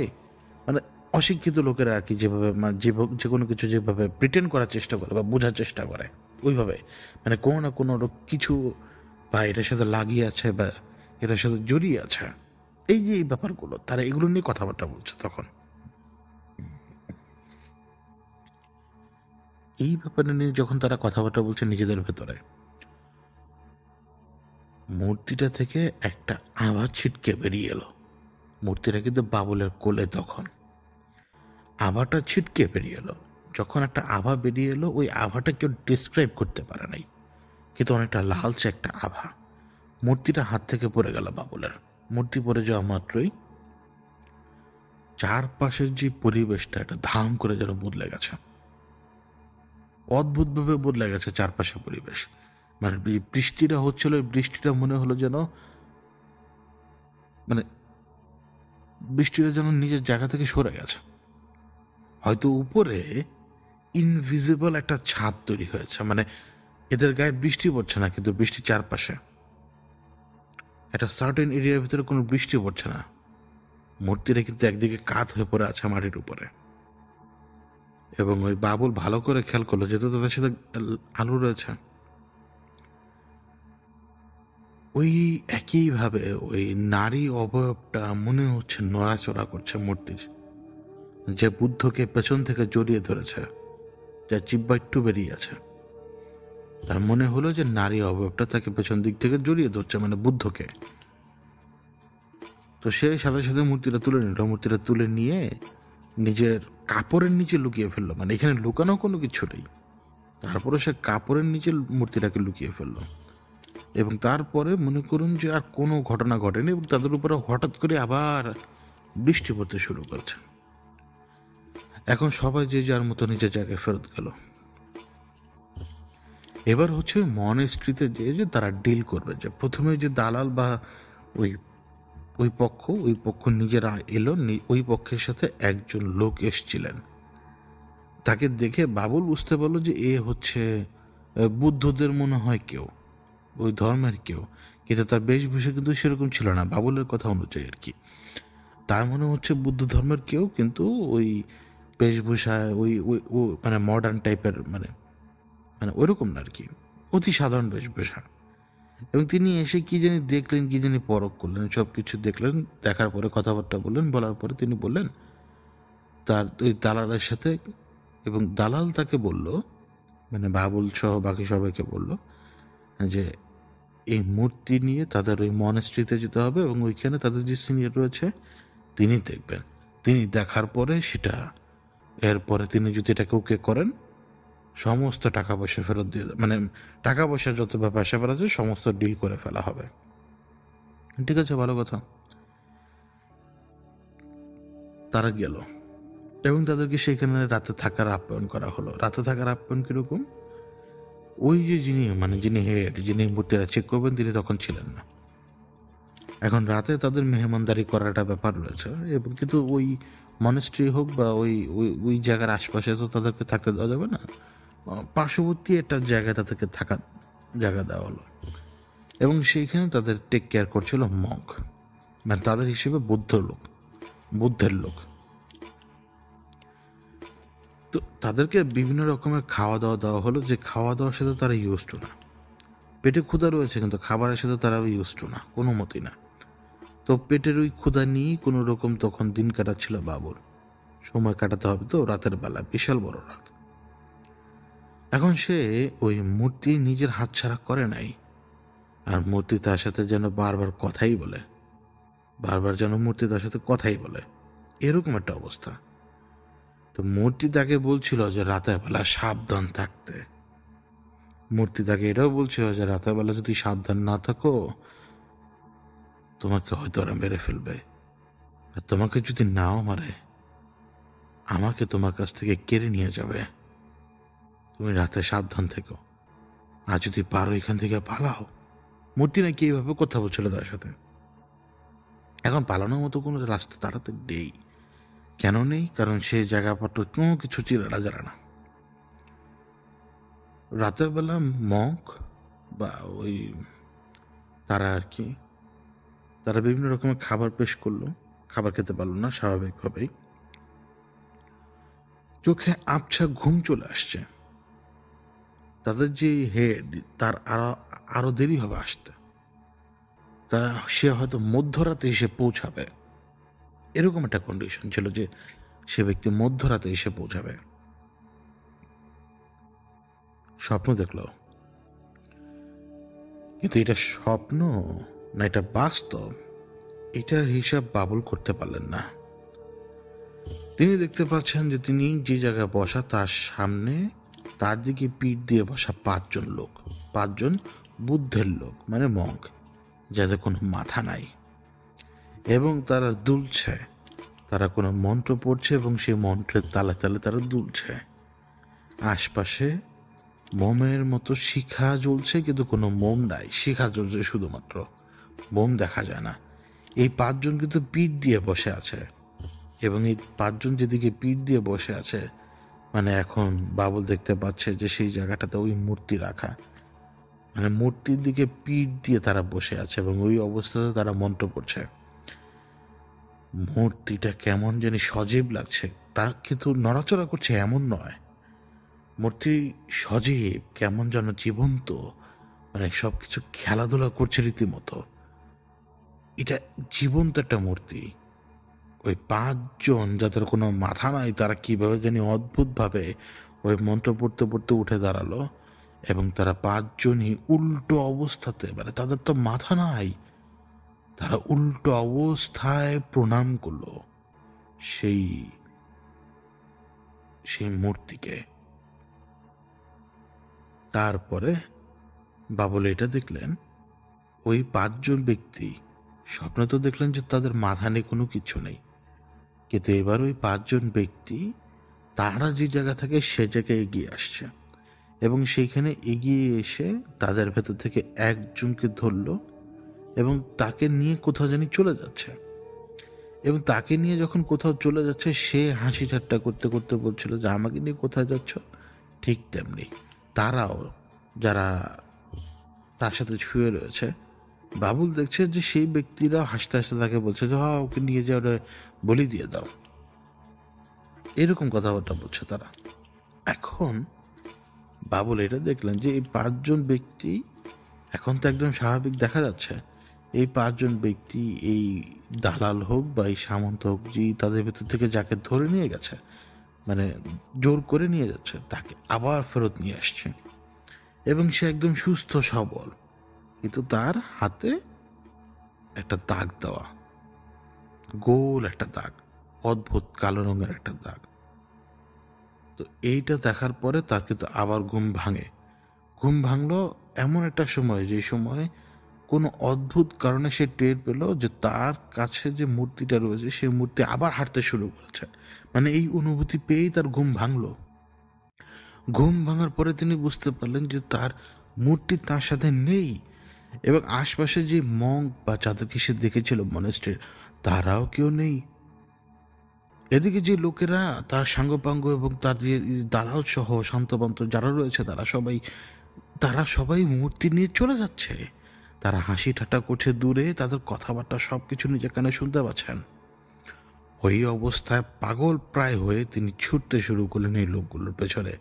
মানে অশিক্ষিত লোকেরা আর কি যেভাবে যে কোনো কিছু যেভাবে প্রিটেন্ড করার চেষ্টা করে বা বোঝার চেষ্টা করে, ওইভাবে মানে কোনো না কোনো কিছু বা এটার সাথে লাগিয়ে আছে বা এটার সাথে জড়িয়ে আছে, এই যে এই ব্যাপারগুলো, তারা এগুলো নিয়ে কথাবার্তা বলছে। তখন এই ব্যাপারে নিয়ে যখন তারা কথাবার্তা বলছে নিজেদের ভেতরে, মূর্তিটা থেকে একটা আভা ছিটকে বেরিয়ে এলো। মূর্তিটা কিন্তু বাবুলের কোলে। তখন আভাটা ছিটকে বেরিয়ে এলো। যখন একটা আভা বেরিয়ে এলো, ওই আভাটা কেউ ডিসক্রাইব করতে পারে নাই, কিন্তু অনেকটা লালচে একটা আভা। মূর্তিটা হাত থেকে পড়ে গেল বাবুলের। মূর্তি পড়ে যাওয়া মাত্রই চারপাশের যে পরিবেশটা, এটা ধাম করে যেন বদলে গেছে, অদ্ভুতভাবে বদলে গেছে চারপাশের পরিবেশ। মানে বৃষ্টিটা হচ্ছিল, বৃষ্টিটা মনে হলো যেন মানে বৃষ্টিটা যেন নিজের জায়গা থেকে সরে গেছে। হয়তো উপরে ইনভিজিবল একটা ছাদ তৈরি হয়েছে, মানে এদের গায়ে বৃষ্টি পড়ছে না, কিন্তু বৃষ্টি চারপাশে, একটা সার্টেন এরিয়ার ভিতরে কোনো বৃষ্টি পড়ছে না। মূর্তিটা কিন্তু একদিকে কাত হয়ে পড়ে আছে মাটির উপরে। এবং ওই বাবুল ভালো করে খেয়াল করলো, যেহেতু তাদের সাথে আলু রয়েছে, ওই একইভাবে ওই নারী অবয়বটা মনে হচ্ছে নড়াচড়া করছে মূর্তির, যে বুদ্ধকে পেছন থেকে জড়িয়ে ধরেছে, যার জিহ্বা একটু বেরিয়ে আছে। তার মনে হলো যে নারী অবয়বটা তাকে পেছন দিক থেকে জড়িয়ে ধরছে, মানে বুদ্ধকে। তো সে সাথে সাথে মূর্তিটা তুলে নিল। মূর্তিটা তুলে নিয়ে নিজের কাপড়ের নিচে লুকিয়ে ফেললো, মানে এখানে লুকানো কোনো কিছু নেই। তারপরে সে কাপড়ের নিচে মূর্তিটাকে লুকিয়ে ফেললো, এবং তারপরে মনে করুন যে আর কোনো ঘটনা ঘটেনি, এবং তাদের উপরে হঠাৎ করে আবার বৃষ্টি পড়তে শুরু করছে। এখন সবাই যে যার মতো নিজের জায়গায় ফেরত গেল। এবার হচ্ছে মনেস্ট্রিতে যে তারা ডিল করবে, যে প্রথমে যে দালাল বা ওই ওই পক্ষ নিজেরা এলো, ওই পক্ষের সাথে একজন লোক এসছিলেন, তাকে দেখে বাবুল বুঝতে পারলো যে এ হচ্ছে বুদ্ধদের মনে হয় কেউ, ওই ধর্মের কেউ, কিন্তু তার বেশভূষা কিন্তু সেরকম ছিল না বাবুলের কথা অনুযায়ী আর কি। তার মনে হচ্ছে বুদ্ধ ধর্মের কেউ, কিন্তু ওই বেশভূষা ওই মানে মডার্ন টাইপের, মানে মানে ওইরকম না আর কি, অতি সাধারণ বেশভূষা। এবং তিনি এসে কি জানি দেখলেন, কি জানি পরখ করলেন, সব কিছু দেখলেন, দেখার পরে কথাবার্তা বললেন, বলার পরে তিনি বললেন তার ওই দালালের সাথে, এবং দালাল তাকে বলল, মানে বাবুল সহ বাকি সবাইকে বলল যে এই মূর্তি নিয়ে তাদের ওই মনেস্ট্রিতে যেতে হবে, এবং ওইখানে তাদের যে সিনিয়র রয়েছে তিনি দেখবেন, তিনি দেখার পরে সেটা, এরপরে তিনি যদি এটাকে ওকে করেন সমস্ত টাকা পয়সা ফেরত দিয়ে, মানে টাকা পয়সা যত ব্যাপার স্যাপার আছে সমস্ত ডিল করে ফেলা হবে। ঠিক আছে, ভালো কথা। তারা গেল এবং তাদেরকে সেখানে রাতে থাকার আপ্যায়ন করা হলো। রাতে থাকার আপ্যায়ন কিরকম, ওই যে যিনি হেড, যিনি মূর্তিরা চেক করবেন তিনি তখন ছিলেন না। এখন রাতে তাদের মেহমানদারি করাটা ব্যাপার রয়েছে, এবং কিন্তু ওই মনেস্ট্রি হোক বা ওই ওই ওই জায়গার আশপাশে তো তাদেরকে থাকতে দেওয়া যাবে না, পার্শ্ববর্তী একটা জায়গায় তাদেরকে থাকার জায়গা দেওয়া হলো। এবং সেইখানে তাদের টেক কেয়ার করছিল মঙ্ক, মানে তাদের হিসেবে বুদ্ধের লোক। তো তাদেরকে বিভিন্ন রকমের খাওয়া দাওয়া দেওয়া হলো, যে খাওয়া দাওয়ার সাথে তারা ইউজ টু না। পেটে ক্ষুধা রয়েছে কিন্তু খাবারের সাথে তারা ইউজ টু না, কোনো মতেই না। তো পেটের ওই ক্ষুধা নিয়েই কোনো রকম তখন দিন কাটাচ্ছিল বাবুর। সময় কাটাতে হবে তো, রাতের বেলা, বিশাল বড় রাত। এখন সে ওই মূর্তি নিজের হাতছাড়া করে নাই, আর মূর্তি তার সাথে যেন বারবার কথাই বলে, বারবার যেন মূর্তি তার সাথে কথাই বলে, এরকম একটা অবস্থা। তো মূর্তি তাকে বলছিল যে রাতের বেলা সাবধান থাকতে। মূর্তি তাকে এটাও বলছিল যে রাতের বেলা যদি সাবধান না থাকো তোমাকে হয়তো ওরা মেরে ফেলবে, আর তোমাকে যদি নাও মারে আমাকে তোমার কাছ থেকে কেড়ে নিয়ে যাবে। তুমি রাতে সাবধান থেকো, আর যদি পারো এখান থেকে পালাও। মূর্তি নাকি এইভাবে কথা বলছিল তার সাথে। এখন পালানোর মতো কোনো রাস্তা তাড়াতে নেই। কেন নেই? কারণ সে জায়গাপত্র কোনো কিছু চিরাটা জানে না। রাতের বেলা মঙ্ক বা ওই তারা আর কি, তারা বিভিন্ন রকমের খাবার পেশ করলো, খাবার খেতে পারলো না স্বাভাবিকভাবেই। চোখে আবছা ঘুম চলে আসছে। তাদের যে হেড, তার আরো দেরি হবে আসতে, সে হয়তো মধ্যরাতে এসে পৌঁছাবে, এরকম একটা কন্ডিশন ছিল যে সে ব্যক্তি মধ্যরাতে এসে পৌঁছাবে। স্বপ্ন দেখলো, কিন্তু এটা স্বপ্ন না এটা বাস্তব, এটার হিসাব বাবুল করতে পারলেন না। তিনি দেখতে পাচ্ছেন যে তিনি যে জায়গায় বসা তার সামনে তার দিকে পিঠ দিয়ে বসা 5 জন লোক, 5 জন বুদ্ধের লোক, মানে মঙ্ক, যাদের কোনো মাথা নাই, এবং তারা দুলছে, তারা কোনো মন্ত্র পড়ছে এবং সেই মন্ত্রের তালে তালে তারা দুলছে। আশপাশে মোমের মতো শিখা জ্বলছে, কিন্তু কোনো মোম নাই, শিখা জ্বলছে শুধুমাত্র, মোম দেখা যায় না। এই 5 জন কিন্তু পিঠ দিয়ে বসে আছে, এবং এই 5 জন যেদিকে পিঠ দিয়ে বসে আছে, মানে এখন বাবুল দেখতে পাচ্ছে যে সেই জায়গাটাতে ওই মূর্তি রাখা, মানে মূর্তির দিকে পিঠ দিয়ে তারা বসে আছে এবং ওই অবস্থাতে তারা মন্ত্র পড়ছে। মূর্তিটা কেমন জানি সজীব লাগছে, তা কিন্তু নড়াচড়া করছে এমন নয়, মূর্তি সজীব, কেমন যেন জীবন্ত, মানে সবকিছু খেলাধুলা করছে রীতিমতো। এটা জীবন্ত একটা মূর্তি। ওই 5 জন যাদের কোনো মাথা নাই তারা কিভাবে জানি অদ্ভুতভাবে ওই মন্ত্র পড়তে পড়তে উঠে দাঁড়ালো, এবং তারা 5 জনই উল্টো অবস্থাতে, মানে তাদের তো মাথা নাই, তারা উল্টো অবস্থায় প্রণাম করলো সেই সেই মূর্তিকে। তারপরে বাবুল এটা দেখলেন, ওই 5 জন ব্যক্তি, স্বপ্নে তো দেখলেন যে তাদের মাথা নেই, কোনো কিছু নেই, কিন্তু এবার ওই 5 জন ব্যক্তি তারা যে জায়গা থাকে সে জায়গায় এগিয়ে আসছে, এবং সেইখানে এগিয়ে এসে তাদের ভেতর থেকে একজনকে ধরলো এবং তাকে নিয়ে কোথাও জানি চলে যাচ্ছে। এবং তাকে নিয়ে যখন কোথাও চলে যাচ্ছে সে হাসি ঠাট্টা করতে করতে বলছিল যে আমাকে নিয়ে কোথায় যাচ্ছ। ঠিক তেমনি তারাও যারা তার সাথে শুয়ে রয়েছে, বাবুল দেখছে যে সেই ব্যক্তিরা হাসতে হাসতে তাকে বলছে যে হ্যাঁ ওকে নিয়ে যাও, বলি দিয়ে দাও, এরকম কথাবার্তা বলছে তারা। এখন বাবুল এটা দেখলেন যে এই 5জন ব্যক্তি এখন তো একদম স্বাভাবিক দেখা যাচ্ছে। এই 5জন ব্যক্তি এই দালাল হোক বা এই সামন্ত হোক, যে তাদের ভেতর থেকে যাকে ধরে নিয়ে গেছে, মানে জোর করে নিয়ে যাচ্ছে, তাকে আবার ফেরত নিয়ে আসছে এবং সে একদম সুস্থ সবল, কিন্তু তার হাতে একটা দাগ দেওয়া, গোল একটা দাগ, অদ্ভুত কালো রঙের একটা দাগ। তো এইটা দেখার পরে তার কিন্তু আবার ঘুম ভাঙে। ঘুম ভাঙলো এমন একটা সময়, যে সময় কোনো অদ্ভুত কারণে সে টের পেল যে তার কাছে যে মূর্তিটা রয়েছে সেই মূর্তি আবার হাঁটতে শুরু করেছে। মানে এই অনুভূতি পেয়েই তার ঘুম ভাঙলো। ঘুম ভাঙার পরে তিনি বুঝতে পারলেন যে তার মূর্তি তার সাথে নেই, এবং আশপাশে যে মঙ্ক বা যাদেরকে সে দেখেছিল মনেস্ট্রির, তারাও কেউ নেই। এদিকে যে লোকেরা তার সাঙ্গপাঙ্গ এবং তার যে দালাল সহ শান্তপান্ত যারা রয়েছে তারা সবাই মূর্তি নিয়ে চলে যাচ্ছে। তারা হাসি ঠাট্টা করছে দূরে, তাদের কথাবার্তা সবকিছু নিজের কানে শুনতে পাচ্ছেন। ওই অবস্থায় পাগল প্রায় হয়ে তিনি ছুটতে শুরু করলেন এই লোকগুলোর পেছনে।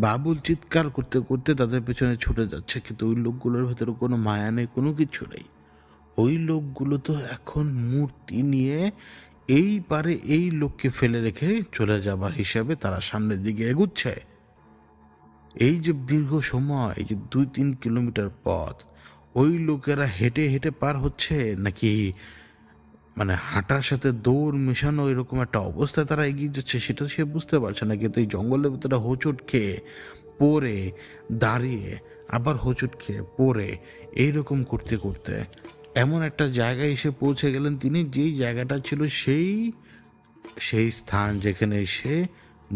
বাবুল চিৎকার করতে করতে তাদের পেছনে ছুটে যাচ্ছে, কিন্তু ওই লোকগুলোর ভেতরে কোনো মায়া নেই, কোনো কিছু নেই। ওই লোকগুলো তো এখন মূর্তি নিয়ে এই পারে এই লোককে ফেলে রেখে চলে যাবার হিসাবে তারা সামনের দিকে এগুচ্ছে। এই যে দীর্ঘ সময়, এই যে 2-3 কিলোমিটার পথ, ওই লোকেরা হেঁটে হেঁটে পার হচ্ছে নাকি মানে হাঁটার সাথে দৌড় মেশানো এরকম একটা অবস্থায় তারা এগিয়ে যাচ্ছে, সেটা সে বুঝতে পারছে না। কিন্তু এই জঙ্গলের ভিতরে হোঁচট খেয়ে পড়ে দাঁড়িয়ে আবার হোঁচট খেয়ে পড়ে এইরকম করতে করতে এমন একটা জায়গায় এসে পৌঁছে গেলেন তিনি, যেই জায়গাটা ছিল সেই স্থান যেখানে সে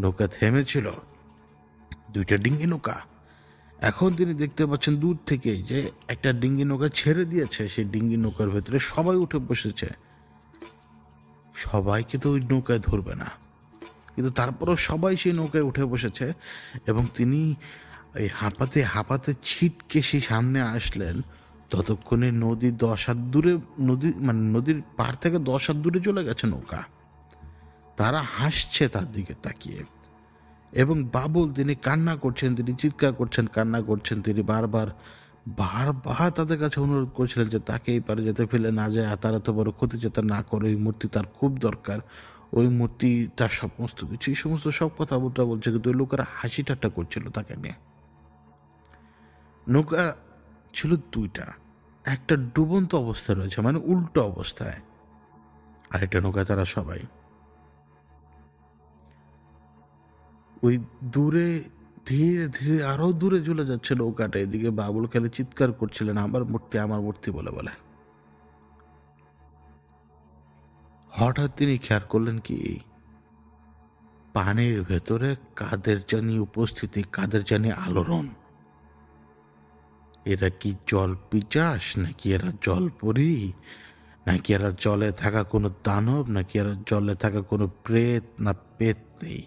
নৌকা থেমেছিল, 2টা ডিঙ্গি নৌকা। এখন তিনি দেখতে পাচ্ছেন দূর থেকে যে একটা ডিঙ্গি নৌকা ছেড়ে দিয়েছে, সেই ডিঙ্গি নৌকার ভেতরে সবাই উঠে বসেছে। সবাইকে তো ওই নৌকায় ধরবে না, কিন্তু তারপরও সবাই সেই নৌকায় উঠে বসেছে। এবং তিনি এই হাঁপাতে হাঁপাতে ছিটকে সেই সামনে আসলেন। ততক্ষণে নদী 10 হাত দূরে, নদীর পার থেকে 10 হাত দূরে চলে গেছে নৌকা। তারা হাসছে তার দিকে তাকিয়ে, এবং বাবুল তিনি কান্না করছেন, তিনি চিৎকার করছেন, কান্না করছেন। তিনি বারবার তাদের কাছে অনুরোধ করছিলেন যে তাকে এই পারে যেতে ফেলে না যায়, আর তার এত বড় ক্ষতি যাতে না করে, ওই মূর্তি তার খুব দরকার, ওই মূর্তি তার সমস্ত কিছু, এই সমস্ত সব কথাবার্তা বলছে। কিন্তু ওই লোকেরা হাসি ঠাট্টা করছিল তাকে নিয়ে। নৌকা ছিল 2টা, একটা ডুবন্ত অবস্থায় রয়েছে, মানে উল্টো অবস্থায়, আর একটা নৌকায় তারা সবাই। ওই দূরে ধীরে ধীরে আরো দূরে চলে যাচ্ছে নৌকাটা। এদিকে বাবুল খালি চিৎকার করছিলেন আমার মূর্তি, আমার মূর্তি বলে বলে। হঠাৎ তিনি খেয়াল করলেন কি, পানির ভেতরে কাদের জানি উপস্থিতি, কাদের জানি আলোড়ন। এরা কি জল পিচাস, নাকি এরা জলপরি, নাকি এরা জলে থাকা কোনো দানব, নাকি এরা জলে থাকা কোনো প্রেত না পেতনি,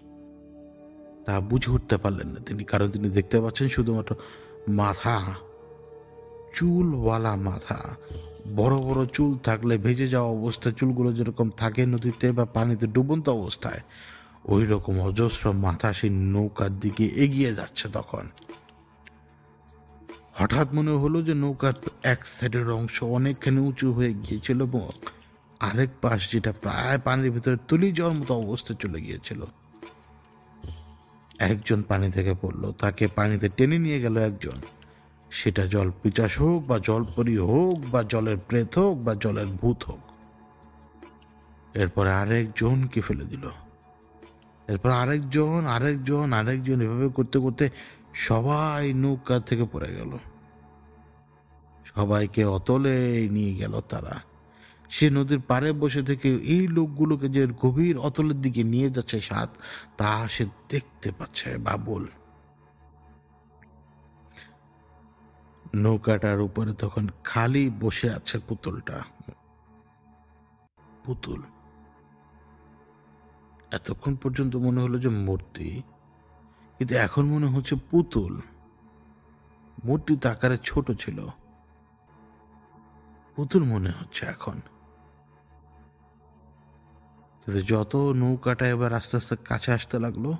তা বুঝে উঠতে পারলেন না তিনি। কারণ তিনি দেখতে পাচ্ছেন শুধুমাত্র মাথা, চুলওয়ালা মাথা। বড় বড় চুল থাকলে ভেজে যাওয়া অবস্থায় চুলগুলো যেরকম থাকে নদীতে বা পানিতে ডুবন্ত অবস্থায়, ওই রকম অজস্র মাথা সেই নৌকার দিকে এগিয়ে যাচ্ছে। তখন হঠাৎ মনে হলো যে নৌকার এক সাইডের অংশ অনেকখানি উঁচু হয়ে গিয়েছিল, এবং আরেক পাশ যেটা প্রায় পানির ভিতরে তলিয়ে যাওয়ার মতো অবস্থায় চলে গিয়েছিল। একজন পানি থেকে পড়লো, তাকে পানিতে টেনে নিয়ে গেল একজন। সেটা জল পিচাস হোক বা জলপরি হোক বা জলের প্রেত হোক বা জলের ভূত হোক। এরপরে আরেকজনকে ফেলে দিল, এরপর আরেকজন এভাবে করতে করতে সবাই নৌকা থেকে পড়ে গেল। সবাইকে অতলে নিয়ে গেল তারা। সে নদীর পাড়ে বসে থেকে এই লোকগুলোকে যে গভীর অতলের দিকে নিয়ে যাচ্ছে তা সে দেখতে পাচ্ছে বাবুল। নৌকাটার উপরে তখন খালি বসে আছে পুতুল। এতক্ষণ পর্যন্ত মনে হলো যে মূর্তি, কিন্তু এখন মনে হচ্ছে পুতুল। মূর্তি তো আকারে ছোট ছিল, পুতুল মনে হচ্ছে এখন। কিন্তু যত নৌকাটা এবার আস্তে আস্তে কাছে আসতে লাগলো,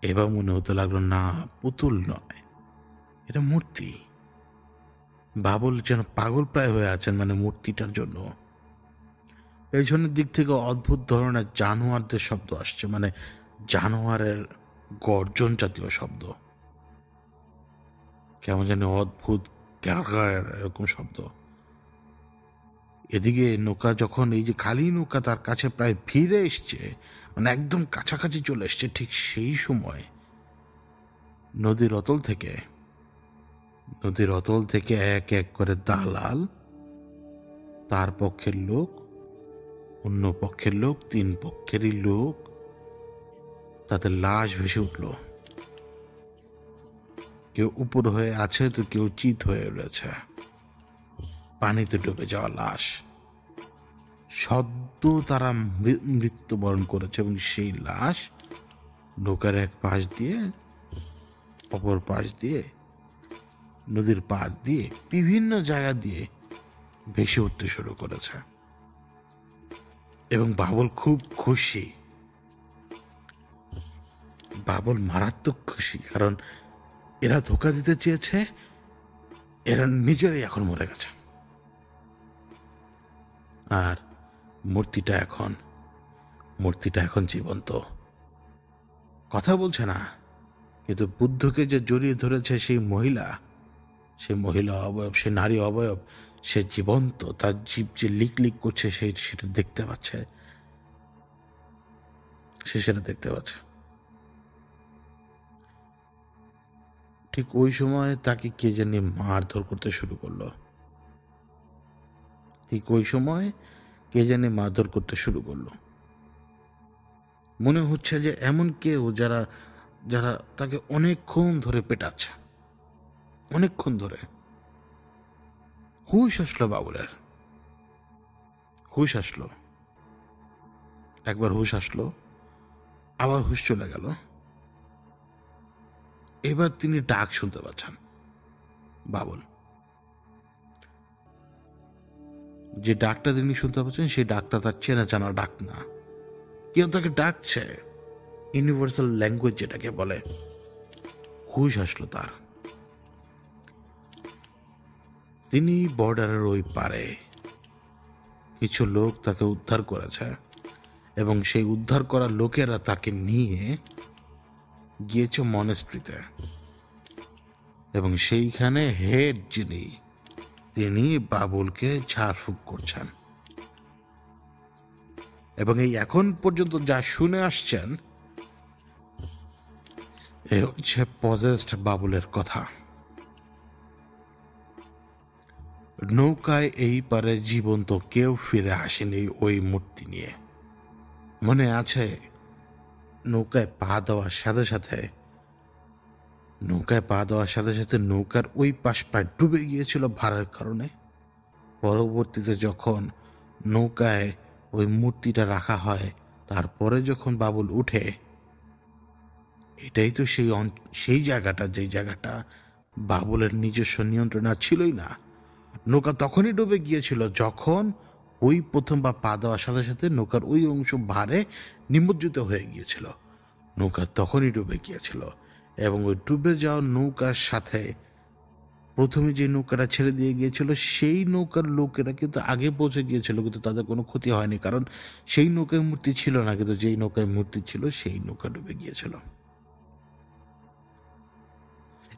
এবার মনে হতে লাগলো না, পুতুল নয়, এটা মূর্তি। বাবুল যেন পাগল প্রায় হয়ে আছেন মূর্তিটার জন্য। পেছনের দিক থেকে অদ্ভুত ধরনের জানোয়ারদের শব্দ আসছে, জানোয়ারের গর্জন জাতীয় শব্দ, কেমন যেন অদ্ভুত এরকম শব্দ। এদিকে নৌকা যখন এই যে খালি নৌকা তার কাছে প্রায় ভিড়ে এসছে, একদম কাছাকাছি চলে এসছে, ঠিক সেই সময় নদীর অতল থেকে এক এক করে দালাল, তার পক্ষের লোক, অন্য পক্ষের লোক, তিন পক্ষেরই লোক, তাদের লাশ ভেসে উঠল। কেউ উপর হয়ে আছে তো কেউ চিত হয়ে রয়েছে, পানিতে ডুবে যাওয়া লাশ। সদ্য তারা মৃত্যুবরণ করেছে এবং সেই লাশ নৌকার এক পাশ দিয়ে অপর পাশ দিয়ে নদীর পাড় দিয়ে বিভিন্ন জায়গা দিয়ে ভেসে উঠতে শুরু করেছে। এবং বাবুল খুব খুশি, বাবুল মারাত্মক খুশি, কারণ এরা ধোকা দিতে চেয়েছে, এরা নিজেরাই এখন মরে গেছে। আর মূর্তিটা এখন জীবন্ত, কথা বলছে না, কিন্তু বুদ্ধকে যে জড়িয়ে ধরেছে সেই মহিলা অবয়ব, সে নারী অবয়ব, সে জীবন্ত, তার জীব যে লিক লিক করছে সেটা দেখতে পাচ্ছে, সেটা দেখতে পাচ্ছে। ঠিক ওই সময় তাকে কে জানি মারধর করতে শুরু করলো, মনে হচ্ছে যে এমন কেউ যারা যারা তাকে অনেকক্ষণ ধরে পেটাচ্ছে, অনেকক্ষণ ধরে। হুশ আসলো বাবুলের, একবার হুশ আসলো, আবার হুশ চলে গেল। এবার তিনি ডাক শুনতে পাচ্ছেন। বাবুল যে ডাকটা তিনি শুনতে পাচ্ছেন, সেই ডাকটা তার চেনা জানা ডাক না, কেউ তাকে ডাকছে, ইউনিভার্সাল ল্যাঙ্গুয়েজ যেটাকে বলে। হুশ আসলো তার। তিনি বর্ডারের ওই পারে, কিছু লোক তাকে উদ্ধার করেছে এবং সেই উদ্ধার করা লোকেরা তাকে নিয়ে গিয়েছে মনেস্ট্রিতে, এবং সেইখানে হেড তিনি বাবুলকে ঝাড়ফুঁক করছেন। এবং এই এখন পর্যন্ত যা শুনে আসছেন, এ হচ্ছে পজেসড বাবুলের কথা। নৌকায় এই পারে জীবন্ত কেউ ফিরে আসেনি ওই মূর্তি নিয়ে। মনে আছে, নৌকায় পা দেওয়ার সাথে সাথে নৌকার ওই পাশ প্রায় ডুবে গিয়েছিল ভাড়ার কারণে। পরবর্তীতে যখন নৌকায় ওই মূর্তিটা রাখা হয়, তারপরে যখন বাবুল উঠে, এটাই তো সেই জায়গাটা, যেই জায়গাটা বাবুলের নিজস্ব নিয়ন্ত্রণ ছিলই না। নৌকা তখনই ডুবে গিয়েছিল যখন ওই প্রথম পা দেওয়ার সাথে সাথে নৌকার ওই অংশ ভারে নিমজ্জিত হয়ে গিয়েছিল। নৌকা তখনই ডুবে গিয়েছিল, এবং ওই ডুবে যাওয়া নৌকার সাথে প্রথমে যে নৌকাটা ছেড়ে দিয়ে গিয়েছিল, সেই নৌকার লোকেরা কিন্তু আগে পৌঁছে গিয়েছিল, কিন্তু তাদের কোনো ক্ষতি হয়নি, কারণ সেই নৌকায় মূর্তি ছিল না, কিন্তু যেই নৌকায় মূর্তি ছিল সেই নৌকা ডুবে গিয়েছিল।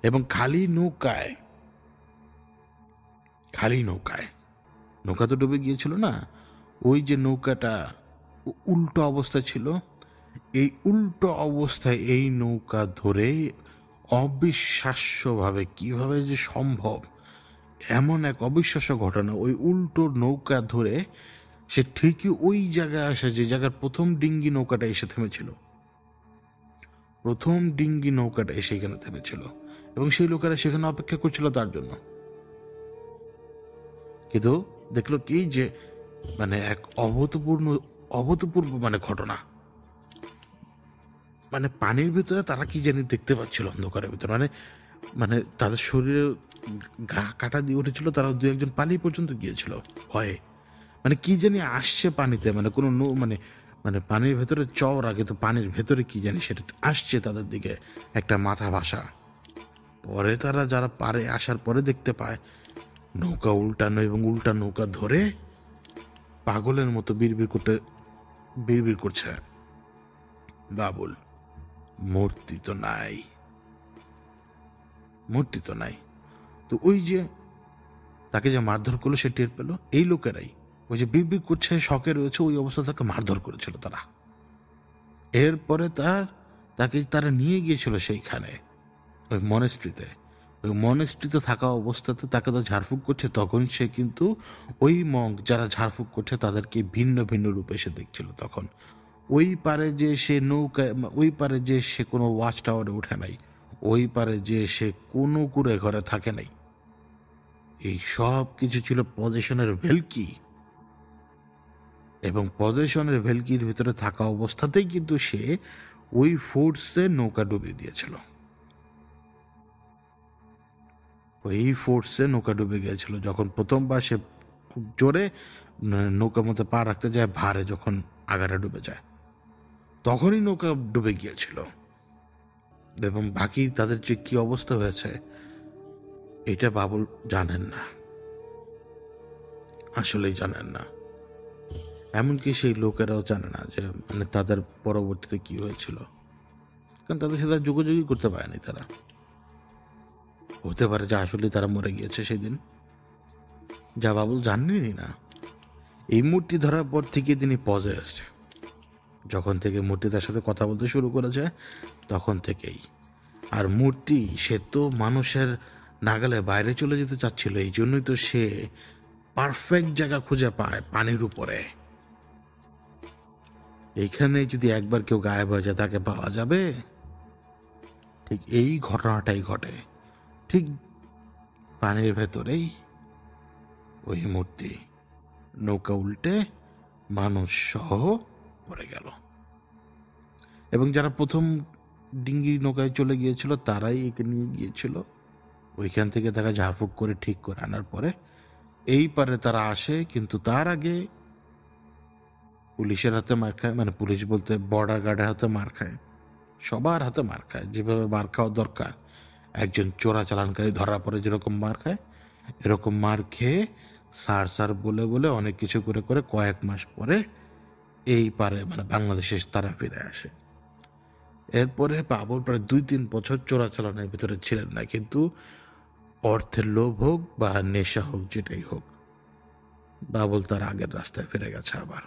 এবং খালি নৌকায় নৌকা তো ডুবে গিয়েছিল না, ওই যে নৌকাটা উল্টো অবস্থা ছিল, এই উল্টো অবস্থায় এই নৌকা ধরে অবিশ্বাস্যভাবে, কিভাবে যে সম্ভব, এমন এক অবিশ্বাস্য ঘটনা, ওই উল্টো নৌকা ধরে সে ঠিকই ওই জায়গায় আসে যে জায়গার প্রথম ডিঙ্গি নৌকাটা এসে থেমেছিল। এবং সেই লোকেরা সেখানে অপেক্ষা করছিল তার জন্য। কিন্তু দেখলো কি যে এক অভূতপূর্ব ঘটনা, মানে পানির ভিতরে তারা কি জানি দেখতে পাচ্ছিল অন্ধকারের ভিতরে, মানে মানে তাদের শরীরে গা কাটা দিয়ে উঠেছিল, তারা দু একজন পালিয়ে পর্যন্ত গিয়েছিল ভয়ে। মানে কি জানি আসছে পানিতে, মানে কোনো মানে মানে পানির ভেতরে চওড়া, কিন্তু পানির ভেতরে কি জানি সেটা আসছে তাদের দিকে, একটা মাথা ভাসা। পরে তারা যারা পারে আসার পরে দেখতে পায় নৌকা উল্টানো, এবং উল্টা নৌকা ধরে পাগলের মতো বিড়বিড় করছে বাবুল, মূর্তি তো নাই, মূর্তি তো নাই। তো ওই যে তাকে যে মারধর করলো সে টের পেলো, এই লোকেরাই ওই যে বিড়বিড় করছে, শখে রয়েছে, ওই অবস্থা তাকে মারধর করেছিল তারা। এরপরে তাকে তারা নিয়ে গিয়েছিল সেইখানে, ওই মনেস্ট্রিতে। ওই মনেস্ট্রিতে থাকা অবস্থাতে তাকে তো ঝাড়ফুঁক করছে, তখন সে কিন্তু ওই মঙ্ক যারা ঝাড়ফুঁক করছে তাদেরকে ভিন্ন ভিন্ন রূপে সে দেখছিল তখন। ওই পারে যে সে নৌকায়, ওই পারে যে সে কোনো ওয়াচ টাওয়ারে উঠে নাই, ওই পারে যে সে কোনো কুড়ে ঘরে থাকে নাই। এই সব কিছু ছিল পজিশনের ভেলকি, এবং পজিশনের ভেলকির ভিতরে থাকা অবস্থাতেই কিন্তু সে ওই ফোর্সে নৌকা ডুবিয়ে দিয়েছিল। ওই ফোর্সে নৌকা ডুবে গিয়েছিল যখন প্রথমবার সে খুব জোরে নৌকার মধ্যে পা রাখতে যায়, ভারে যখন আগারে ডুবে যায়, তখনই নৌকা ডুবে গিয়েছিল। এবং বাকি তাদের যে কি অবস্থা হয়েছে এটা বাবুল জানেন না, আসলেই জানেন না। এমনকি সেই লোকেরাও জানে না যে মানে তাদের পরবর্তীতে কি হয়েছিল, কারণ তাদের সাথে যোগাযোগই করতে পারেনি তারা। হতে পারে যে আসলে তারা মরে গিয়েছে সেদিন, যা বাবুল জানেনই না। এই মূর্তি ধরার পর থেকে তিনি পজেসড, যখন থেকে মূর্তি তার সাথে কথা বলতে শুরু করেছে তখন থেকেই। আর মূর্তি সে তো মানুষের নাগালে বাইরে চলে যেতে চাচ্ছিল, এই জন্যই তো সে পারফেক্ট জায়গা খুঁজে পায় পানির উপরে। এইখানে যদি একবার কেউ গায়েব হয়ে যায় তাকে পাওয়া যাবে। ঠিক এই ঘটনাটাই ঘটে, ঠিক পানির ভেতরেই ওই মূর্তি নৌকা উল্টে মানুষ সহ পড়ে গেল। এবং যারা প্রথম ডিঙ্গি নৌকায় চলে গিয়েছিল তারাই একে নিয়ে গিয়েছিল, ওইখান থেকে তাকে ঝাড়ফুঁক করে ঠিক করে আনার পরে এই পারে তারা আসে। কিন্তু তার আগে পুলিশের হাতে মার খায়, মানে পুলিশ বলতে বর্ডার গার্ডের হাতে মার খায়, সবার হাতে মার খায়, যেভাবে মার খাওয়া দরকার একজন চোরাচালানকারী ধরার পরে যেরকম মার খায়, এরকম মার খেয়ে স্যার বলে বলে অনেক কিছু করে করে কয়েক মাস পরে এই পারে মানে বাংলাদেশে তারা ফিরে আসে। এরপরে বাবুল প্রায় 2-3 বছর চোরাচালানের ভিতরে ছিলেন না, কিন্তু অর্থের লোভ হোক বা নেশা হোক, যেটাই হোক, বাবুল তার আগের রাস্তায় ফিরে গেছে আবার।